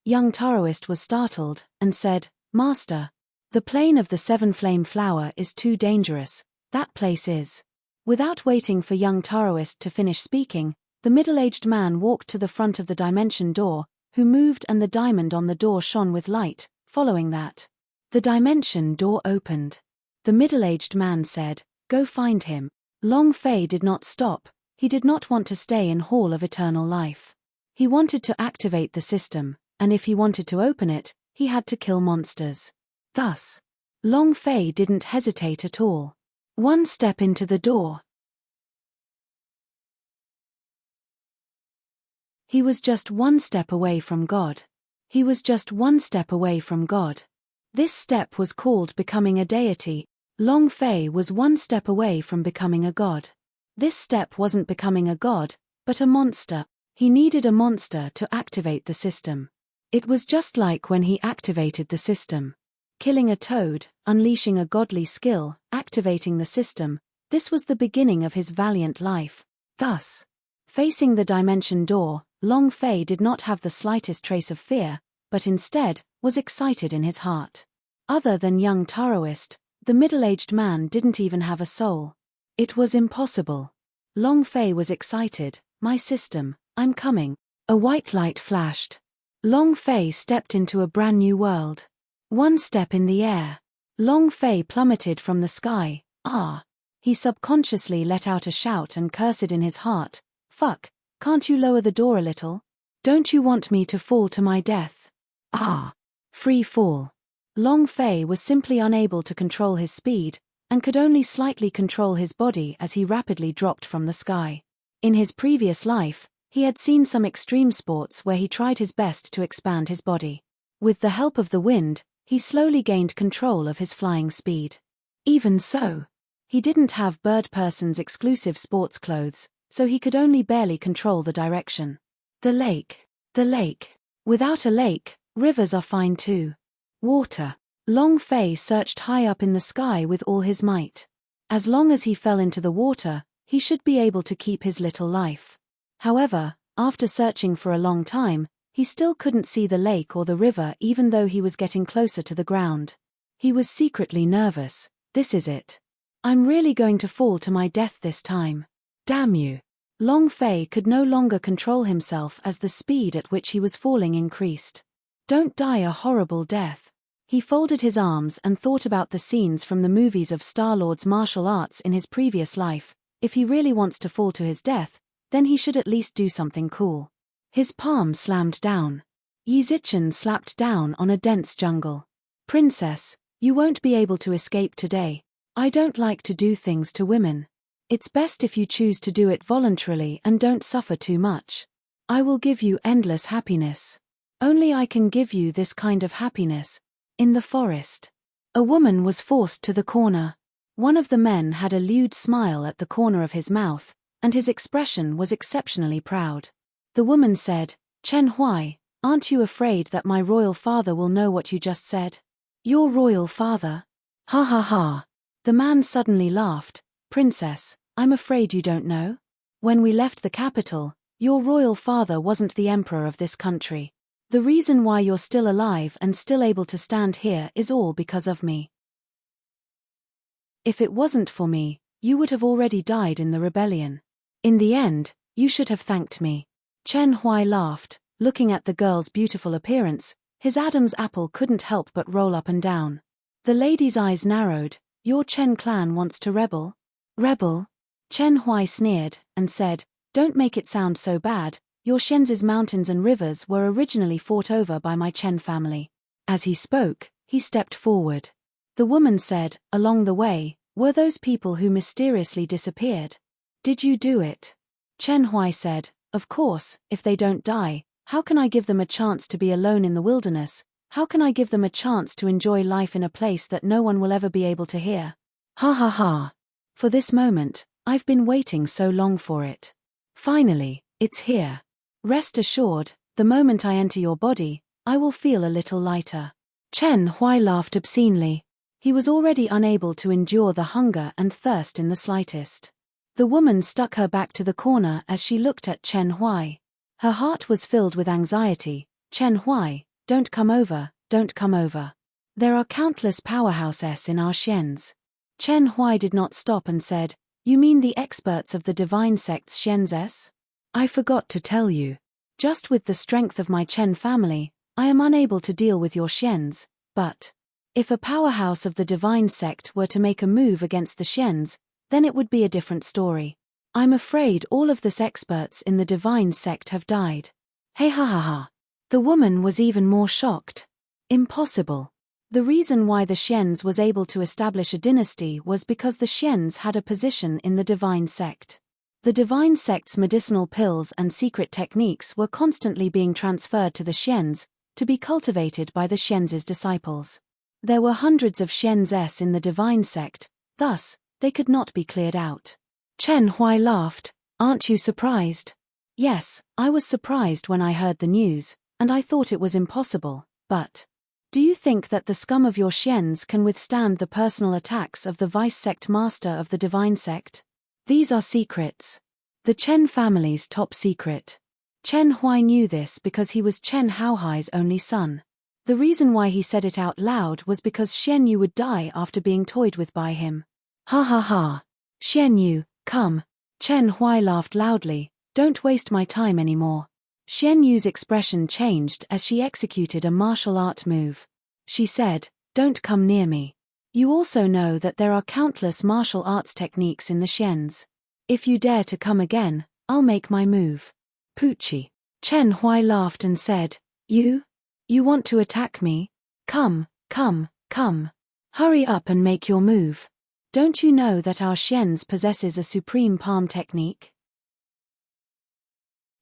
Young Taoist was startled and said, "Master, the plane of the 7-flame flower is too dangerous, that place is." Without waiting for young Taoist to finish speaking, the middle-aged man walked to the front of the dimension door, who moved and the diamond on the door shone with light. Following that, the dimension door opened. The middle-aged man said, "Go find him." Long Fei did not stop, he did not want to stay in Hall of Eternal Life. He wanted to activate the system, and if he wanted to open it, he had to kill monsters. Thus, Long Fei didn't hesitate at all. One step into the door. He was just one step away from God. He was just one step away from God. This step was called becoming a deity. Long Fei was one step away from becoming a god. This step wasn't becoming a god, but a monster. He needed a monster to activate the system. It was just like when he activated the system. Killing a toad, unleashing a godly skill, activating the system, this was the beginning of his valiant life. Thus, facing the dimension door, Long Fei did not have the slightest trace of fear, but instead, was excited in his heart. Other than young Taoist, the middle-aged man didn't even have a soul. It was impossible. Long Fei was excited. "My system, I'm coming." A white light flashed. Long Fei stepped into a brand new world. One step in the air. Long Fei plummeted from the sky. "Ah!" He subconsciously let out a shout and cursed in his heart. "Fuck, can't you lower the door a little? Don't you want me to fall to my death?" Ah! Free fall. Long Fei was simply unable to control his speed, and could only slightly control his body as he rapidly dropped from the sky. In his previous life, he had seen some extreme sports where he tried his best to expand his body. With the help of the wind, he slowly gained control of his flying speed. Even so, he didn't have Bird Person's exclusive sports clothes, so he could only barely control the direction. The lake. The lake. Without a lake, rivers are fine too. Water. Long Fei searched high up in the sky with all his might. As long as he fell into the water, he should be able to keep his little life. However, after searching for a long time, he still couldn't see the lake or the river even though he was getting closer to the ground. He was secretly nervous. This is it. I'm really going to fall to my death this time. Damn you. Long Fei could no longer control himself as the speed at which he was falling increased. Don't die a horrible death. He folded his arms and thought about the scenes from the movies of Star-Lord's martial arts in his previous life. If he really wants to fall to his death, then he should at least do something cool. His palm slammed down. Yi Zichen slapped down on a dense jungle. "Princess, you won't be able to escape today. I don't like to do things to women. It's best if you choose to do it voluntarily and don't suffer too much. I will give you endless happiness. Only I can give you this kind of happiness. In the forest." A woman was forced to the corner. One of the men had a lewd smile at the corner of his mouth, and his expression was exceptionally proud. The woman said, "Chen Huai, aren't you afraid that my royal father will know what you just said?" "Your royal father? Ha ha ha." The man suddenly laughed. "Princess, I'm afraid you don't know. When we left the capital, your royal father wasn't the emperor of this country. The reason why you're still alive and still able to stand here is all because of me. If it wasn't for me, you would have already died in the rebellion. In the end, you should have thanked me." Chen Huai laughed, looking at the girl's beautiful appearance. His Adam's apple couldn't help but roll up and down. The lady's eyes narrowed. "Your Chen clan wants to rebel?" "Rebel?" Chen Huai sneered, and said, "Don't make it sound so bad. Your Shen's mountains and rivers were originally fought over by my Chen family." As he spoke, he stepped forward. The woman said, "Along the way, were those people who mysteriously disappeared? Did you do it?" Chen Huai said, "Of course, if they don't die, how can I give them a chance to be alone in the wilderness? How can I give them a chance to enjoy life in a place that no one will ever be able to hear? Ha ha ha. For this moment, I've been waiting so long for it. Finally, it's here. Rest assured, the moment I enter your body, I will feel a little lighter." Chen Huai laughed obscenely. He was already unable to endure the hunger and thirst in the slightest. The woman stuck her back to the corner as she looked at Chen Huai. Her heart was filled with anxiety. "Chen Huai, don't come over, don't come over. There are countless powerhouses in our Xians." Chen Huai did not stop and said, "You mean the experts of the divine sect's Xians? I forgot to tell you. Just with the strength of my Chen family, I am unable to deal with your Xians, but if a powerhouse of the divine sect were to make a move against the Xians, then it would be a different story. I'm afraid all of these experts in the divine sect have died." Hey ha ha ha. The woman was even more shocked. Impossible. The reason why the Xians was able to establish a dynasty was because the Xians had a position in the divine sect. The divine sect's medicinal pills and secret techniques were constantly being transferred to the Xians, to be cultivated by the Xians' disciples. There were hundreds of Xians in the divine sect, thus, they could not be cleared out. Chen Huai laughed. "Aren't you surprised?" "Yes, I was surprised when I heard the news, and I thought it was impossible, but do you think that the scum of your Xians can withstand the personal attacks of the vice sect master of the divine sect? These are secrets. The Chen family's top secret." Chen Huai knew this because he was Chen Haohai's only son. The reason why he said it out loud was because Xian Yu would die after being toyed with by him. Ha ha ha. "Xian Yu, come." Chen Huai laughed loudly. "Don't waste my time anymore." Xian Yu's expression changed as she executed a martial art move. She said, "Don't come near me. You also know that there are countless martial arts techniques in the Xians. If you dare to come again, I'll make my move." "Poochie." Chen Huai laughed and said, You want to attack me? Come, come, come. Hurry up and make your move. Don't you know that our Xians possesses a supreme palm technique?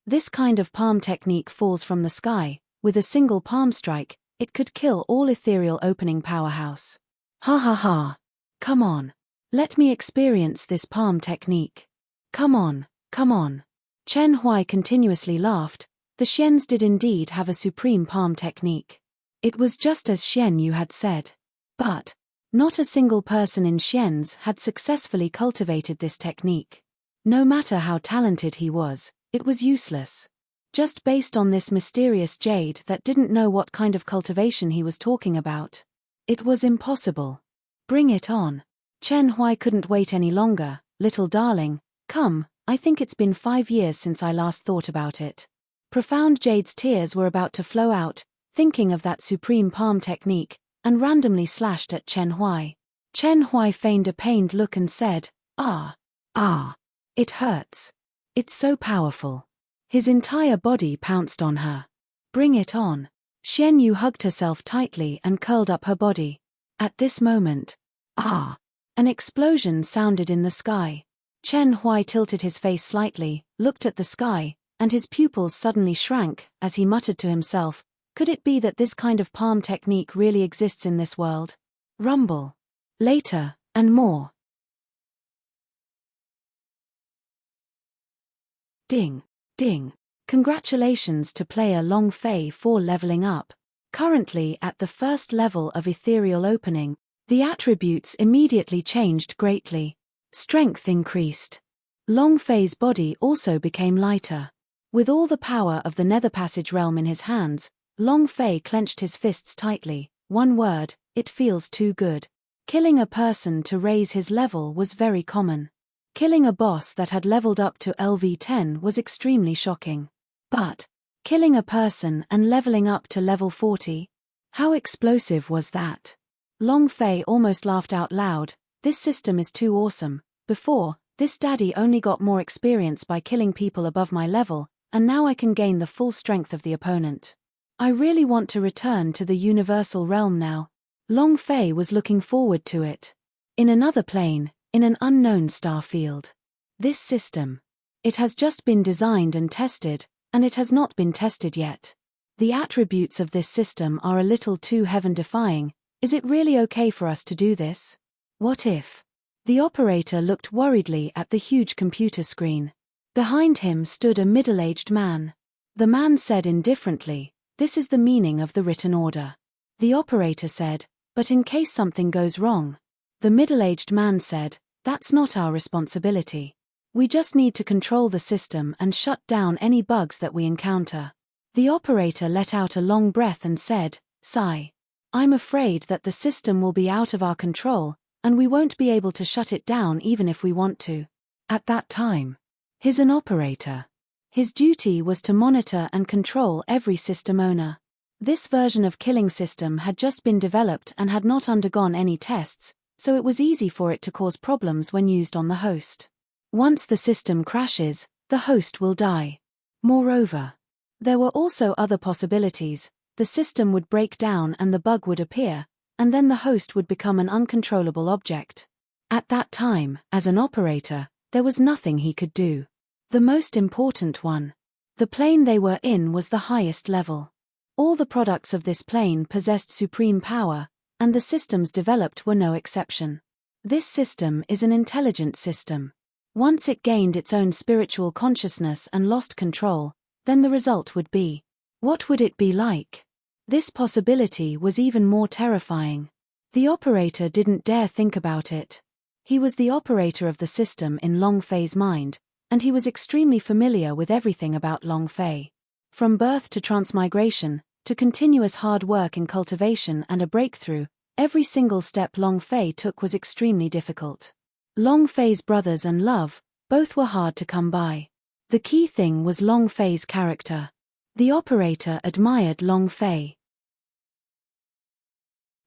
This kind of palm technique falls from the sky. With a single palm strike, it could kill all ethereal opening powerhouse. Ha ha ha. Come on. Let me experience this palm technique. Come on, come on. Chen Huai continuously laughed. The Xians did indeed have a supreme palm technique. It was just as Xian Yu had said. But not a single person in Xians had successfully cultivated this technique. No matter how talented he was, it was useless. Just based on this mysterious jade that didn't know what kind of cultivation he was talking about. It was impossible. Bring it on. Chen Huai couldn't wait any longer. Little darling, come, I think it's been 5 years since I last thought about it. Profound Jade's tears were about to flow out, thinking of that supreme palm technique, and randomly slashed at Chen Huai. Chen Huai feigned a pained look and said, Ah, it hurts. It's so powerful. His entire body pounced on her. Bring it on. Xian Yu hugged herself tightly and curled up her body. At this moment, an explosion sounded in the sky. Chen Huai tilted his face slightly, looked at the sky, and his pupils suddenly shrank as he muttered to himself, could it be that this kind of palm technique really exists in this world? Rumble. Later, and more. Ding, ding. Congratulations to player Long Fei for leveling up. Currently at the first level of Ethereal Opening, the attributes immediately changed greatly. Strength increased. Long Fei's body also became lighter. With all the power of the Nether Passage realm in his hands, Long Fei clenched his fists tightly. One word, it feels too good. Killing a person to raise his level was very common. Killing a boss that had leveled up to LV10 was extremely shocking. But killing a person and leveling up to level 40? How explosive was that? Long Fei almost laughed out loud. This system is too awesome. Before, this daddy only got more experience by killing people above my level, and now I can gain the full strength of the opponent. I really want to return to the universal realm now. Long Fei was looking forward to it. In another plane, in an unknown star field. This system. It has just been designed and tested, and it has not been tested yet. The attributes of this system are a little too heaven-defying. Is it really okay for us to do this? What if? The operator looked worriedly at the huge computer screen. Behind him stood a middle-aged man. The man said indifferently, "This is the meaning of the written order." The operator said, "But in case something goes wrong." The middle-aged man said, "That's not our responsibility. We just need to control the system and shut down any bugs that we encounter." The operator let out a long breath and said, "Sigh. I'm afraid that the system will be out of our control, and we won't be able to shut it down even if we want to." At that time, he's an operator. His duty was to monitor and control every system owner. This version of killing system had just been developed and had not undergone any tests, so it was easy for it to cause problems when used on the host. Once the system crashes, the host will die. Moreover, there were also other possibilities. The system would break down and the bug would appear, and then the host would become an uncontrollable object. At that time, as an operator, there was nothing he could do. The most important one. The plane they were in was the highest level. All the products of this plane possessed supreme power, and the systems developed were no exception. This system is an intelligent system. Once it gained its own spiritual consciousness and lost control, then the result would be. What would it be like? This possibility was even more terrifying. The operator didn't dare think about it. He was the operator of the system in Long Fei's mind, and he was extremely familiar with everything about Long Fei. From birth to transmigration, to continuous hard work in cultivation and a breakthrough, every single step Long Fei took was extremely difficult. Long Fei's brothers and love, both were hard to come by. The key thing was Long Fei's character. The operator admired Long Fei.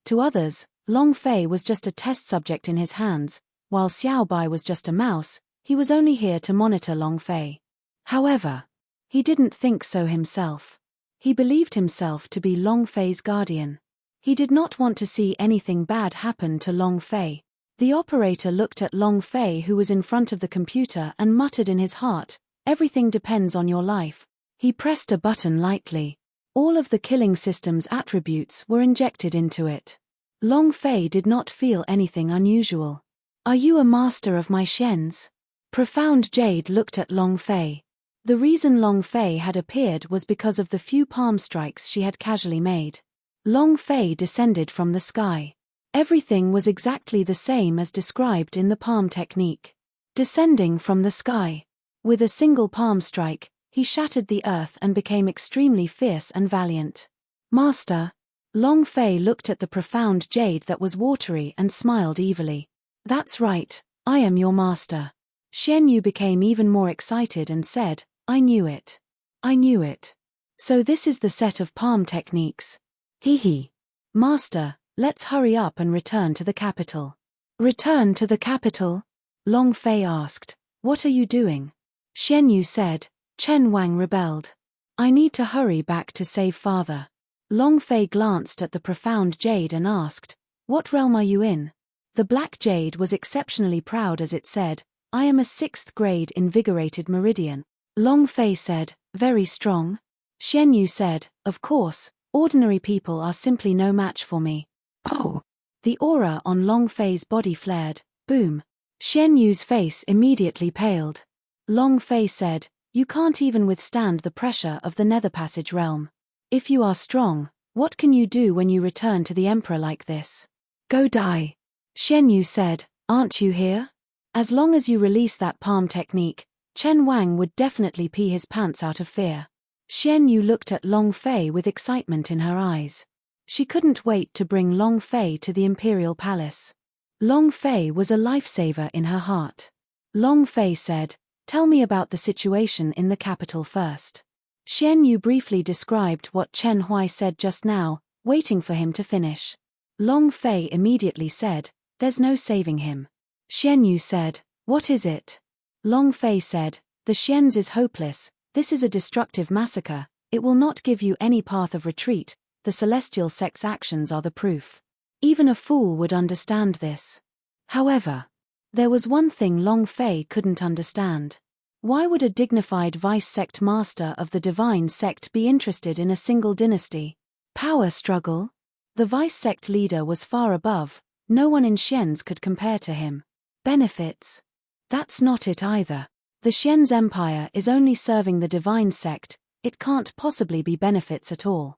To others, Long Fei was just a test subject in his hands, while Xiao Bai was just a mouse. He was only here to monitor Long Fei. However, he didn't think so himself. He believed himself to be Long Fei's guardian. He did not want to see anything bad happen to Long Fei. The operator looked at Long Fei, who was in front of the computer, and muttered in his heart, "Everything depends on your life." He pressed a button lightly. All of the killing system's attributes were injected into it. Long Fei did not feel anything unusual. "Are you a master of my Xians?" Profound Jade looked at Long Fei. The reason Long Fei had appeared was because of the few palm strikes she had casually made. Long Fei descended from the sky. Everything was exactly the same as described in the palm technique. Descending from the sky. With a single palm strike, he shattered the earth and became extremely fierce and valiant. "Master." Long Fei looked at the profound Jade that was watery and smiled evilly. "That's right, I am your master." Xian Yu became even more excited and said, "I knew it. I knew it. So this is the set of palm techniques. Hee. Master, let's hurry up and return to the capital." "Return to the capital?" Long Fei asked. "What are you doing?" Xian Yu said. Chen Wang rebelled. "I need to hurry back to save father." Long Fei glanced at the profound Jade and asked, "What realm are you in?" The black Jade was exceptionally proud as it said, "I am a 6th grade invigorated meridian." Long Fei said, "Very strong?" Xian Yu said, "Of course, ordinary people are simply no match for me." "Oh!" The aura on Long Fei's body flared. Boom. Xian Yu's face immediately paled. Long Fei said, You can't even withstand the pressure of the Nether Passage realm. If you are strong, what can you do when you return to the Emperor like this? Go die. Xian Yu said, aren't you here? As long as you release that palm technique, Chen Wang would definitely pee his pants out of fear. Xian Yu looked at Long Fei with excitement in her eyes. She couldn't wait to bring Long Fei to the Imperial Palace. Long Fei was a lifesaver in her heart. Long Fei said, tell me about the situation in the capital first. Xian Yu briefly described what Chen Huai said just now, waiting for him to finish. Long Fei immediately said, there's no saving him. Xian Yu said, what is it? Long Fei said, the Xians is hopeless, this is a destructive massacre, it will not give you any path of retreat, the celestial sect's actions are the proof. Even a fool would understand this. However, there was one thing Long Fei couldn't understand. Why would a dignified vice-sect master of the divine sect be interested in a single dynasty? Power struggle? The vice-sect leader was far above, no one in Xian's could compare to him. Benefits? That's not it either. The Xian's empire is only serving the divine sect, it can't possibly be benefits at all.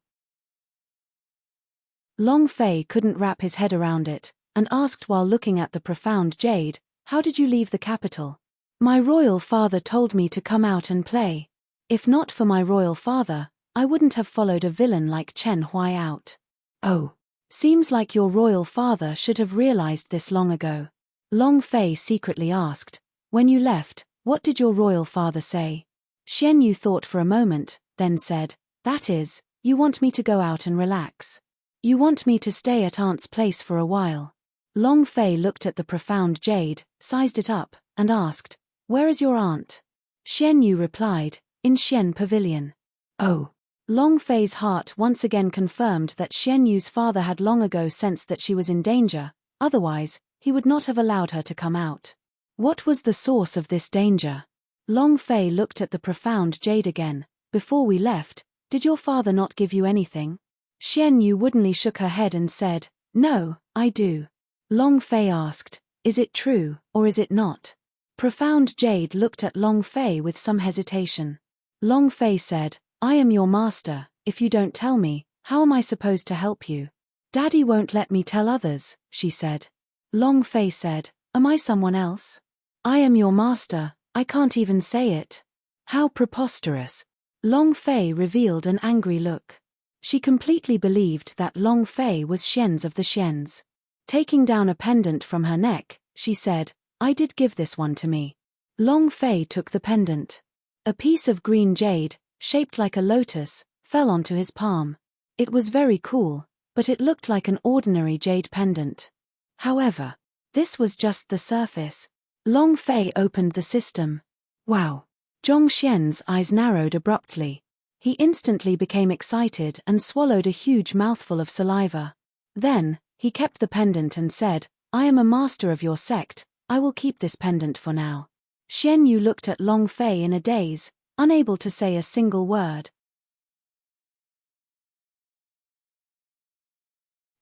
Long Fei couldn't wrap his head around it, and asked while looking at the profound jade, how did you leave the capital? My royal father told me to come out and play. If not for my royal father, I wouldn't have followed a villain like Chen Huai out. Oh. Seems like your royal father should have realized this long ago. Long Fei secretly asked, when you left, what did your royal father say? Xian Yu thought for a moment, then said, that is, you want me to go out and relax. You want me to stay at Aunt's place for a while. Long Fei looked at the profound jade, sized it up, and asked, where is your aunt? Xian Yu replied, in Xian Pavilion. Oh. Long Fei's heart once again confirmed that Xian Yu's father had long ago sensed that she was in danger, otherwise, he would not have allowed her to come out. What was the source of this danger? Long Fei looked at the profound jade again. Before we left, did your father not give you anything? Xian Yu woodenly shook her head and said, no, I do. Long Fei asked, is it true, or is it not? Profound Jade looked at Long Fei with some hesitation. Long Fei said, I am your master, if you don't tell me, how am I supposed to help you? Daddy won't let me tell others, she said. Long Fei said, am I someone else? I am your master, I can't even say it. How preposterous. Long Fei revealed an angry look. She completely believed that Long Fei was Xian's of the Xians. Taking down a pendant from her neck, she said, I did give this one to me. Long Fei took the pendant. A piece of green jade, shaped like a lotus, fell onto his palm. It was very cool, but it looked like an ordinary jade pendant. However, this was just the surface. Long Fei opened the system. Wow! Zhong Xian's eyes narrowed abruptly. He instantly became excited and swallowed a huge mouthful of saliva. Then, he kept the pendant and said, I am a master of your sect, I will keep this pendant for now. Xian Yu looked at Long Fei in a daze, unable to say a single word.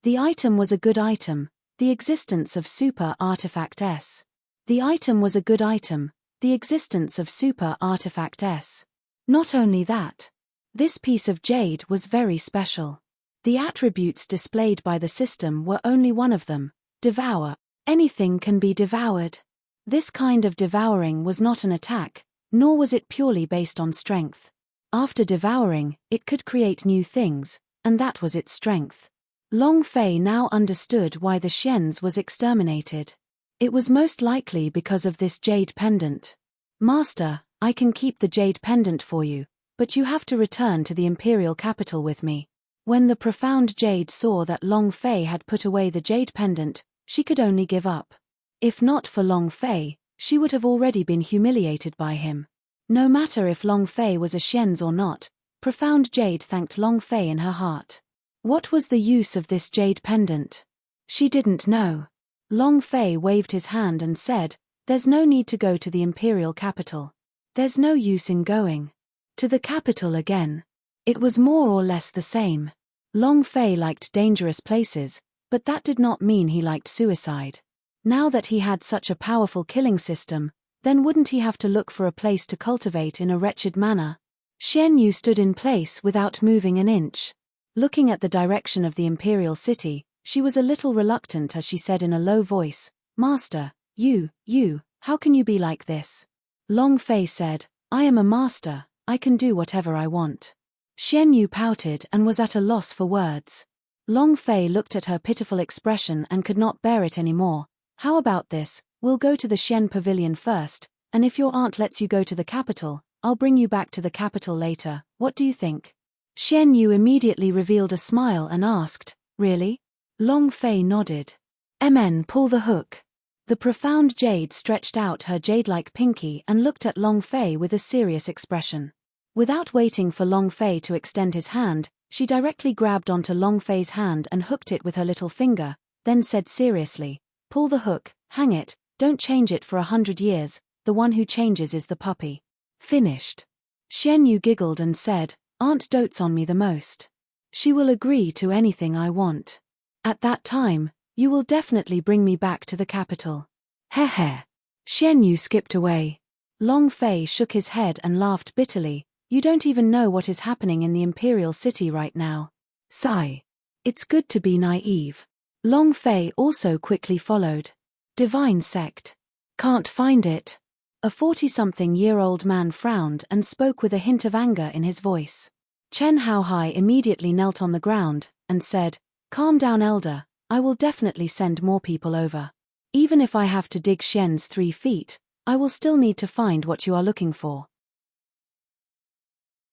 The item was a good item, the existence of Super Artifact S. The item was a good item, the existence of Super Artifact S. Not only that, this piece of jade was very special. The attributes displayed by the system were only one of them, devour. Anything can be devoured. This kind of devouring was not an attack, nor was it purely based on strength. After devouring, it could create new things, and that was its strength. Long Fei now understood why the Xians was exterminated. It was most likely because of this jade pendant. Master, I can keep the jade pendant for you, but you have to return to the imperial capital with me. When the profound jade saw that Long Fei had put away the jade pendant, she could only give up. If not for Long Fei, she would have already been humiliated by him. No matter if Long Fei was a Xian's or not, profound jade thanked Long Fei in her heart. What was the use of this jade pendant? She didn't know. Long Fei waved his hand and said, there's no need to go to the imperial capital. There's no use in going to the capital again. It was more or less the same. Long Fei liked dangerous places, but that did not mean he liked suicide. Now that he had such a powerful killing system, Then wouldn't he have to look for a place to cultivate in a wretched manner? Xian Yu stood in place without moving an inch. Looking at the direction of the imperial city, she was a little reluctant as she said in a low voice, "Master, you, how can you be like this?" Long Fei said, "I am a master, I can do whatever I want." Xian Yu pouted and was at a loss for words. Long Fei looked at her pitiful expression and could not bear it anymore. "How about this, we'll go to the Xian pavilion first, and if your aunt lets you go to the capital, I'll bring you back to the capital later, what do you think?" Xian Yu immediately revealed a smile and asked, "Really?" Long Fei nodded. "MN, pull the hook." The profound jade stretched out her jade-like pinky and looked at Long Fei with a serious expression. Without waiting for Long Fei to extend his hand, she directly grabbed onto Long Fei's hand and hooked it with her little finger, then said seriously, "Pull the hook, hang it, don't change it for 100 years, the one who changes is the puppy." Finished. Xian Yu giggled and said, "Aunt dotes on me the most. She will agree to anything I want. At that time, you will definitely bring me back to the capital." Heh. Xian Yu skipped away. Long Fei shook his head and laughed bitterly. "You don't even know what is happening in the imperial city right now." Sigh. "It's good to be naive." Long Fei also quickly followed. Divine sect. "Can't find it." A 40-something-year-old man frowned and spoke with a hint of anger in his voice. Chen Haohai immediately knelt on the ground and said, "Calm down, elder, I will definitely send more people over. Even if I have to dig Xian's 3 feet, I will still need to find what you are looking for."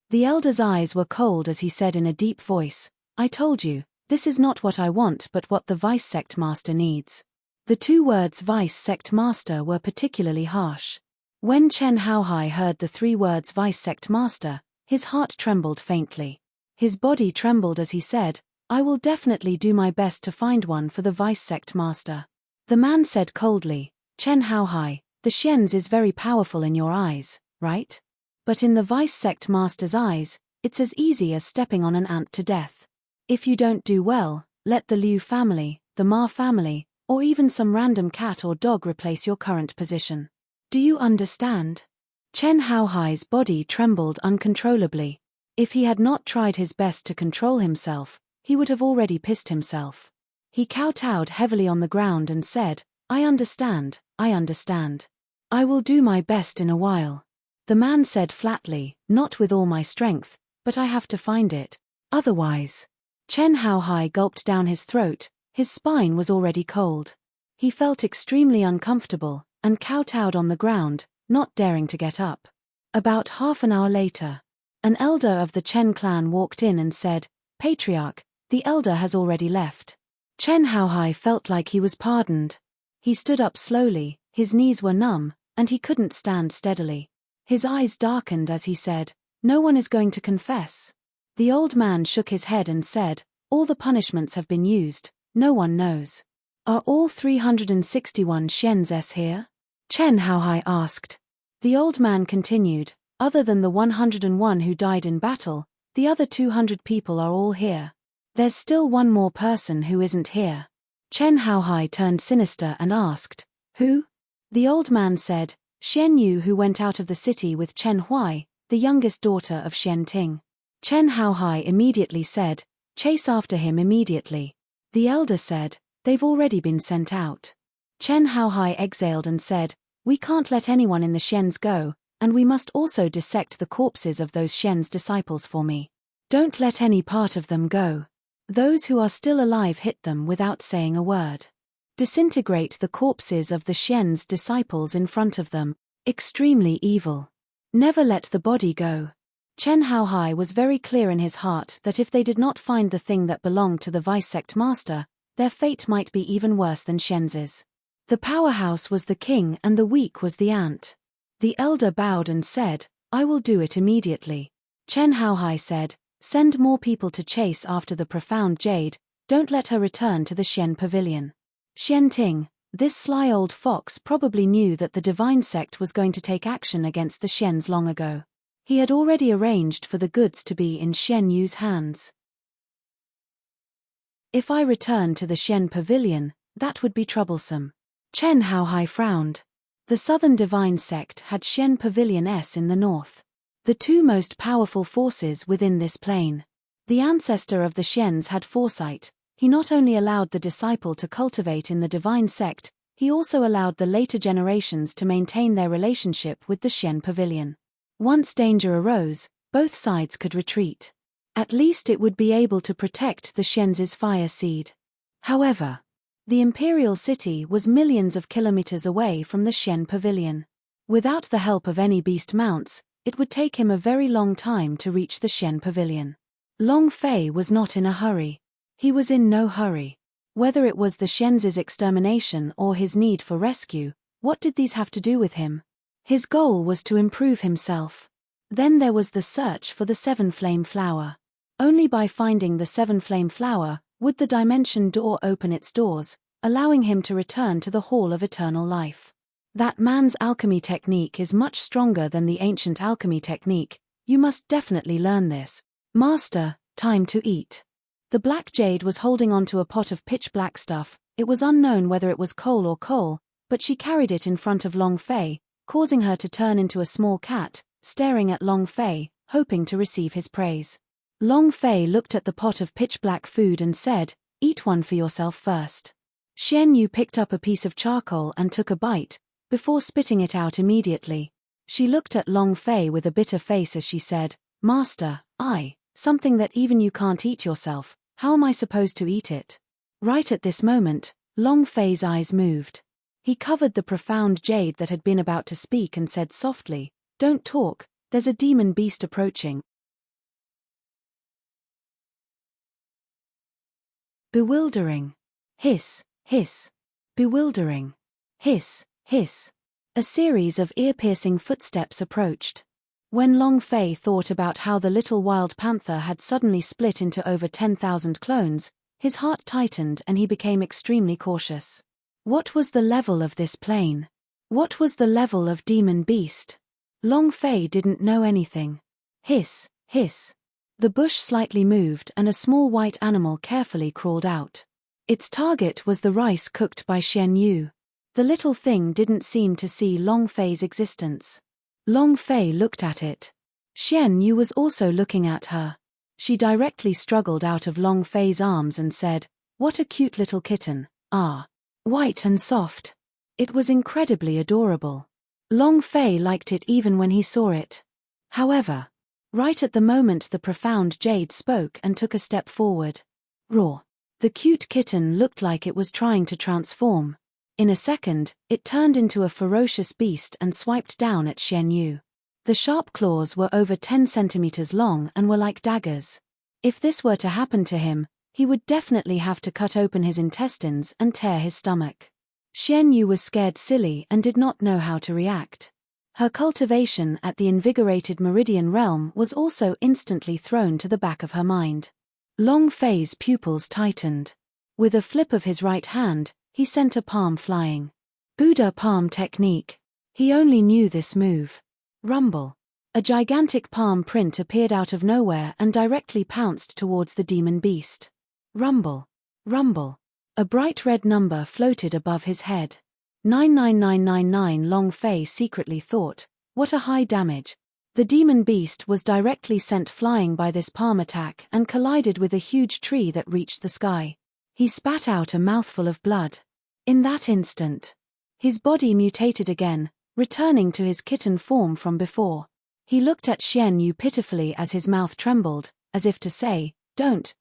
The elder's eyes were cold as he said in a deep voice, "I told you, this is not what I want but what the vice sect master needs." The 2 words vice sect master were particularly harsh. When Chen Haohai heard the 3 words vice sect master, his heart trembled faintly. His body trembled as he said, "I will definitely do my best to find one for the vice sect master." The man said coldly, "Chen Haohai, the Xians is very powerful in your eyes, right? But in the vice sect master's eyes, it's as easy as stepping on an ant to death. If you don't do well, let the Liu family, the Ma family, or even some random cat or dog replace your current position. Do you understand?" Chen Haohai's body trembled uncontrollably. If he had not tried his best to control himself, he would have already pissed himself. He kowtowed heavily on the ground and said, I understand. I will do my best in a while." The man said flatly, "Not with all my strength, but I have to find it. Otherwise." Chen Haohai gulped down his throat, his spine was already cold. He felt extremely uncomfortable, and kowtowed on the ground, not daring to get up. About half an hour later, an elder of the Chen clan walked in and said, "Patriarch, the elder has already left." Chen Haohai felt like he was pardoned. He stood up slowly, his knees were numb, and he couldn't stand steadily. His eyes darkened as he said, "No one is going to confess." The old man shook his head and said, "All the punishments have been used, no one knows." "Are all 361 Xians here?" Chen Haohai asked. The old man continued, "Other than the 101 who died in battle, the other 200 people are all here. There's still one more person who isn't here." Chen Haohai turned sinister and asked, "Who?" The old man said, "Xian Yu, who went out of the city with Chen Huai, the youngest daughter of Xian Ting." Chen Haohai immediately said, "Chase after him immediately." The elder said, "They've already been sent out." Chen Haohai exhaled and said, "We can't let anyone in the Xians go, and we must also dissect the corpses of those Xians disciples for me. Don't let any part of them go. Those who are still alive hit them without saying a word. Disintegrate the corpses of the Xians disciples in front of them. Extremely evil. Never let the body go." Chen Haohai was very clear in his heart that if they did not find the thing that belonged to the vice sect master, their fate might be even worse than Xian's. The powerhouse was the king and the weak was the ant. The elder bowed and said, "I will do it immediately." Chen Haohai said, "Send more people to chase after the profound jade, don't let her return to the Xian pavilion." Xian Ting, this sly old fox, probably knew that the divine sect was going to take action against the Xians long ago. He had already arranged for the goods to be in Xian Yu's hands. If I return to the Xian pavilion, that would be troublesome. Chen Haohai frowned. The Southern Divine Sect had Shen Pavilion S in the north. The two most powerful forces within this plane. The ancestor of the Shens had foresight. He not only allowed the disciple to cultivate in the Divine Sect, he also allowed the later generations to maintain their relationship with the Shen Pavilion. Once danger arose, both sides could retreat. At least it would be able to protect the Shens' fire seed. However, the Imperial City was millions of kilometers away from the Shen Pavilion. Without the help of any beast mounts, it would take him a very long time to reach the Shen Pavilion. Long Fei was not in a hurry. He was in no hurry. Whether it was the Shens' extermination or his need for rescue, what did these have to do with him? His goal was to improve himself. Then there was the search for the Seven Flame Flower. Only by finding the Seven Flame Flower would the Dimension Door open its doors, allowing him to return to the Hall of Eternal Life. That man's alchemy technique is much stronger than the ancient alchemy technique. You must definitely learn this. Master, time to eat. The Black Jade was holding onto a pot of pitch-black stuff. It was unknown whether it was coal, but she carried it in front of Long Fei, causing her to turn into a small cat, staring at Long Fei, hoping to receive his praise. Long Fei looked at the pot of pitch-black food and said, "Eat one for yourself first." Shen Yu picked up a piece of charcoal and took a bite, before spitting it out immediately. She looked at Long Fei with a bitter face as she said, "Master, something that even you can't eat yourself. How am I supposed to eat it?" Right at this moment, Long Fei's eyes moved. He covered the profound jade that had been about to speak and said softly, "Don't talk, there's a demon beast approaching." Bewildering. Hiss, hiss. Bewildering. Hiss, hiss. A series of ear-piercing footsteps approached. When Long Fei thought about how the little wild panther had suddenly split into over 10,000 clones, his heart tightened and he became extremely cautious. What was the level of this plane? What was the level of demon beast? Long Fei didn't know anything. Hiss, hiss. The bush slightly moved and a small white animal carefully crawled out. Its target was the rice cooked by Shen Yu. The little thing didn't seem to see Long Fei's existence. Long Fei looked at it. Shen Yu was also looking at her. She directly struggled out of Long Fei's arms and said, "What a cute little kitten, white and soft." It was incredibly adorable. Long Fei liked it even when he saw it. However, right at the moment the profound jade spoke and took a step forward. Roar. The cute kitten looked like it was trying to transform. In a second, it turned into a ferocious beast and swiped down at Shen Yu. The sharp claws were over 10 centimeters long and were like daggers. If this were to happen to him, he would definitely have to cut open his intestines and tear his stomach. Shen Yu was scared silly and did not know how to react. Her cultivation at the invigorated Meridian realm was also instantly thrown to the back of her mind. Long Fei's pupils tightened. With a flip of his right hand, he sent a palm flying. Buddha palm technique. He only knew this move. Rumble. A gigantic palm print appeared out of nowhere and directly pounced towards the demon beast. Rumble. Rumble. A bright red number floated above his head. 99999. Long Fei secretly thought, what a high damage. The demon beast was directly sent flying by this palm attack and collided with a huge tree that reached the sky. He spat out a mouthful of blood. In that instant, his body mutated again, returning to his kitten form from before. He looked at Shen Yu pitifully as his mouth trembled, as if to say, don't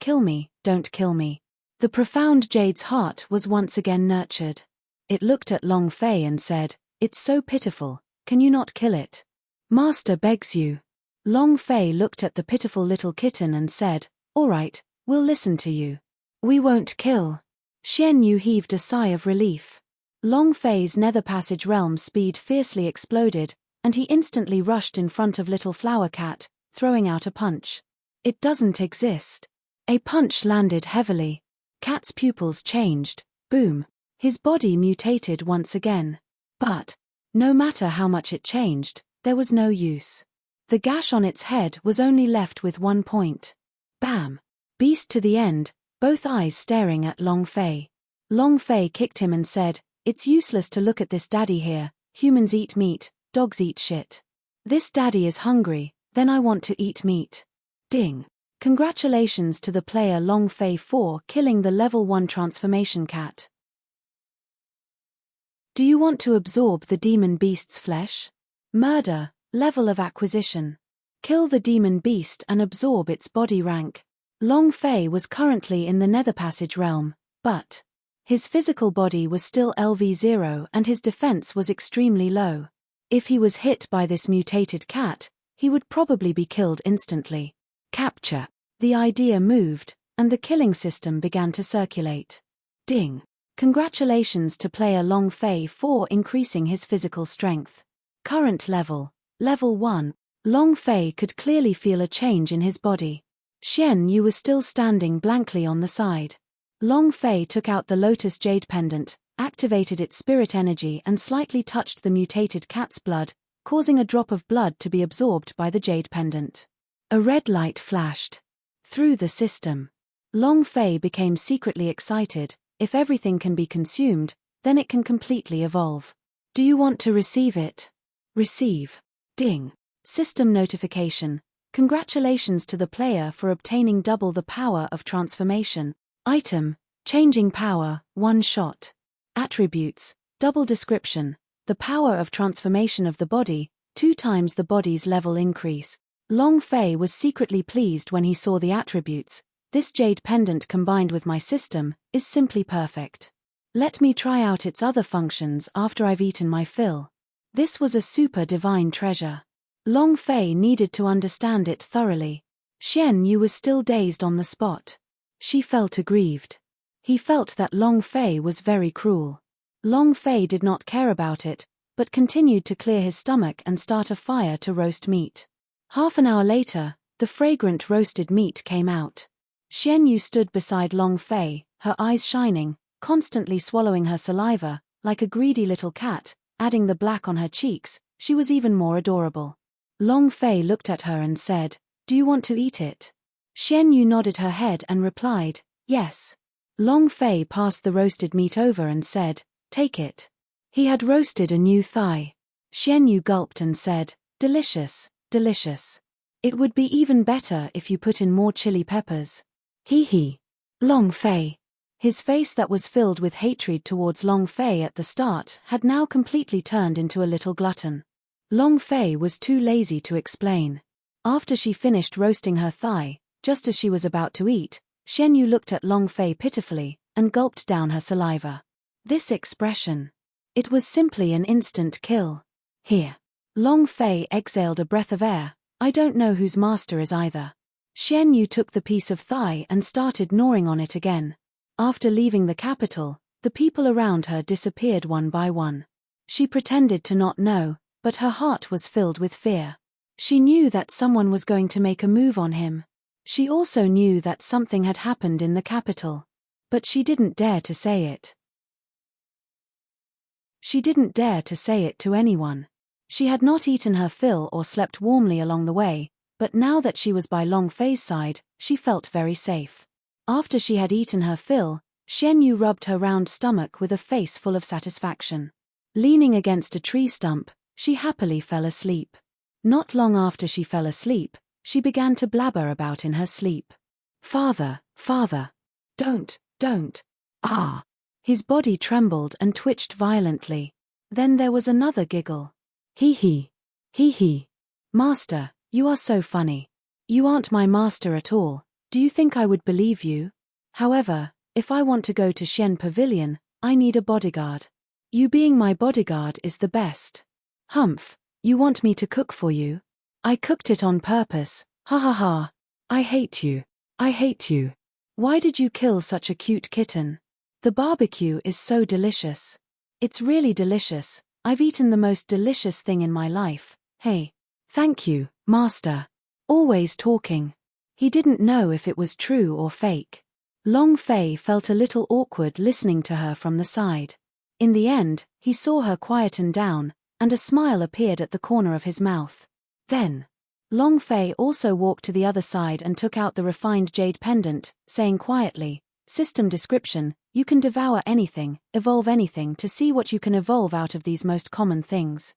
kill me, don't kill me. The profound jade's heart was once again nurtured. It looked at Long Fei and said, "It's so pitiful, can you not kill it? Master begs you." Long Fei looked at the pitiful little kitten and said, "All right, we'll listen to you. We won't kill." Shen Yu heaved a sigh of relief. Long Fei's nether passage realm speed fiercely exploded, and he instantly rushed in front of Little Flower Cat, throwing out a punch. It doesn't exist. A punch landed heavily. Cat's pupils changed. Boom. His body mutated once again. But, no matter how much it changed, there was no use. The gash on its head was only left with one point. Bam. Beast to the end, both eyes staring at Long Fei. Long Fei kicked him and said, "It's useless to look at this daddy here, Humans eat meat, dogs eat shit. This daddy is hungry, then I want to eat meat. Ding. Congratulations to the player Long Fei for killing the level 1 transformation cat. Do you want to absorb the demon beast's flesh? Murder, level of acquisition. Kill the demon beast and absorb its body rank. Long Fei was currently in the Nether Passage realm, but his physical body was still LV0 and his defense was extremely low. If he was hit by this mutated cat, he would probably be killed instantly. Capture. The idea moved, and the killing system began to circulate. Ding. Congratulations to player Long Fei for increasing his physical strength. Current level, level 1. Long Fei could clearly feel a change in his body. Xian Yu was still standing blankly on the side. Long Fei took out the Lotus Jade Pendant, activated its spirit energy and slightly touched the mutated cat's blood, causing a drop of blood to be absorbed by the Jade Pendant. A red light flashed through the system. Long Fei became secretly excited. If everything can be consumed, then it can completely evolve. Do you want to receive it? Receive. Ding. System notification. Congratulations to the player for obtaining double the power of transformation. Item. Changing power, 1 shot. Attributes. Double description. The power of transformation of the body, 2 times the body's level increase. Long Fei was secretly pleased when he saw the attributes. This jade pendant combined with my system is simply perfect. Let me try out its other functions after I've eaten my fill. This was a super divine treasure. Long Fei needed to understand it thoroughly. Xian Yu was still dazed on the spot. She felt aggrieved. He felt that Long Fei was very cruel. Long Fei did not care about it, but continued to clear his stomach and start a fire to roast meat. Half an hour later, the fragrant roasted meat came out. Xian Yu stood beside Long Fei, her eyes shining, constantly swallowing her saliva, like a greedy little cat. Adding the black on her cheeks, she was even more adorable. Long Fei looked at her and said, "Do you want to eat it?" Xian Yu nodded her head and replied, "Yes." Long Fei passed the roasted meat over and said, "Take it." He had roasted a new thigh. Xian Yu gulped and said, "Delicious, delicious. It would be even better if you put in more chili peppers." Hee hee. Long Fei. His face that was filled with hatred towards Long Fei at the start had now completely turned into a little glutton. Long Fei was too lazy to explain. After she finished roasting her thigh, just as she was about to eat, Xian Yu looked at Long Fei pitifully and gulped down her saliva. This expression. It was simply an instant kill. Here. Long Fei exhaled a breath of air. I don't know whose master is either. Xian Yu took the piece of thigh and started gnawing on it again. After leaving the capital, the people around her disappeared one by one. She pretended to not know, but her heart was filled with fear. She knew that someone was going to make a move on him. She also knew that something had happened in the capital. But she didn't dare to say it. She didn't dare to say it to anyone. She had not eaten her fill or slept warmly along the way, but now that she was by Long Fei's side, she felt very safe. After she had eaten her fill, Xian Yu rubbed her round stomach with a face full of satisfaction. Leaning against a tree stump, she happily fell asleep. Not long after she fell asleep, she began to blabber about in her sleep. "Father, father. Don't. Ah." His body trembled and twitched violently. Then there was another giggle. Hee hee. Hee hee. "Master, you are so funny. You aren't my master at all. Do you think I would believe you? However, if I want to go to Xian Pavilion, I need a bodyguard. You being my bodyguard is the best." "Humph, you want me to cook for you? I cooked it on purpose, ha ha ha. I hate you. I hate you. Why did you kill such a cute kitten? The barbecue is so delicious. It's really delicious. I've eaten the most delicious thing in my life. Hey. Thank you, master." Always talking. He didn't know if it was true or fake. Long Fei felt a little awkward listening to her from the side. In the end, he saw her quieten down, and a smile appeared at the corner of his mouth. Then, Long Fei also walked to the other side and took out the refined jade pendant, saying quietly, System description: you can devour anything, evolve anything to see what you can evolve out of these most common things.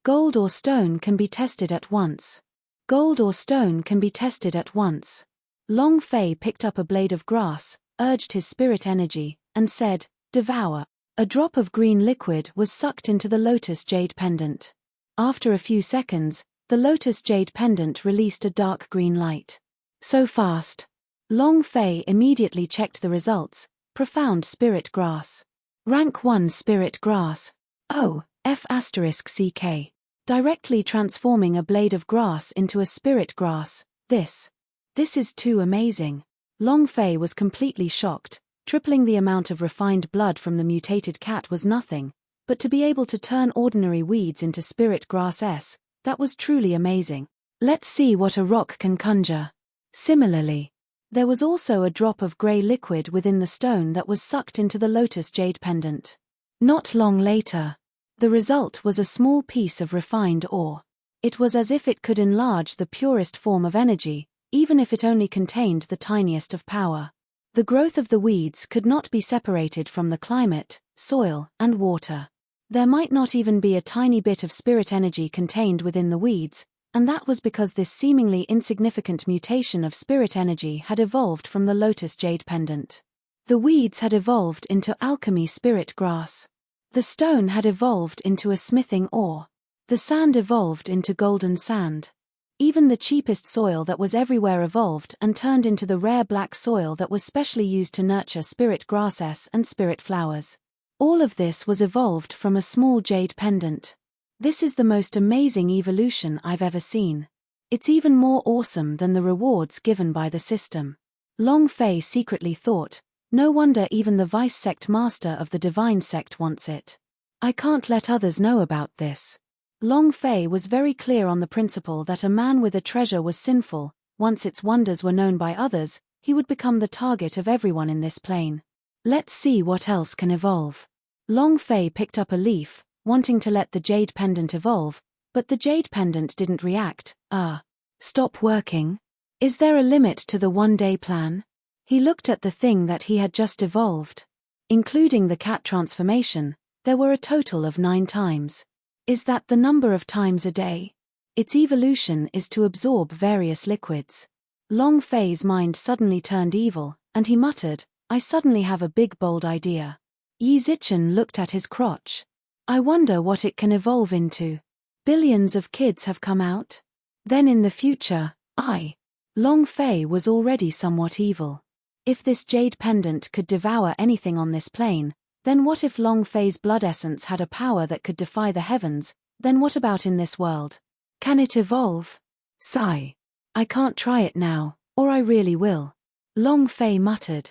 Gold or stone can be tested at once. Gold or stone can be tested at once. Long Fei picked up a blade of grass, urged his spirit energy, and said, "Devour." A drop of green liquid was sucked into the lotus jade pendant. After a few seconds, the lotus jade pendant released a dark green light. So fast. Long Fei immediately checked the results. Profound spirit grass. Rank 1 spirit grass. Oh, F***CK. Directly transforming a blade of grass into a spirit grass. This is too amazing. Long Fei was completely shocked. Tripling the amount of refined blood from the mutated cat was nothing, but to be able to turn ordinary weeds into spirit grass, that was truly amazing. Let's see what a rock can conjure. Similarly, there was also a drop of grey liquid within the stone that was sucked into the lotus jade pendant. Not long later, the result was a small piece of refined ore. It was as if it could enlarge the purest form of energy, even if it only contained the tiniest of power. The growth of the weeds could not be separated from the climate, soil, and water. There might not even be a tiny bit of spirit energy contained within the weeds, and that was because this seemingly insignificant mutation of spirit energy had evolved from the lotus jade pendant. The weeds had evolved into alchemy spirit grass. The stone had evolved into a smithing ore. The sand evolved into golden sand. Even the cheapest soil that was everywhere evolved and turned into the rare black soil that was specially used to nurture spirit grasses and spirit flowers. All of this was evolved from a small jade pendant. This is the most amazing evolution I've ever seen. It's even more awesome than the rewards given by the system. Long Fei secretly thought, no wonder even the vice sect master of the divine sect wants it. I can't let others know about this. Long Fei was very clear on the principle that a man with a treasure was sinful. Once its wonders were known by others, he would become the target of everyone in this plane. Let's see what else can evolve. Long Fei picked up a leaf, wanting to let the jade pendant evolve, but the jade pendant didn't react. Stop working? Is there a limit to the one-day plan? He looked at the thing that he had just evolved. Including the cat transformation, there were a total of 9 times. Is that the number of times a day? Its evolution is to absorb various liquids. Long Fei's mind suddenly turned evil, and he muttered, I suddenly have a big bold idea. Yi Zichen looked at his crotch. I wonder what it can evolve into. Billions of kids have come out. Then in the future, Long Fei was already somewhat evil. If this jade pendant could devour anything on this plane, then what if Long Fei's blood essence had a power that could defy the heavens? Then what about in this world? Can it evolve? Sigh. I can't try it now, or I really will. Long Fei muttered.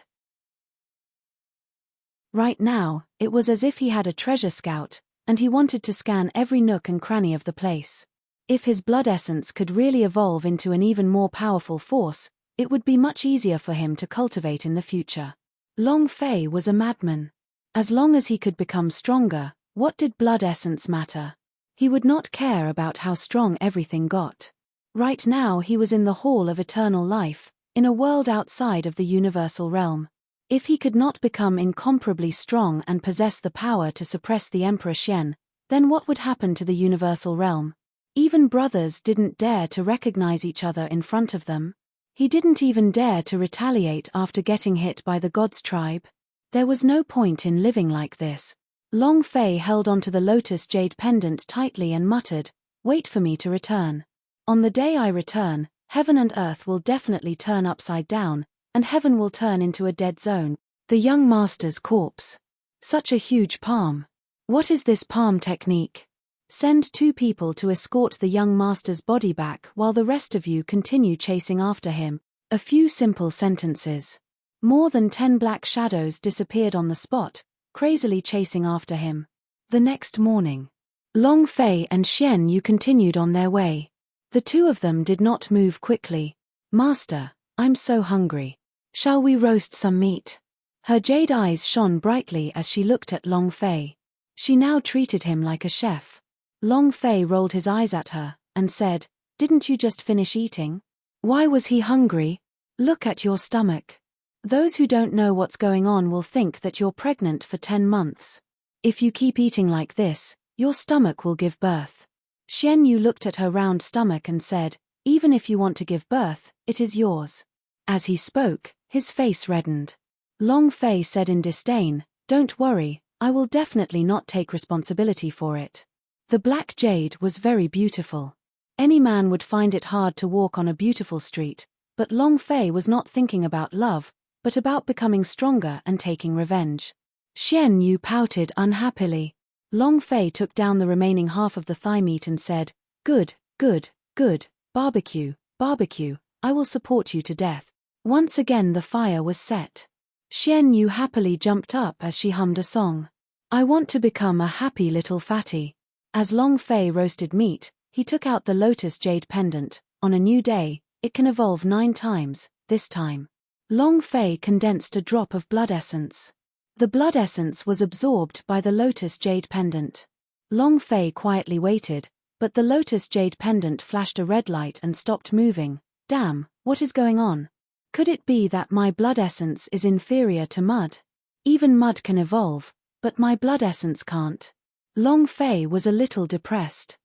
Right now, it was as if he had a treasure scout, and he wanted to scan every nook and cranny of the place. If his blood essence could really evolve into an even more powerful force, it would be much easier for him to cultivate in the future. Long Fei was a madman. As long as he could become stronger, what did blood essence matter? He would not care about how strong everything got. Right now he was in the Hall of Eternal Life, in a world outside of the universal realm. If he could not become incomparably strong and possess the power to suppress the Emperor Xian, then what would happen to the universal realm? Even brothers didn't dare to recognize each other in front of them. He didn't even dare to retaliate after getting hit by the God's tribe. There was no point in living like this. Long Fei held onto the lotus jade pendant tightly and muttered, wait for me to return. On the day I return, heaven and earth will definitely turn upside down, and heaven will turn into a dead zone. The young master's corpse. Such a huge palm. What is this palm technique? Send 2 people to escort the young master's body back while the rest of you continue chasing after him. A few simple sentences. More than 10 black shadows disappeared on the spot, crazily chasing after him. The next morning, Long Fei and Xian Yu continued on their way. The 2 of them did not move quickly. Master, I'm so hungry. Shall we roast some meat? Her jade eyes shone brightly as she looked at Long Fei. She now treated him like a chef. Long Fei rolled his eyes at her, and said, didn't you just finish eating? Why was he hungry? Look at your stomach. Those who don't know what's going on will think that you're pregnant for 10 months. If you keep eating like this, your stomach will give birth. Xian Yu looked at her round stomach and said, even if you want to give birth, it is yours. As he spoke, his face reddened. Long Fei said in disdain, don't worry, I will definitely not take responsibility for it. The black jade was very beautiful. Any man would find it hard to walk on a beautiful street, but Long Fei was not thinking about love, but about becoming stronger and taking revenge. Xian Yu pouted unhappily. Long Fei took down the remaining half of the thigh meat and said, good, good, good, barbecue, barbecue, I will support you to death. Once again the fire was set. Xian Yu happily jumped up as she hummed a song. I want to become a happy little fatty. As Long Fei roasted meat, he took out the lotus jade pendant. On a new day, it can evolve 9 times, this time. Long Fei condensed a drop of blood essence. The blood essence was absorbed by the lotus jade pendant. Long Fei quietly waited, but the lotus jade pendant flashed a red light and stopped moving. Damn, what is going on? Could it be that my blood essence is inferior to mud? Even mud can evolve, but my blood essence can't. Long Fei was a little depressed.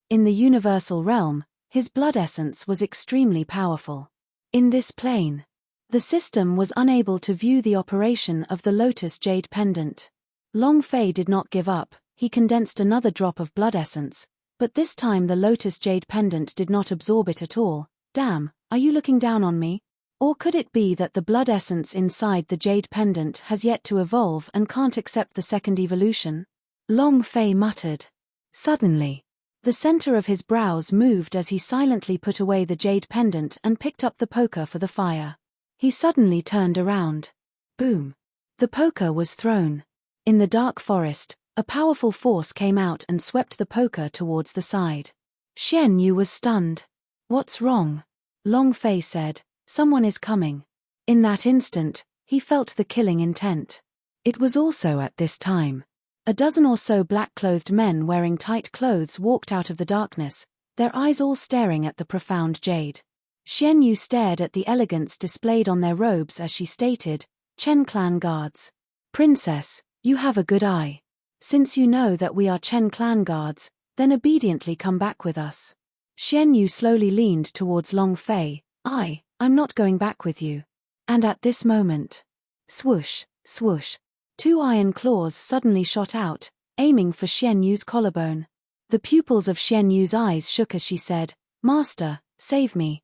In the universal realm, his blood essence was extremely powerful. In this plane, the system was unable to view the operation of the lotus jade pendant. Long Fei did not give up, he condensed another drop of blood essence, but this time the lotus jade pendant did not absorb it at all. Damn, are you looking down on me? Or could it be that the blood essence inside the jade pendant has yet to evolve and can't accept the second evolution? Long Fei muttered. Suddenly, the center of his brows moved as he silently put away the jade pendant and picked up the poker for the fire. He suddenly turned around. Boom! The poker was thrown. In the dark forest, a powerful force came out and swept the poker towards the side. Xian Yu was stunned. What's wrong? Long Fei said, someone is coming. In that instant, he felt the killing intent. It was also at this time. A dozen or so black-clothed men wearing tight clothes walked out of the darkness, their eyes all staring at the profound jade. Xian Yu stared at the elegance displayed on their robes as she stated, Chen clan guards. Princess, you have a good eye. Since you know that we are Chen clan guards, then obediently come back with us. Xian Yu slowly leaned towards Long Fei. I'm not going back with you. And at this moment, swoosh, swoosh, 2 iron claws suddenly shot out, aiming for Xian Yu's collarbone. The pupils of Xian Yu's eyes shook as she said, Master, save me.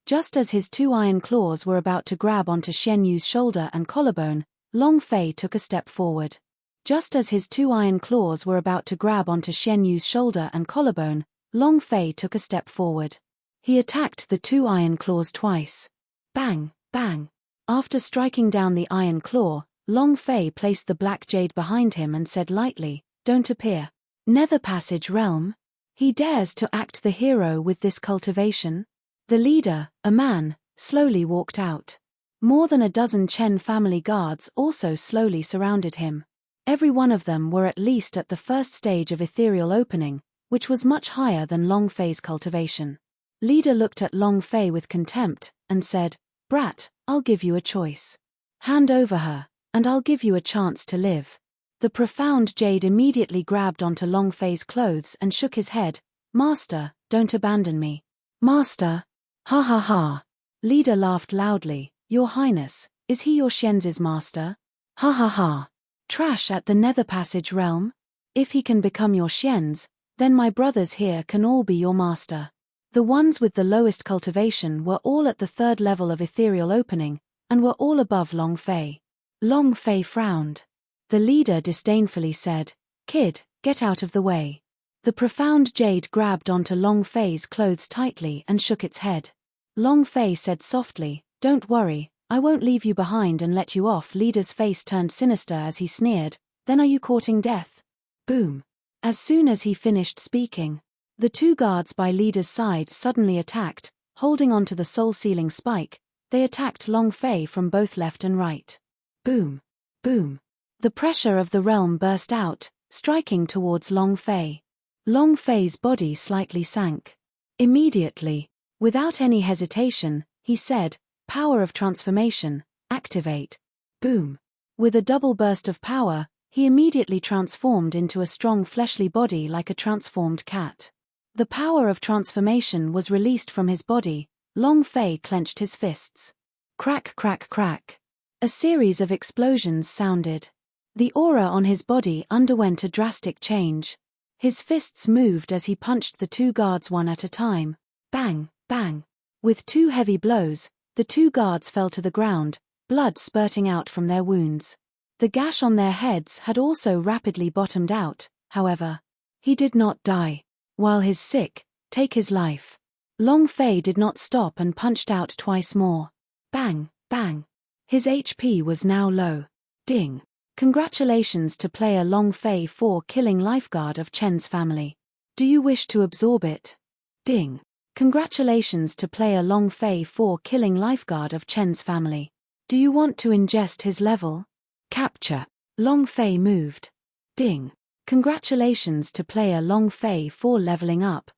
Just as his 2 iron claws were about to grab onto Xian Yu's shoulder and collarbone, Long Fei took a step forward. Just as his 2 iron claws were about to grab onto Xian Yu's shoulder and collarbone, Long Fei took a step forward. He attacked the 2 iron claws twice. Bang, bang. After striking down the iron claw, Long Fei placed the black jade behind him and said lightly, Don't appear. Nether Passage Realm? He dares to act the hero with this cultivation? The leader, a man, slowly walked out. More than a dozen Chen family guards also slowly surrounded him. Every one of them were at least at the first stage of ethereal opening, which was much higher than Long Fei's cultivation. Leader looked at Long Fei with contempt, and said, Brat, I'll give you a choice. Hand over her, and I'll give you a chance to live. The profound jade immediately grabbed onto Long Fei's clothes and shook his head, Master, don't abandon me. Master? Ha ha ha. Leader laughed loudly, Your Highness, is he your Xian's master? Ha ha ha. Trash at the Nether Passage Realm? If he can become your Xian's, then my brothers here can all be your master. The ones with the lowest cultivation were all at the 3rd level of ethereal opening, and were all above Long Fei. Long Fei frowned. The leader disdainfully said, Kid, get out of the way. The profound jade grabbed onto Long Fei's clothes tightly and shook its head. Long Fei said softly, Don't worry, I won't leave you behind and let you off. Leader's face turned sinister as he sneered, Then are you courting death? Boom. As soon as he finished speaking, the 2 guards by Leader's side suddenly attacked, holding onto the soul-sealing spike. They attacked Long Fei from both left and right. Boom. Boom. The pressure of the realm burst out, striking towards Long Fei. Long Fei's body slightly sank. Immediately, without any hesitation, he said, "Power of transformation, activate." Boom. With a double burst of power, he immediately transformed into a strong fleshly body like a transformed cat. The power of transformation was released from his body. Long Fei clenched his fists. Crack, crack, crack. A series of explosions sounded. The aura on his body underwent a drastic change. His fists moved as he punched the two guards one at a time. Bang, bang. With two heavy blows, the two guards fell to the ground, blood spurting out from their wounds. The gash on their heads had also rapidly bottomed out, however. He did not die. While his sick, take his life. Long Fei did not stop and punched out twice more. Bang, bang. His HP was now low. Ding. Congratulations to player Long Fei for killing lifeguard of Chen's family. Do you wish to absorb it? Ding. Congratulations to player Long Fei for killing lifeguard of Chen's family. Do you want to ingest his level? Capture. Long Fei moved. Ding. Congratulations to player Long Fei for leveling up.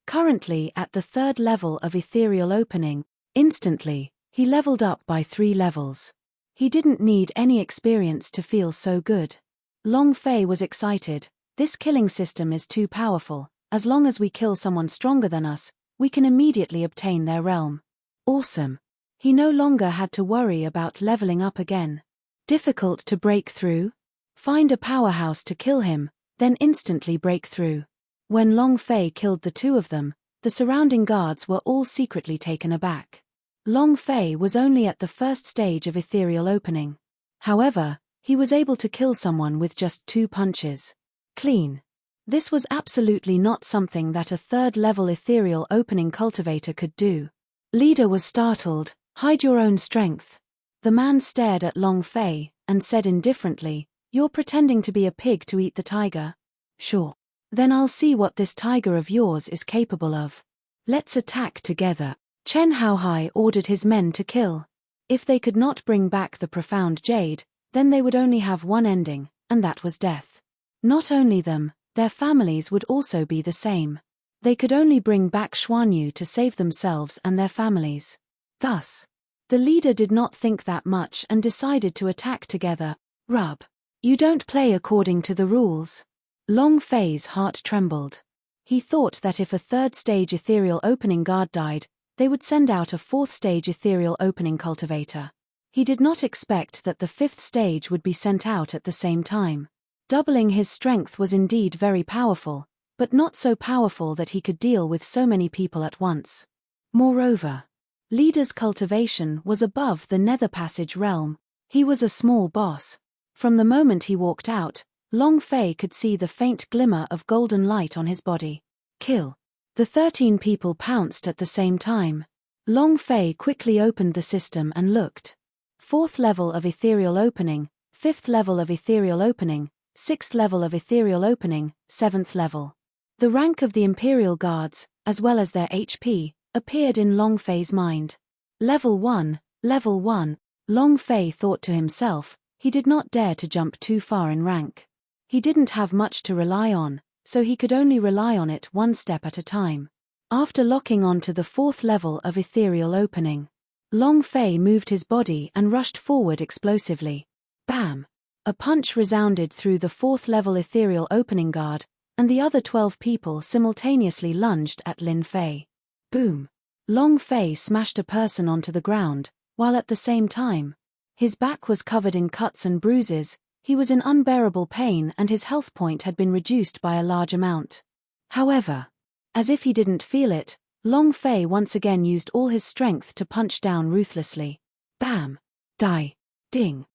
Currently at the 3rd level of ethereal opening, instantly, he leveled up by 3 levels. He didn't need any experience to feel so good. Long Fei was excited. This killing system is too powerful. As long as we kill someone stronger than us, we can immediately obtain their realm. Awesome. He no longer had to worry about leveling up again. Difficult to break through? Find a powerhouse to kill him, then instantly break through. When Long Fei killed the two of them, the surrounding guards were all secretly taken aback. Long Fei was only at the 1st stage of ethereal opening. However, he was able to kill someone with just 2 punches. Clean. This was absolutely not something that a 3rd level ethereal opening cultivator could do. Leader was startled. Hide your own strength. The man stared at Long Fei and said indifferently, "You're pretending to be a pig to eat the tiger? Sure. Then I'll see what this tiger of yours is capable of. Let's attack together." Chen Haohai ordered his men to kill. If they could not bring back the profound jade, then they would only have one ending, and that was death. Not only them, their families would also be the same. They could only bring back Xuanyu to save themselves and their families. Thus, the leader did not think that much and decided to attack together. Rub. You don't play according to the rules. Long Fei's heart trembled. He thought that if a 3rd stage ethereal opening guard died, they would send out a 4th stage ethereal opening cultivator. He did not expect that the 5th stage would be sent out at the same time. Doubling his strength was indeed very powerful, but not so powerful that he could deal with so many people at once. Moreover, Leader's cultivation was above the Nether Passage realm. He was a small boss. From the moment he walked out, Long Fei could see the faint glimmer of golden light on his body. Kill. The 13 people pounced at the same time. Long Fei quickly opened the system and looked. 4th level of ethereal opening, 5th level of ethereal opening, 6th level of ethereal opening, 7th level. The rank of the Imperial Guards, as well as their HP, appeared in Long Fei's mind. Level 1, Level 1, Long Fei thought to himself, he did not dare to jump too far in rank. He didn't have much to rely on, so he could only rely on it one step at a time. After locking on to the 4th level of ethereal opening, Long Fei moved his body and rushed forward explosively. Bam! A punch resounded through the 4th level ethereal opening guard, and the other 12 people simultaneously lunged at Lin Fei. Boom! Long Fei smashed a person onto the ground, while at the same time, his back was covered in cuts and bruises. He was in unbearable pain and his health point had been reduced by a large amount. However, as if he didn't feel it, Long Fei once again used all his strength to punch down ruthlessly. Bam! Die! Ding!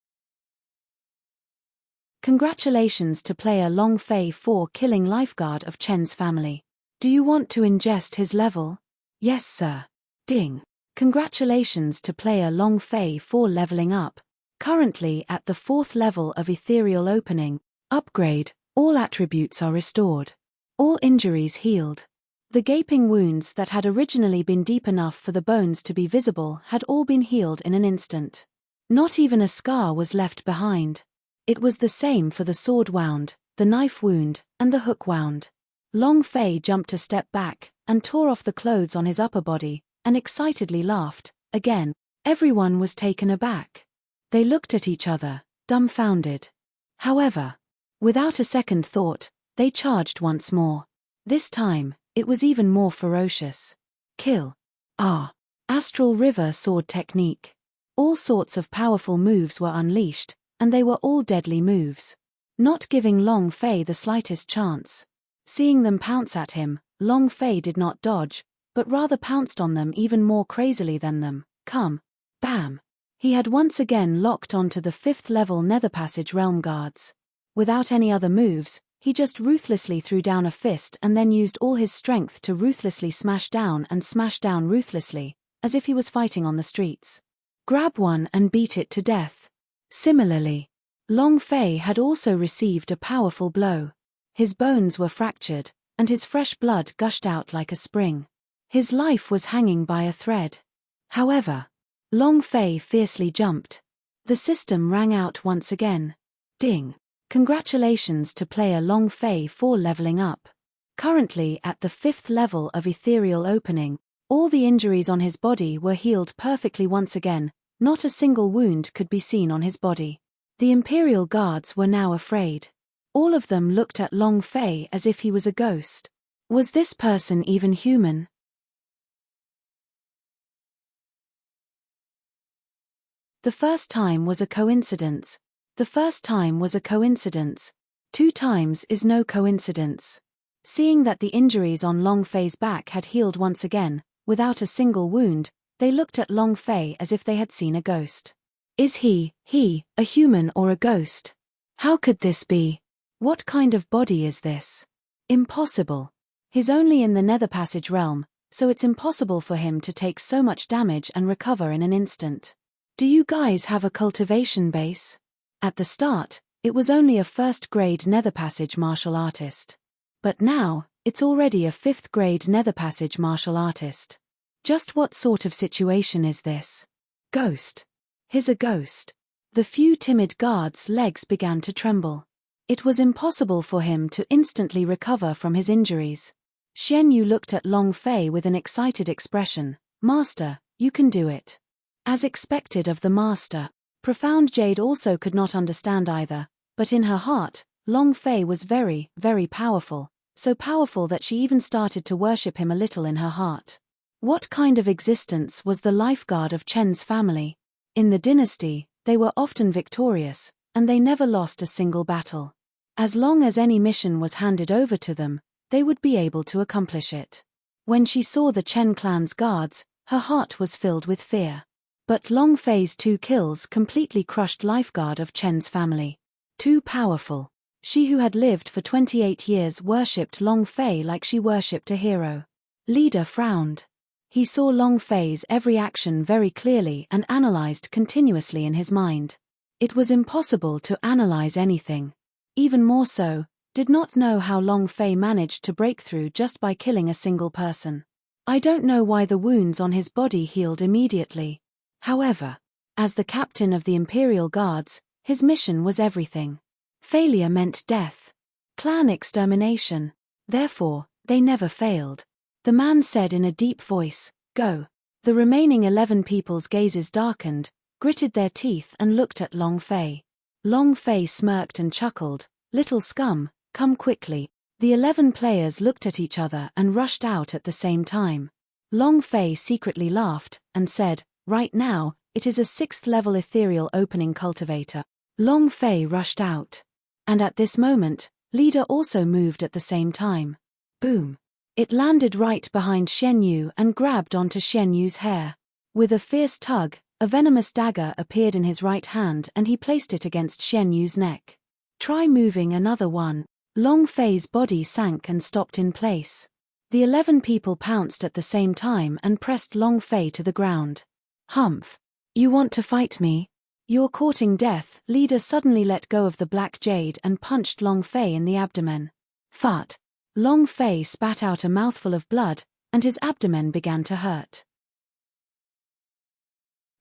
Congratulations to player Long Fei for killing lifeguard of Chen's family. Do you want to ingest his level? Yes, sir. Ding! Congratulations to player Long Fei for leveling up. Currently at the 4th level of ethereal opening, upgrade, all attributes are restored. All injuries healed. The gaping wounds that had originally been deep enough for the bones to be visible had all been healed in an instant. Not even a scar was left behind. It was the same for the sword wound, the knife wound, and the hook wound. Long Fei jumped a step back, and tore off the clothes on his upper body, and excitedly laughed. Again, everyone was taken aback. They looked at each other, dumbfounded. However, without a second thought, they charged once more. This time, it was even more ferocious. Kill. Astral River sword technique. All sorts of powerful moves were unleashed, and they were all deadly moves. Not giving Long Fei the slightest chance. Seeing them pounce at him, Long Fei did not dodge, but rather pounced on them even more crazily than them. Come. Bam. He had once again locked onto the 5th level Nether Passage realm guards. Without any other moves, he just ruthlessly threw down a fist and then used all his strength to ruthlessly smash down ruthlessly, as if he was fighting on the streets. Grab one and beat it to death. Similarly, Long Fei had also received a powerful blow. His bones were fractured, and his fresh blood gushed out like a spring. His life was hanging by a thread. However, Long Fei fiercely jumped. The system rang out once again. Ding! Congratulations to player Long Fei for leveling up. Currently at the 5th level of Ethereal Opening, all the injuries on his body were healed perfectly once again, not a single wound could be seen on his body. The Imperial Guards were now afraid. All of them looked at Long Fei as if he was a ghost. Was this person even human? The first time was a coincidence. 2 times is no coincidence. Seeing that the injuries on Long Fei's back had healed once again, without a single wound, they looked at Long Fei as if they had seen a ghost. Is he, a human or a ghost? How could this be? What kind of body is this? Impossible. He's only in the Nether Passage realm, so it's impossible for him to take so much damage and recover in an instant. Do you guys have a cultivation base? At the start, it was only a 1st grade Nether Passage martial artist. But now, it's already a 5th grade Nether Passage martial artist. Just what sort of situation is this? Ghost. He's a ghost. The few timid guards' legs began to tremble. It was impossible for him to instantly recover from his injuries. Xian Yu looked at Long Fei with an excited expression. Master, you can do it. As expected of the master, Profound Jade also could not understand either, but in her heart, Long Fei was very, very powerful, so powerful that she even started to worship him a little in her heart. What kind of existence was the lifeguard of Chen's family? In the dynasty, they were often victorious, and they never lost a single battle. As long as any mission was handed over to them, they would be able to accomplish it. When she saw the Chen clan's guards, her heart was filled with fear. But Long Fei's 2 kills completely crushed lifeguard of Chen's family. Too powerful. She who had lived for 28 years worshipped Long Fei like she worshipped a hero. Leader frowned. He saw Long Fei's every action very clearly and analyzed continuously in his mind. It was impossible to analyze anything. Even more so, did not know how Long Fei managed to break through just by killing a single person. I don't know why the wounds on his body healed immediately. However, as the captain of the Imperial Guards, his mission was everything. Failure meant death. Clan extermination. Therefore, they never failed. The man said in a deep voice, "Go." The remaining 11 people's gazes darkened, gritted their teeth and looked at Long Fei. Long Fei smirked and chuckled, "Little scum, come quickly." The 11 players looked at each other and rushed out at the same time. Long Fei secretly laughed, and said, "Right now, it is a 6th level Ethereal Opening cultivator." Long Fei rushed out. And at this moment, Leader also moved at the same time. Boom. It landed right behind Xian Yu and grabbed onto Xian Yu's hair. With a fierce tug, a venomous dagger appeared in his right hand and he placed it against Xian Yu's neck. Try moving another one. Long Fei's body sank and stopped in place. The 11 people pounced at the same time and pressed Long Fei to the ground. Humph. You want to fight me? You're courting death. Leader suddenly let go of the black jade and punched Long Fei in the abdomen. Fart. Long Fei spat out a mouthful of blood, and his abdomen began to hurt.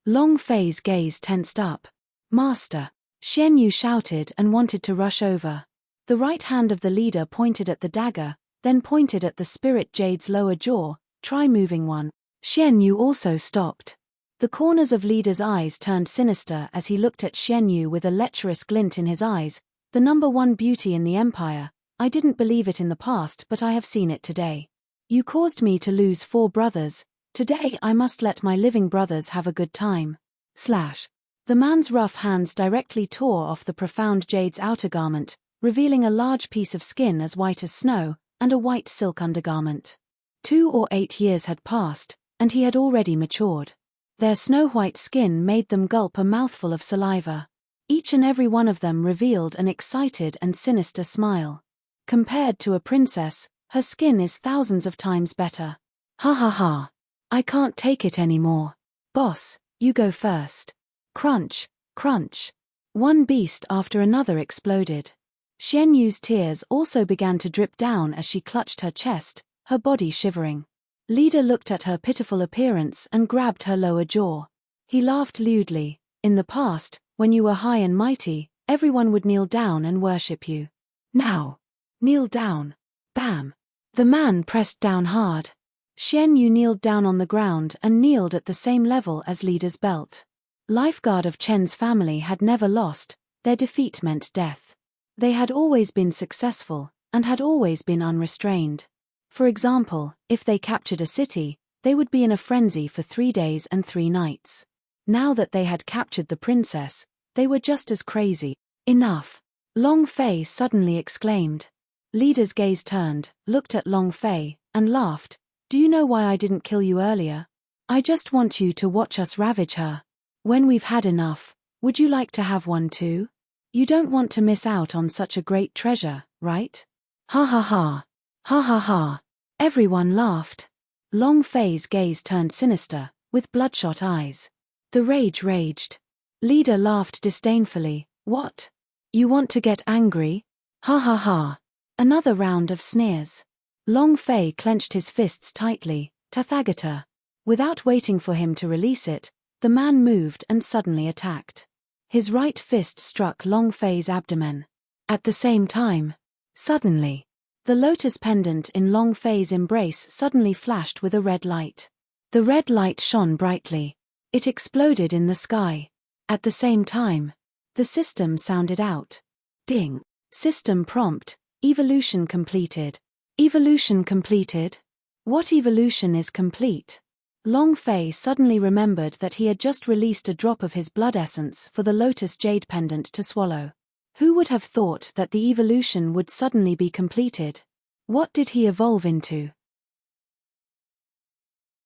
Long Fei's gaze tensed up. Master. Xian Yu shouted and wanted to rush over. The right hand of the leader pointed at the dagger, then pointed at the spirit jade's lower jaw. Try moving one. Xian Yu also stopped. The corners of leader's eyes turned sinister as he looked at Xian Yu with a lecherous glint in his eyes. The #1 beauty in the empire. I didn't believe it in the past, but I have seen it today. You caused me to lose 4 brothers. Today I must let my living brothers have a good time. The man's rough hands directly tore off the profound jade's outer garment, revealing a large piece of skin as white as snow, and a white silk undergarment. 2 or 8 years had passed, and he had already matured. Their snow-white skin made them gulp a mouthful of saliva. Each and every one of them revealed an excited and sinister smile. Compared to a princess, her skin is thousands of times better. Ha ha ha. I can't take it anymore. Boss, you go first. Crunch, crunch. One beast after another exploded. Xian Yu's tears also began to drip down as she clutched her chest, her body shivering. Leader looked at her pitiful appearance and grabbed her lower jaw. He laughed lewdly. In the past, when you were high and mighty, everyone would kneel down and worship you. Now, kneel down. Bam. The man pressed down hard. Xian Yu kneeled down on the ground and kneeled at the same level as leader's belt. Lifeguard of Chen's family had never lost. Their defeat meant death. They had always been successful, and had always been unrestrained. For example, if they captured a city, they would be in a frenzy for 3 days and 3 nights. Now that they had captured the princess, they were just as crazy. Enough! Long Fei suddenly exclaimed. Leader's gaze turned, looked at Long Fei, and laughed. Do you know why I didn't kill you earlier? I just want you to watch us ravage her. When we've had enough, would you like to have one too? You don't want to miss out on such a great treasure, right? Ha ha ha. Ha ha ha. Everyone laughed. Long Fei's gaze turned sinister, with bloodshot eyes. The rage raged. Leader laughed disdainfully. What? You want to get angry? Ha ha ha. Another round of sneers. Long Fei clenched his fists tightly. Tathagata. Without waiting for him to release it, the man moved and suddenly attacked. His right fist struck Long Fei's abdomen. At the same time, suddenly, the lotus pendant in Long Fei's embrace suddenly flashed with a red light. The red light shone brightly. It exploded in the sky. At the same time, the system sounded out. Ding. System prompt. Evolution completed. Evolution completed? What evolution is complete? Long Fei suddenly remembered that he had just released a drop of his blood essence for the lotus jade pendant to swallow. Who would have thought that the evolution would suddenly be completed? What did he evolve into?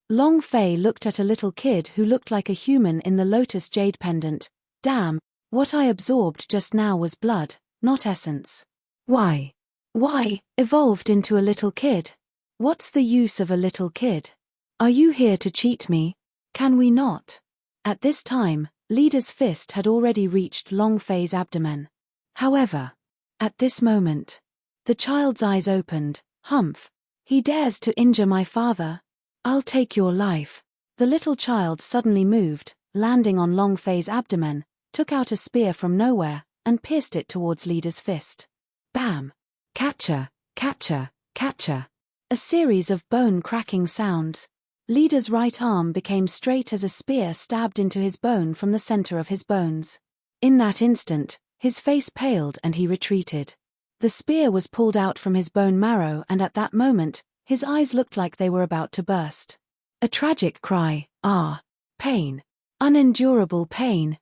Long Fei looked at a little kid who looked like a human in the lotus jade pendant. Damn, what I absorbed just now was blood, not essence. Why, evolved into a little kid? What's the use of a little kid? Are you here to cheat me? Can we not? At this time, Leader's fist had already reached Long Fei's abdomen. However, at this moment, the child's eyes opened. Humph! He dares to injure my father? I'll take your life. The little child suddenly moved, landing on Long Fei's abdomen, took out a spear from nowhere, and pierced it towards Leader's fist. Bam! Catcher, catcher, catcher. A series of bone-cracking sounds. Leader's right arm became straight as a spear stabbed into his bone from the center of his bones. In that instant, his face paled and he retreated. The spear was pulled out from his bone marrow, and at that moment, his eyes looked like they were about to burst. A tragic cry. Ah! Pain. Unendurable pain.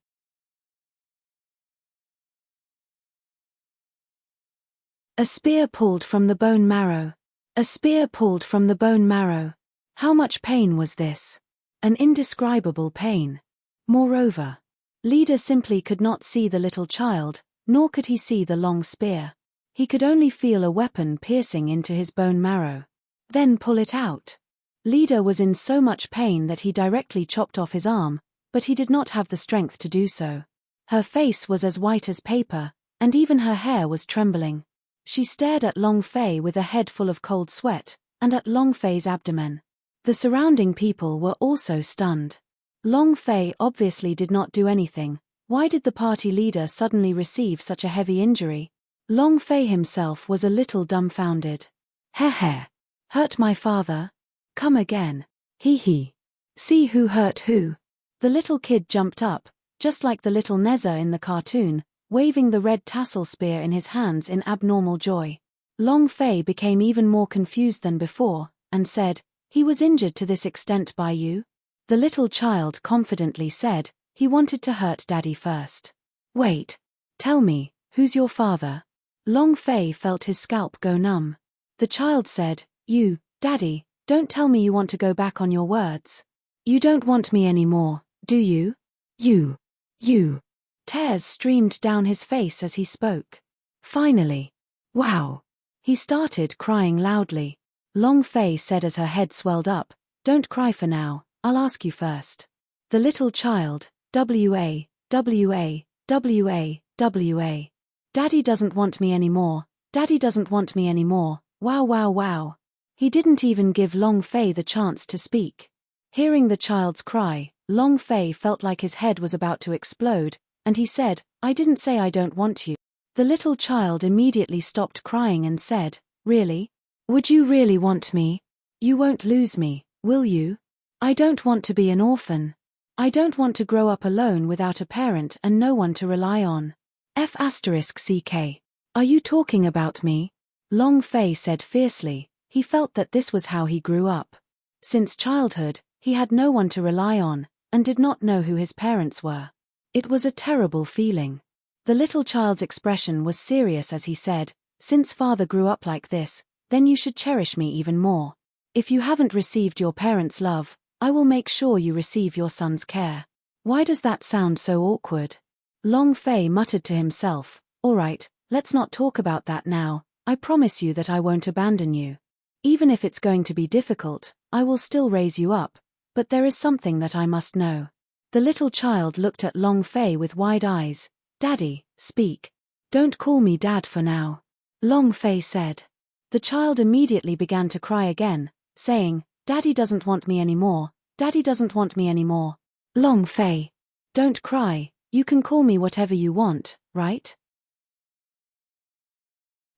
A spear pulled from the bone marrow. A spear pulled from the bone marrow. How much pain was this? An indescribable pain. Moreover, Leader simply could not see the little child, nor could he see the long spear. He could only feel a weapon piercing into his bone marrow. Then pull it out. Leader was in so much pain that he directly chopped off his arm, but he did not have the strength to do so. Her face was as white as paper, and even her hair was trembling. She stared at Long Fei with a head full of cold sweat, and at Long Fei's abdomen. The surrounding people were also stunned. Long Fei obviously did not do anything. Why did the party leader suddenly receive such a heavy injury? Long Fei himself was a little dumbfounded. Heh. Hurt my father? Come again. Hee hee. See who hurt who. The little kid jumped up, just like the little Neza in the cartoon, waving the red tassel spear in his hands in abnormal joy. Long Fei became even more confused than before, and said, "He was injured to this extent by you?" The little child confidently said, "He wanted to hurt Daddy first." "Wait. Tell me, who's your father?" Long Fei felt his scalp go numb. The child said, "You, Daddy, don't tell me you want to go back on your words. You don't want me anymore, do you? You. Tears streamed down his face as he spoke. Finally. Wow. He started crying loudly. Long Fei said as her head swelled up, "Don't cry for now, I'll ask you first." The little child, W.A. Daddy doesn't want me anymore, Daddy doesn't want me anymore, wow. He didn't even give Long Fei the chance to speak. Hearing the child's cry, Long Fei felt like his head was about to explode, and he said, "I didn't say I don't want you." The little child immediately stopped crying and said, "Really? Would you really want me? You won't lose me, will you? I don't want to be an orphan. I don't want to grow up alone without a parent and no one to rely on. F***ck. Are you talking about me?" Long Fei said fiercely. He felt that this was how he grew up. Since childhood, he had no one to rely on, and did not know who his parents were. It was a terrible feeling. The little child's expression was serious as he said, "Since father grew up like this, then you should cherish me even more. If you haven't received your parents' love, I will make sure you receive your son's care." Why does that sound so awkward? Long Fei muttered to himself, "All right, let's not talk about that now. I promise you that I won't abandon you. Even if it's going to be difficult, I will still raise you up, but there is something that I must know." The little child looked at Long Fei with wide eyes. "Daddy, speak. Don't call me Dad for now," Long Fei said. The child immediately began to cry again, saying, "Daddy doesn't want me anymore, Daddy doesn't want me anymore." Long Fei, don't cry, you can call me whatever you want, right?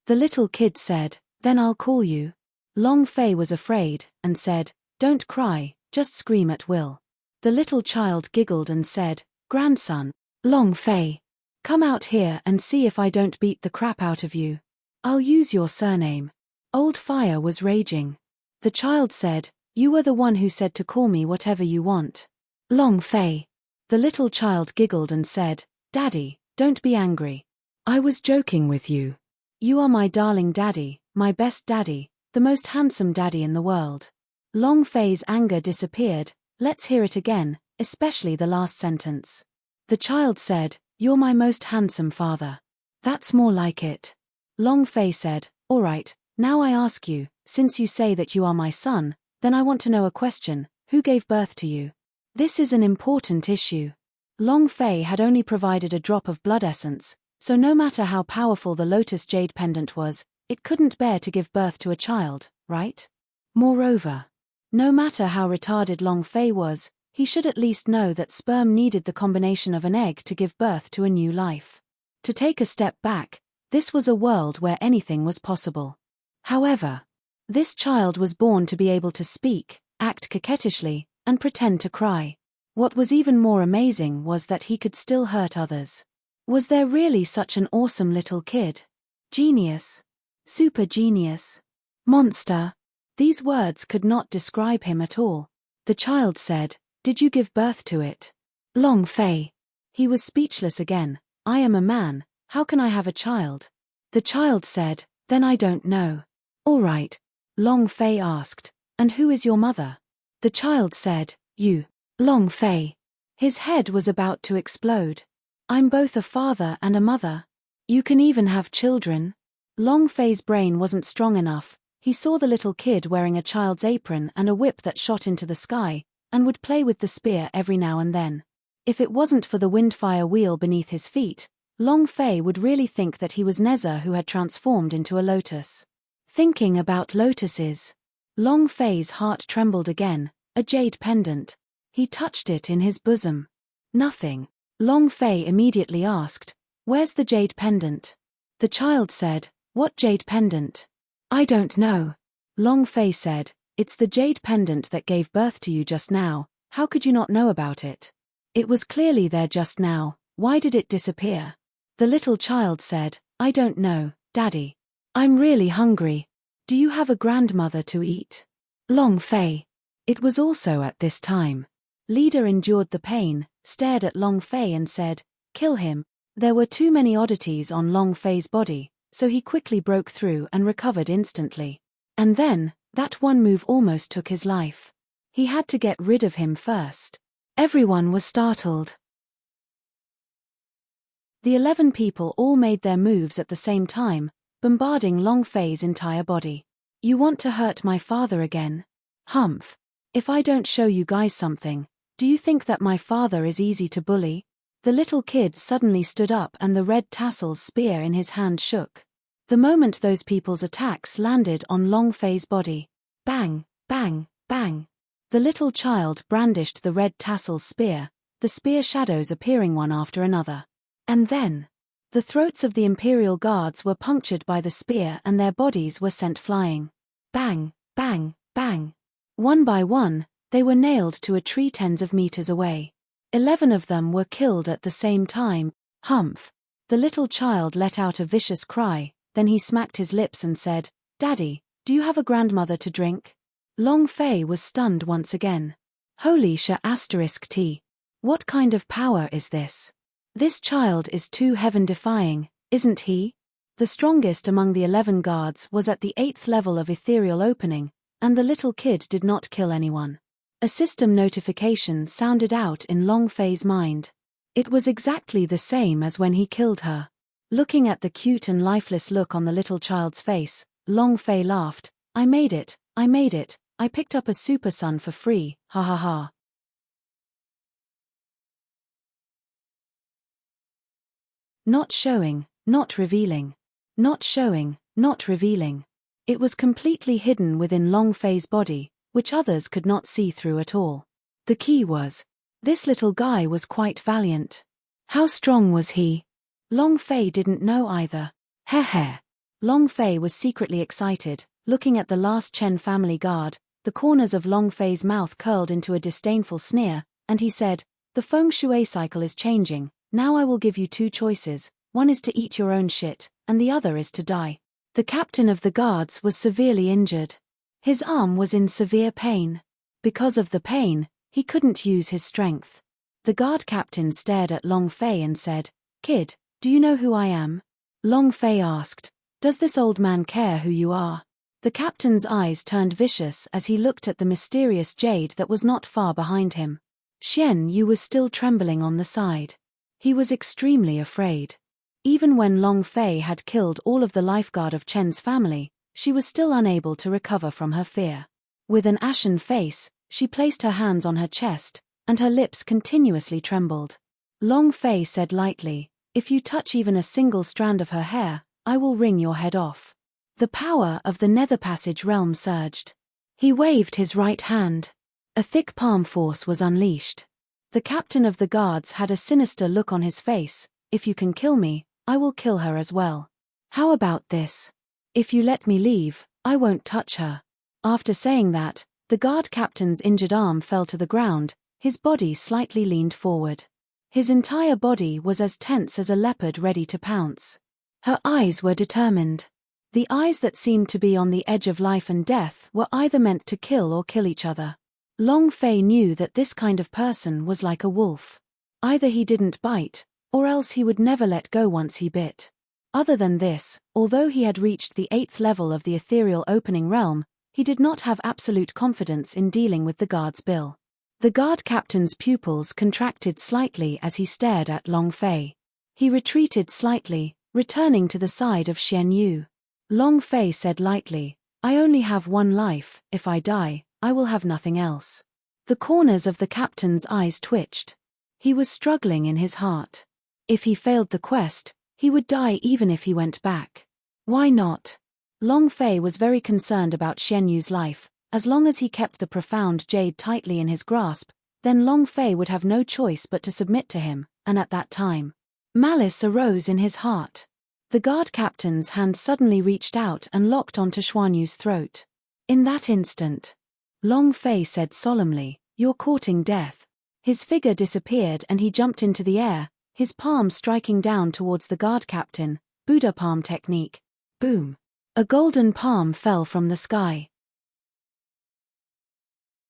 The little kid said, "Then I'll call you." Long Fei was afraid, and said, "Don't cry, just scream at will." The little child giggled and said, "Grandson, Long Fei, come out here and see if I don't beat the crap out of you. I'll use your surname." Old Fire was raging. The child said, "You were the one who said to call me whatever you want." Long Fei. The little child giggled and said, "Daddy, don't be angry. I was joking with you. You are my darling daddy, my best daddy, the most handsome daddy in the world." Long Fei's anger disappeared. Let's hear it again, especially the last sentence. The child said, "You're my most handsome father." That's more like it. Long Fei said, "All right, now I ask you, since you say that you are my son, then I want to know a question. Who gave birth to you?" This is an important issue. Long Fei had only provided a drop of blood essence, so no matter how powerful the lotus jade pendant was, it couldn't bear to give birth to a child, right? Moreover, no matter how retarded Long Fei was, he should at least know that sperm needed the combination of an egg to give birth to a new life. To take a step back, this was a world where anything was possible. However, this child was born to be able to speak, act coquettishly, and pretend to cry. What was even more amazing was that he could still hurt others. Was there really such an awesome little kid? Genius. Super genius. Monster. These words could not describe him at all. The child said, "Did you give birth to it?" Long Fei. He was speechless again. "I am a man, how can I have a child?" The child said, "Then I don't know." "All right." Long Fei asked, "And who is your mother?" The child said, "You." Long Fei. His head was about to explode. "I'm both a father and a mother. You can even have children." Long Fei's brain wasn't strong enough. He saw the little kid wearing a child's apron and a whip that shot into the sky, and would play with the spear every now and then. If it wasn't for the windfire wheel beneath his feet, Long Fei would really think that he was Neza who had transformed into a lotus. Thinking about lotuses. Long Fei's heart trembled again. A jade pendant. He touched it in his bosom. Nothing. Long Fei immediately asked, "Where's the jade pendant?" The child said, "What jade pendant? I don't know." Long Fei said, "It's the jade pendant that gave birth to you just now. How could you not know about it? It was clearly there just now. Why did it disappear?" The little child said, "I don't know, Daddy. I'm really hungry. Do you have a grandmother to eat?" Long Fei. It was also at this time. Leader endured the pain, stared at Long Fei and said, "Kill him." There were too many oddities on Long Fei's body, so he quickly broke through and recovered instantly. And then, that one move almost took his life. He had to get rid of him first. Everyone was startled. The 11 people all made their moves at the same time, bombarding Long Fei's entire body. "You want to hurt my father again? Humph. If I don't show you guys something, do you think that my father is easy to bully?" The little kid suddenly stood up and the red tassel's spear in his hand shook. The moment those people's attacks landed on Long Fei's body. Bang, bang, bang. The little child brandished the red tassel's spear, the spear shadows appearing one after another. And then, the throats of the Imperial Guards were punctured by the spear and their bodies were sent flying. Bang, bang, bang. One by one, they were nailed to a tree tens of meters away. 11 of them were killed at the same time. Humph. The little child let out a vicious cry, then he smacked his lips and said, "Daddy, do you have a grandmother to drink?" Long Fei was stunned once again. Holy **T. What kind of power is this? This child is too heaven-defying, isn't he? The strongest among the 11 guards was at the 8th level of ethereal opening, and the little kid did not kill anyone. A system notification sounded out in Long Fei's mind. It was exactly the same as when he killed her. Looking at the cute and lifeless look on the little child's face, Long Fei laughed. I made it, I picked up a super sun for free, ha ha ha." Not showing, not revealing. Not showing, not revealing. It was completely hidden within Long Fei's body, which others could not see through at all. The key was, this little guy was quite valiant. How strong was he? Long Fei didn't know either. Heh. Long Fei was secretly excited, looking at the last Chen family guard. The corners of Long Fei's mouth curled into a disdainful sneer, and he said, "The feng shui cycle is changing. Now I will give you 2 choices. One is to eat your own shit, and the other is to die." The captain of the guards was severely injured. His arm was in severe pain. Because of the pain, he couldn't use his strength. The guard captain stared at Long Fei and said, "Kid, do you know who I am?" Long Fei asked, "Does this old man care who you are?" The captain's eyes turned vicious as he looked at the mysterious jade that was not far behind him. Xian Yu was still trembling on the side. He was extremely afraid. Even when Long Fei had killed all of the lifeguard of Chen's family, she was still unable to recover from her fear. With an ashen face, she placed her hands on her chest, and her lips continuously trembled. Long Fei said lightly, "If you touch even a single strand of her hair, I will wring your head off." The power of the Nether Passage realm surged. He waved his right hand. A thick palm force was unleashed. The captain of the guards had a sinister look on his face. "If you can kill me, I will kill her as well. How about this? If you let me leave, I won't touch her." After saying that, the guard captain's injured arm fell to the ground, his body slightly leaned forward. His entire body was as tense as a leopard ready to pounce. Her eyes were determined. The eyes that seemed to be on the edge of life and death were either meant to kill or kill each other. Long Fei knew that this kind of person was like a wolf. Either he didn't bite, or else he would never let go once he bit. Other than this, although he had reached the 8th level of the ethereal opening realm, he did not have absolute confidence in dealing with the guard's bill. The guard captain's pupils contracted slightly as he stared at Long Fei. He retreated slightly, returning to the side of Xian Yu. Long Fei said lightly, "I only have one life. If I die, I will have nothing else." The corners of the captain's eyes twitched. He was struggling in his heart. If he failed the quest, he would die even if he went back. Why not? Long Fei was very concerned about Xian Yu's life. As long as he kept the profound jade tightly in his grasp, then Long Fei would have no choice but to submit to him, and at that time, malice arose in his heart. The guard captain's hand suddenly reached out and locked onto Xuanyu's throat. In that instant, Long Fei said solemnly, "You're courting death." His figure disappeared and he jumped into the air, his palm striking down towards the guard captain, Buddha palm technique. Boom! A golden palm fell from the sky.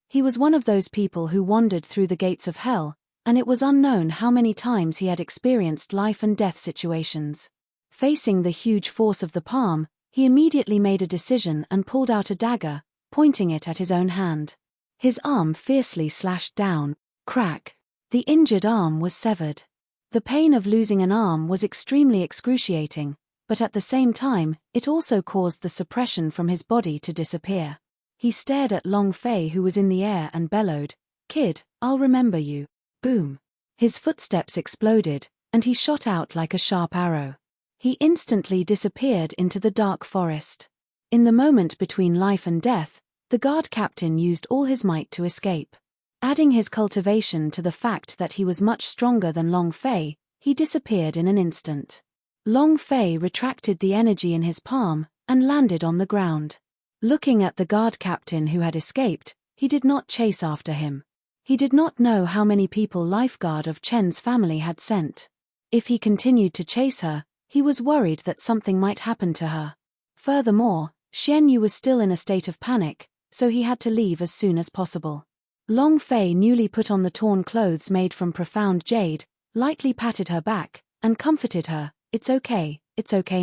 He was one of those people who wandered through the gates of hell, and it was unknown how many times he had experienced life and death situations. Facing the huge force of the palm, he immediately made a decision and pulled out a dagger, pointing it at his own hand. His arm fiercely slashed down. Crack! The injured arm was severed. The pain of losing an arm was extremely excruciating, but at the same time, it also caused the suppression from his body to disappear. He stared at Long Fei, who was in the air, and bellowed, "Kid, I'll remember you." Boom! His footsteps exploded, and he shot out like a sharp arrow. He instantly disappeared into the dark forest. In the moment between life and death, the guard captain used all his might to escape. Adding his cultivation to the fact that he was much stronger than Long Fei, he disappeared in an instant. Long Fei retracted the energy in his palm and landed on the ground. Looking at the guard captain who had escaped, he did not chase after him. He did not know how many people lifeguard of Chen's family had sent. If he continued to chase her, he was worried that something might happen to her. Furthermore, Xianyu was still in a state of panic, so he had to leave as soon as possible. Long Fei newly put on the torn clothes made from profound jade, lightly patted her back, and comforted her, it's okay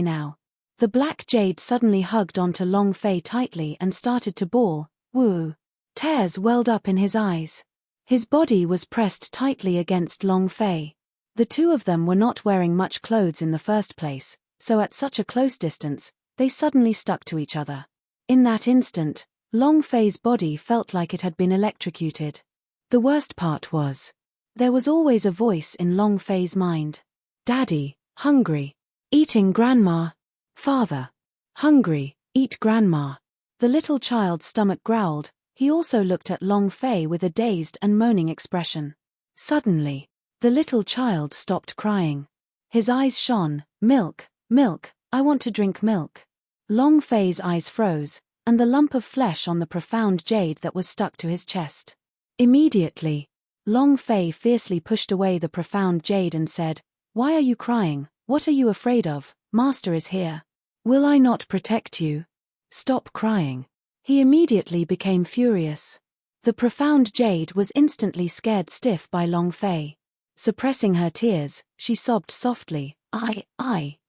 now." The black jade suddenly hugged onto Long Fei tightly and started to bawl. Woo! Tears welled up in his eyes. His body was pressed tightly against Long Fei. The two of them were not wearing much clothes in the first place, so at such a close distance, they suddenly stuck to each other. In that instant, Long Fei's body felt like it had been electrocuted. The worst part was, there was always a voice in Long Fei's mind. Daddy, hungry. Eating grandma. Father, hungry, eat grandma. The little child's stomach growled. He also looked at Long Fei with a dazed and moaning expression. Suddenly, the little child stopped crying. His eyes shone. Milk, milk, I want to drink milk. Long Fei's eyes froze, and the lump of flesh on the profound jade that was stuck to his chest. Immediately, Long Fei fiercely pushed away the profound jade and said, "Why are you crying? What are you afraid of? Master is here. Will I not protect you? Stop crying." He immediately became furious. The profound jade was instantly scared stiff by Long Fei. Suppressing her tears, she sobbed softly,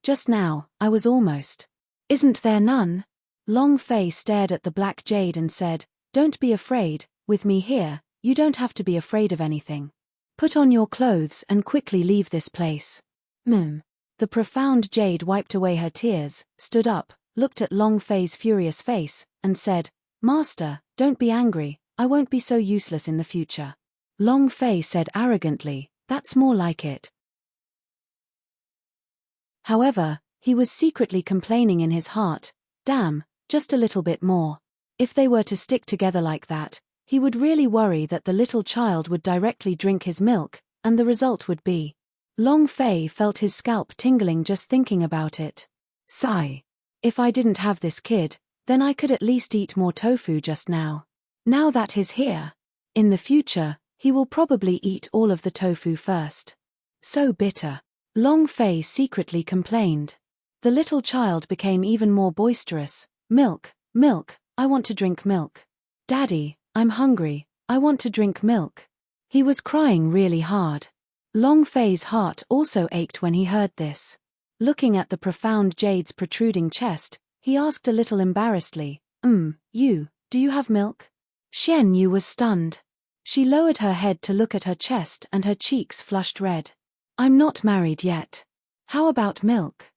just now, I was almost. Isn't there none? Long Fei stared at the black jade and said, "Don't be afraid, with me here, you don't have to be afraid of anything. Put on your clothes and quickly leave this place." The profound jade wiped away her tears, stood up, looked at Long Fei's furious face, and said, "Master, don't be angry, I won't be so useless in the future." Long Fei said arrogantly, "That's more like it." However, he was secretly complaining in his heart, damn, just a little bit more. If they were to stick together like that, he would really worry that the little child would directly drink his milk, and the result would be. Long Fei felt his scalp tingling just thinking about it. Sigh. If I didn't have this kid, then I could at least eat more tofu just now. Now that he's here. In the future, he will probably eat all of the tofu first. So bitter. Long Fei secretly complained. The little child became even more boisterous. Milk, milk, I want to drink milk. Daddy, I'm hungry, I want to drink milk. He was crying really hard. Long Fei's heart also ached when he heard this. Looking at the profound jade's protruding chest, he asked a little embarrassedly, do you have milk?" Xianyu was stunned. She lowered her head to look at her chest and her cheeks flushed red. "I'm not married yet. How about milk?"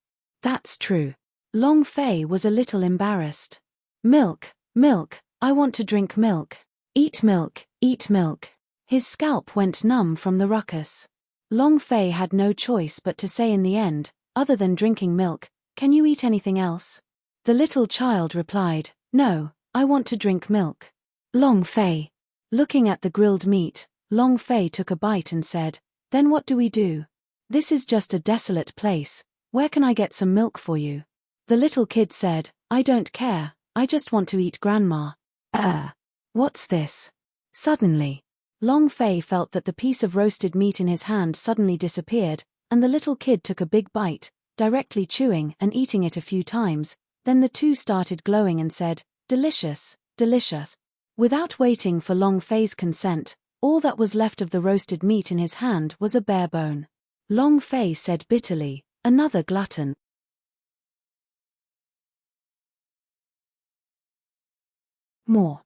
"That's true." Long Fei was a little embarrassed. Milk, milk, I want to drink milk. Eat milk, eat milk." His scalp went numb from the ruckus. Long Fei had no choice but to say in the end, other than drinking milk, "Can you eat anything else?" The little child replied, "No, I want to drink milk." Long Fei. Looking at the grilled meat, Long Fei took a bite and said, "Then what do we do?" This is just a desolate place. Where can I get some milk for you? The little kid said, I don't care, I just want to eat Grandma. What's this? Suddenly, Long Fei felt that the piece of roasted meat in his hand suddenly disappeared, and the little kid took a big bite, directly chewing and eating it a few times. Then the two started glowing and said, delicious, delicious. Without waiting for Long Fei's consent, all that was left of the roasted meat in his hand was a bare bone. Long Fei said bitterly, another glutton. More.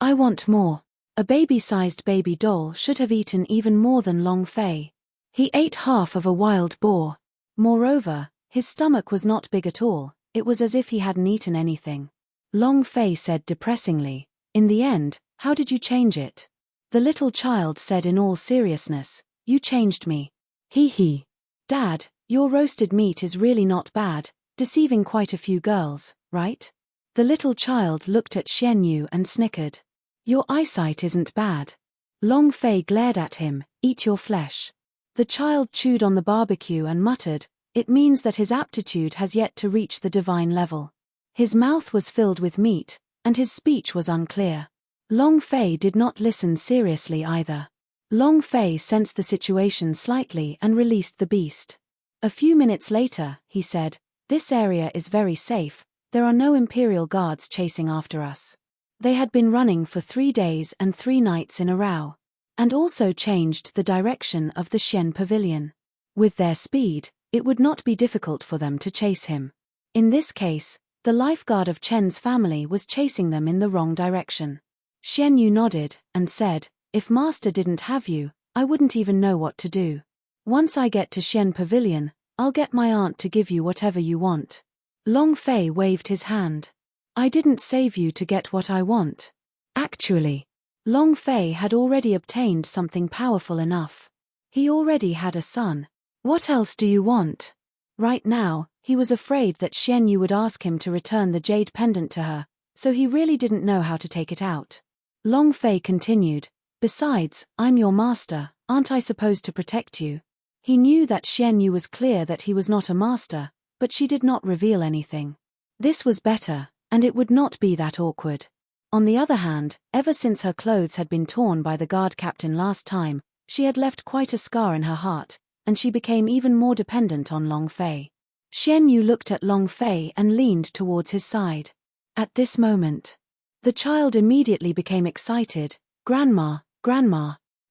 I want more. A baby-sized baby doll should have eaten even more than Long Fei. He ate half of a wild boar. Moreover, his stomach was not big at all, it was as if he hadn't eaten anything. Long Fei said depressingly, in the end, how did you change it? The little child said in all seriousness, you changed me. Hee. Dad, your roasted meat is really not bad, deceiving quite a few girls, right? The little child looked at Xian Yu and snickered. Your eyesight isn't bad. Long Fei glared at him, eat your flesh. The child chewed on the barbecue and muttered, it means that his aptitude has yet to reach the divine level. His mouth was filled with meat, and his speech was unclear. Long Fei did not listen seriously either. Long Fei sensed the situation slightly and released the beast. A few minutes later, he said, this area is very safe. There are no Imperial guards chasing after us. They had been running for 3 days and 3 nights in a row, and also changed the direction of the Xian Pavilion. With their speed, it would not be difficult for them to chase him. In this case, the lifeguard of Chen's family was chasing them in the wrong direction. Xian Yu nodded and said, if Master didn't have you, I wouldn't even know what to do. Once I get to Xian Pavilion, I'll get my aunt to give you whatever you want. Long Fei waved his hand. I didn't save you to get what I want. Actually, Long Fei had already obtained something powerful enough. He already had a son. What else do you want? Right now, he was afraid that Xian Yu would ask him to return the jade pendant to her, so he really didn't know how to take it out. Long Fei continued, besides, I'm your master, aren't I supposed to protect you? He knew that Xian Yu was clear that he was not a master, but she did not reveal anything. This was better, and it would not be that awkward. On the other hand, ever since her clothes had been torn by the guard captain last time, she had left quite a scar in her heart, and she became even more dependent on Long Fei. Xian Yu looked at Long Fei and leaned towards his side. At this moment, the child immediately became excited. Grandma.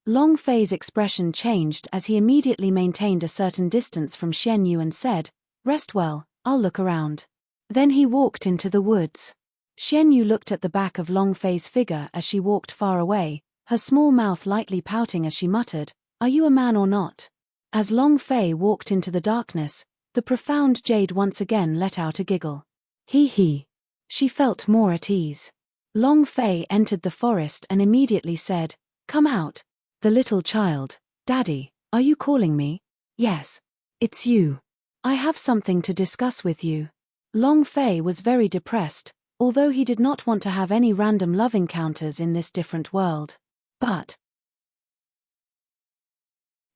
Long Fei's expression changed as he immediately maintained a certain distance from Xian Yu and said, rest well, I'll look around. Then he walked into the woods. Xian Yu looked at the back of Long Fei's figure as she walked far away, her small mouth lightly pouting as she muttered, are you a man or not? As Long Fei walked into the darkness, the profound jade once again let out a giggle. Hee. She felt more at ease. Long Fei entered the forest and immediately said, come out. The little child, Daddy, are you calling me? Yes. It's you. I have something to discuss with you. Long Fei was very depressed, although he did not want to have any random love encounters in this different world. But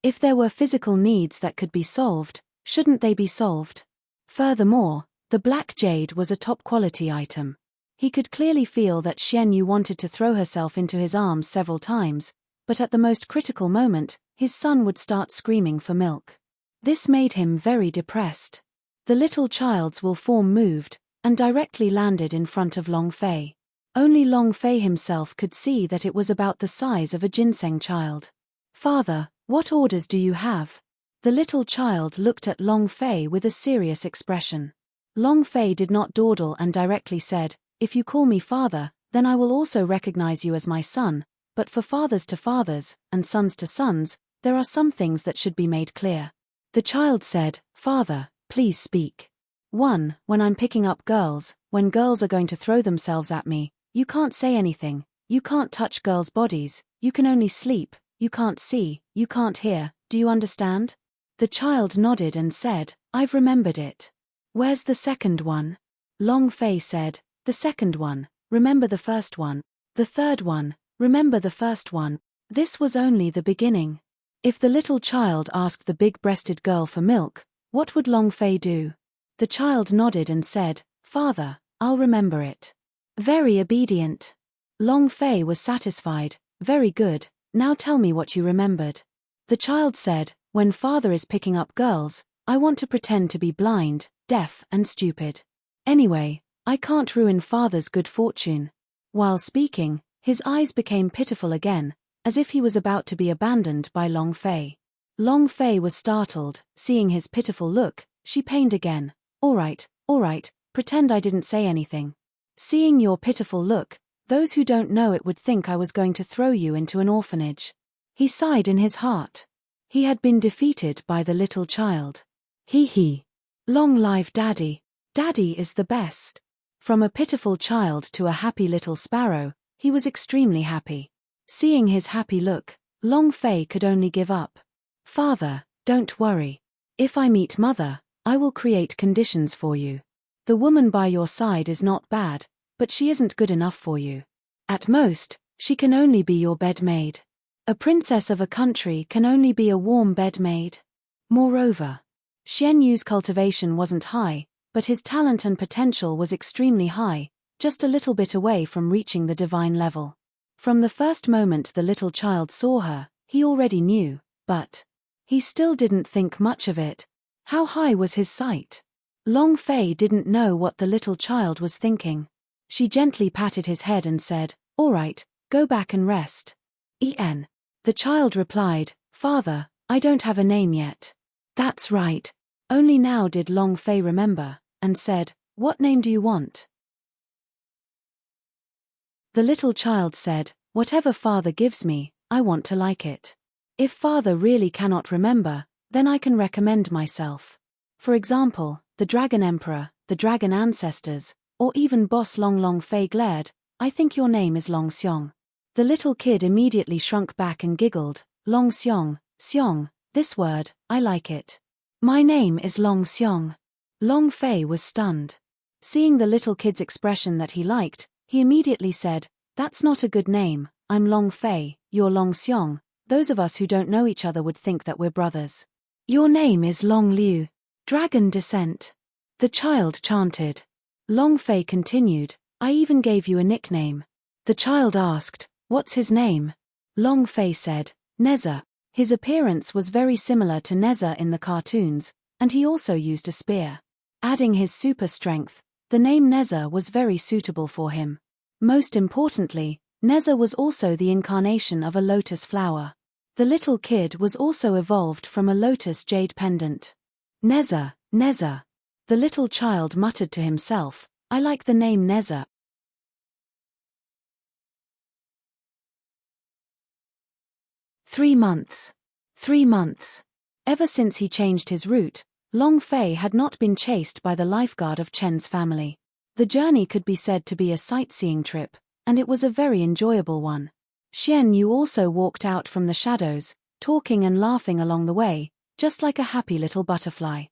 if there were physical needs that could be solved, shouldn't they be solved? Furthermore, the black jade was a top-quality item. He could clearly feel that Xian Yu wanted to throw herself into his arms several times, but at the most critical moment, his son would start screaming for milk. This made him very depressed. The little child's will form moved, and directly landed in front of Long Fei. Only Long Fei himself could see that it was about the size of a ginseng child. Father, what orders do you have? The little child looked at Long Fei with a serious expression. Long Fei did not dawdle and directly said, if you call me father, then I will also recognize you as my son, but for fathers to fathers, and sons to sons, there are some things that should be made clear. The child said, Father, please speak. 1. When I'm picking up girls, when girls are going to throw themselves at me, you can't say anything, you can't touch girls' bodies, you can only sleep, you can't see, you can't hear, do you understand? The child nodded and said, I've remembered it. Where's the second one? Long Fei said, the second one, remember the first one. The third one, remember the first one. This was only the beginning. If the little child asked the big-breasted girl for milk, what would Long Fei do? The child nodded and said, "Father, I'll remember it." Very obedient. Long Fei was satisfied. Very good, now tell me what you remembered. The child said, "When father is picking up girls, I want to pretend to be blind, deaf, and stupid. Anyway, I can't ruin father's good fortune." While speaking, his eyes became pitiful again, as if he was about to be abandoned by Long Fei. Long Fei was startled, seeing his pitiful look. She pained again. All right, pretend I didn't say anything. Seeing your pitiful look, those who don't know it would think I was going to throw you into an orphanage." He sighed in his heart. He had been defeated by the little child. He. Long live Daddy. Daddy is the best. From a pitiful child to a happy little sparrow, he was extremely happy. Seeing his happy look, Long Fei could only give up. "Father, don't worry. If I meet Mother, I will create conditions for you. The woman by your side is not bad, but she isn't good enough for you. At most, she can only be your bedmaid. A princess of a country can only be a warm bedmaid. Moreover, Xian Yu's cultivation wasn't high, but his talent and potential was extremely high, just a little bit away from reaching the divine level. From the first moment the little child saw her, he already knew, but he still didn't think much of it. How high was his sight? Long Fei didn't know what the little child was thinking. She gently patted his head and said, "All right, go back and rest." The child replied, "Father, I don't have a name yet." That's right. Only now did Long Fei remember, and said, "What name do you want?" The little child said, "Whatever father gives me, I want to like it. If father really cannot remember, then I can recommend myself. For example, the Dragon Emperor, the Dragon Ancestors, or even Boss Long Fei glared, "I think your name is Long Xiong." The little kid immediately shrunk back and giggled, "Long Xiong, Xiong, this word, I like it. My name is Long Xiong." Long Fei was stunned. Seeing the little kid's expression that he liked, he immediately said, "That's not a good name. I'm Long Fei, you're Long Xiong. Those of us who don't know each other would think that we're brothers. Your name is Long Liu. Dragon descent." The child chanted. Long Fei continued, "I even gave you a nickname." The child asked, "What's his name?" Long Fei said, "Neza." His appearance was very similar to Neza in the cartoons, and he also used a spear. Adding his super strength, the name Neza was very suitable for him. Most importantly, Neza was also the incarnation of a lotus flower. The little kid was also evolved from a lotus jade pendant. Neza, Neza. The little child muttered to himself, "I like the name Neza." 3 months. 3 months. Ever since he changed his route, Long Fei had not been chased by the lifeguard of Chen's family. The journey could be said to be a sightseeing trip, and it was a very enjoyable one. Xian Yu also walked out from the shadows, talking and laughing along the way, just like a happy little butterfly.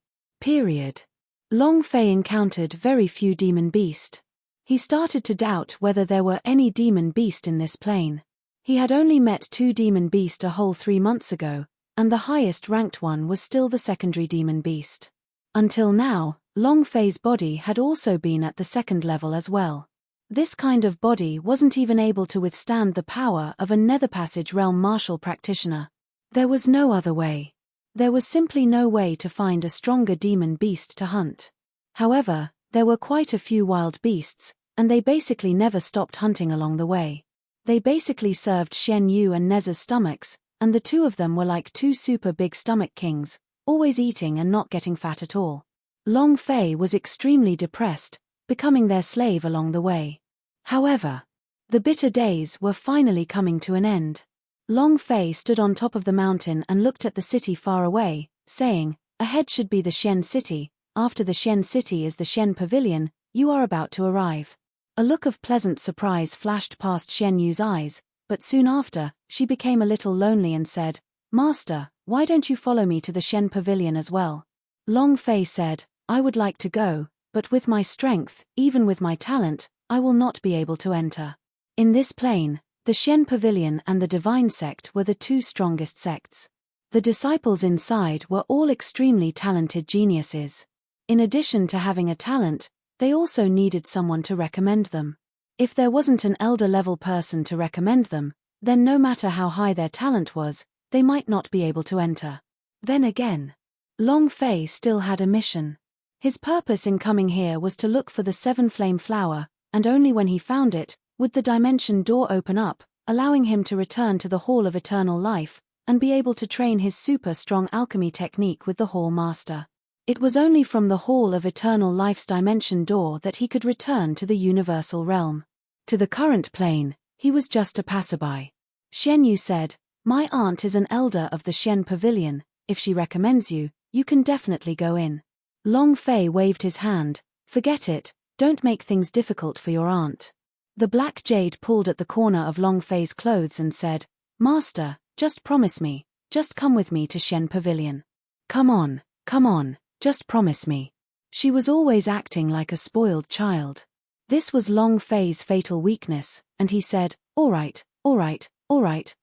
Long Fei encountered very few demon beast. He started to doubt whether there were any demon beast in this plane. He had only met 2 demon beast a whole 3 months ago, and the highest ranked one was still the secondary demon beast. Until now, Long Fei's body had also been at the 2nd level as well. This kind of body wasn't even able to withstand the power of a Netherpassage realm martial practitioner. There was no other way. There was simply no way to find a stronger demon beast to hunt. However, there were quite a few wild beasts, and they basically never stopped hunting along the way. They basically served Xian Yu and Neza's stomachs, and the 2 of them were like 2 super big stomach kings, always eating and not getting fat at all. Long Fei was extremely depressed, becoming their slave along the way. However, the bitter days were finally coming to an end. Long Fei stood on top of the mountain and looked at the city far away, saying, "Ahead should be the Xian city, after the Xian city is the Xian pavilion, you are about to arrive." A look of pleasant surprise flashed past Xian Yu's eyes, but soon after, she became a little lonely and said, "Master, why don't you follow me to the Xian pavilion as well?" Long Fei said, "I would like to go, but with my strength, even with my talent, I will not be able to enter." In this plane, the Xian pavilion and the divine sect were the 2 strongest sects. The disciples inside were all extremely talented geniuses. In addition to having a talent, they also needed someone to recommend them. If there wasn't an elder-level person to recommend them, then no matter how high their talent was, they might not be able to enter. Then again, Long Fei still had a mission. His purpose in coming here was to look for the 7-flame flower, and only when he found it, would the dimension door open up, allowing him to return to the Hall of Eternal Life, and be able to train his super-strong alchemy technique with the Hall Master. It was only from the Hall of Eternal Life's dimension door that he could return to the universal realm. To the current plane, he was just a passerby. Xian Yu said, "My aunt is an elder of the Xian Pavilion. If she recommends you, you can definitely go in." Long Fei waved his hand. "Forget it, don't make things difficult for your aunt." The black jade pulled at the corner of Long Fei's clothes and said, "Master, just promise me, just come with me to Xian Pavilion. Come on, just promise me." She was always acting like a spoiled child. This was Long Fei's fatal weakness, and he said, all right,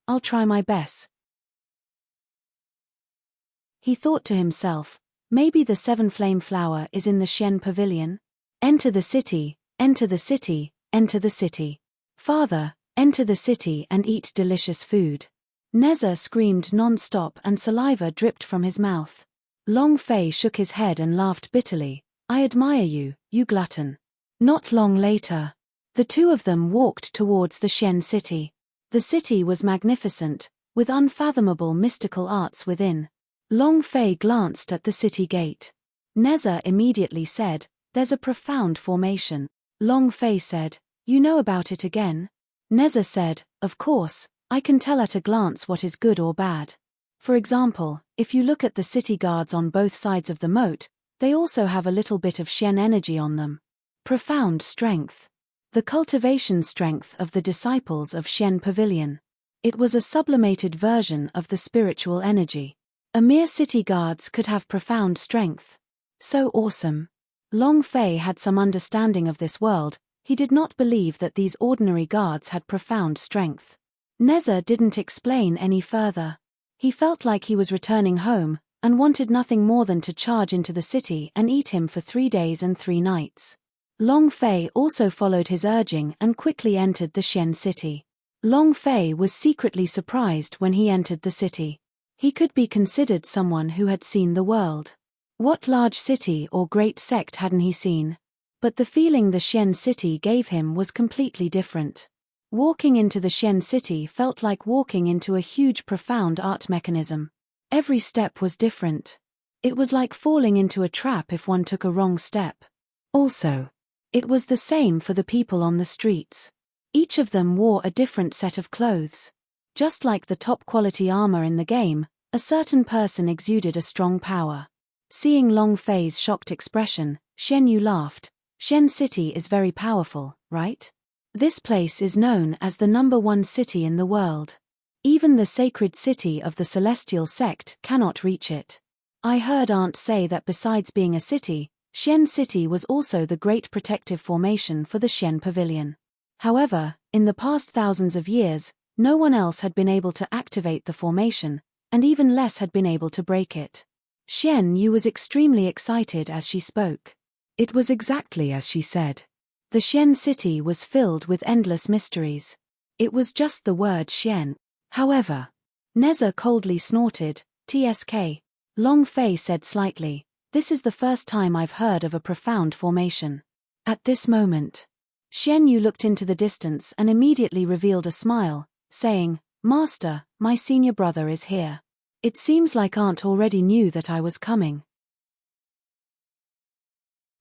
I'll try my best." He thought to himself, maybe the 7-flame flower is in the Xian Pavilion. Enter the city, enter the city, enter the city. Father, enter the city and eat delicious food. Neza screamed non-stop and saliva dripped from his mouth. Long Fei shook his head and laughed bitterly. "I admire you, you glutton." Not long later, the two of them walked towards the Xian city. The city was magnificent, with unfathomable mystical arts within. Long Fei glanced at the city gate. Neza immediately said, "There's a profound formation." Long Fei said, "You know about it again?" Neza said, "Of course, I can tell at a glance what is good or bad. For example, if you look at the city guards on both sides of the moat, they also have a little bit of Xian energy on them. Profound strength. The cultivation strength of the disciples of Xian Pavilion. It was a sublimated version of the spiritual energy. A mere city guards could have profound strength. So awesome. Long Fei had some understanding of this world. He did not believe that these ordinary guards had profound strength. Neza didn't explain any further. He felt like he was returning home, and wanted nothing more than to charge into the city and eat him for 3 days and 3 nights. Long Fei also followed his urging and quickly entered the Xian city. Long Fei was secretly surprised when he entered the city. He could be considered someone who had seen the world. What large city or great sect hadn't he seen? But the feeling the Xian city gave him was completely different. Walking into the Xian city felt like walking into a huge profound art mechanism. Every step was different. It was like falling into a trap if one took a wrong step. Also, it was the same for the people on the streets. Each of them wore a different set of clothes. Just like the top quality armor in the game, a certain person exuded a strong power. Seeing Long Fei's shocked expression, Xian Yu laughed. "Xian City is very powerful, right? This place is known as the #1 city in the world. Even the sacred city of the celestial sect cannot reach it. I heard Aunt say that besides being a city, Xian City was also the great protective formation for the Xian Pavilion. However, in the past thousands of years, no one else had been able to activate the formation, and even less had been able to break it." Xian Yu was extremely excited as she spoke. It was exactly as she said. The Xian city was filled with endless mysteries. It was just the word Xian. However, Neza coldly snorted, "TSK. Long Fei said slightly, this is the first time I've heard of a profound formation." At this moment, Xian Yu looked into the distance and immediately revealed a smile, saying, "Master, my senior brother is here. It seems like Aunt already knew that I was coming."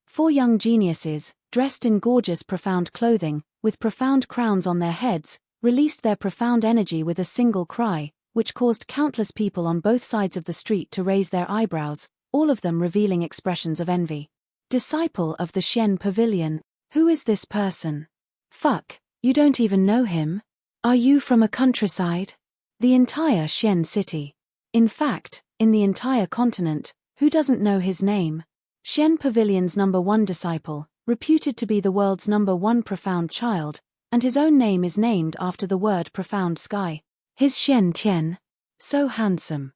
4 young geniuses, dressed in gorgeous profound clothing, with profound crowns on their heads, released their profound energy with a single cry, which caused countless people on both sides of the street to raise their eyebrows, all of them revealing expressions of envy. "Disciple of the Xian Pavilion, who is this person? Fuck, you don't even know him? Are you from a countryside?" The entire Xian city. In fact, in the entire continent, who doesn't know his name? Xian Pavilion's #1 disciple, reputed to be the world's #1 profound child, and his own name is named after the word profound sky. His Xian Tian. So handsome.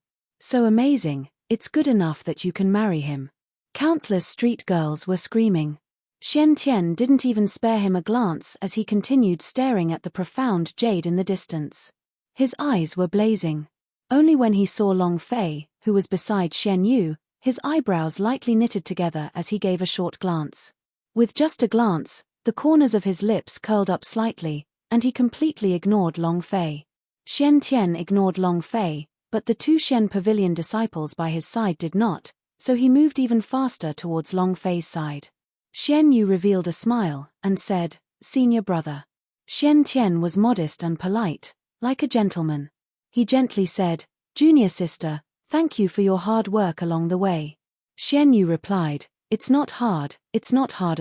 So amazing, it's good enough that you can marry him. Countless street girls were screaming. Xian Tian didn't even spare him a glance as he continued staring at the profound jade in the distance. His eyes were blazing. Only when he saw Long Fei, who was beside Xian Yu, his eyebrows lightly knitted together as he gave a short glance. With just a glance, the corners of his lips curled up slightly, and he completely ignored Long Fei. Xian Tian ignored Long Fei, but the two Shen Pavilion disciples by his side did not, so he moved even faster towards Long Fei's side. Xian Yu revealed a smile, and said, "Senior brother." Xian Tian was modest and polite, like a gentleman. He gently said, "Junior sister, thank you for your hard work along the way." Xian Yu replied, it's not hard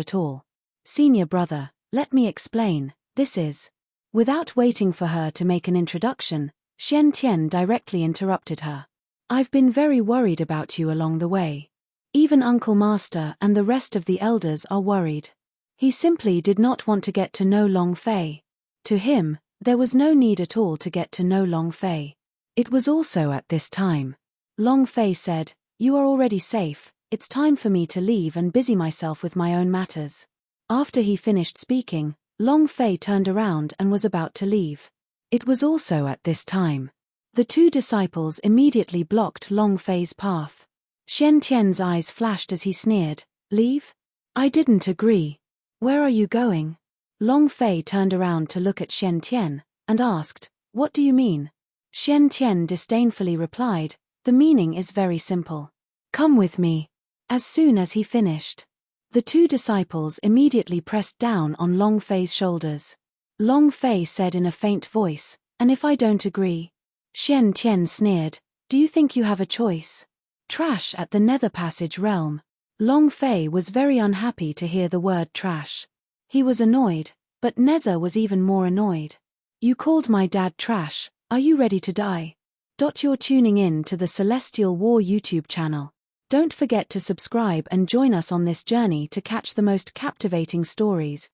at all. Senior brother, let me explain, this is." Without waiting for her to make an introduction, Xian Tian directly interrupted her. "I've been very worried about you along the way. Even Uncle Master and the rest of the elders are worried." He simply did not want to get to know Long Fei. To him, there was no need at all to get to know Long Fei. It was also at this time. Long Fei said, "You are already safe, it's time for me to leave and busy myself with my own matters." After he finished speaking, Long Fei turned around and was about to leave. It was also at this time. The two disciples immediately blocked Long Fei's path. Xian Tian's eyes flashed as he sneered, "Leave? I didn't agree. Where are you going?" Long Fei turned around to look at Xian Tian, and asked, "What do you mean?" Xian Tian disdainfully replied, "The meaning is very simple. Come with me." As soon as he finished, the two disciples immediately pressed down on Long Fei's shoulders. Long Fei said in a faint voice, "And if I don't agree?" Xian Tian sneered, "Do you think you have a choice? Trash at the Nether Passage realm." Long Fei was very unhappy to hear the word trash. He was annoyed, but Neza was even more annoyed. "You called my dad trash, are you ready to die?" You're tuning in to the Celestial War YouTube channel. Don't forget to subscribe and join us on this journey to catch the most captivating stories,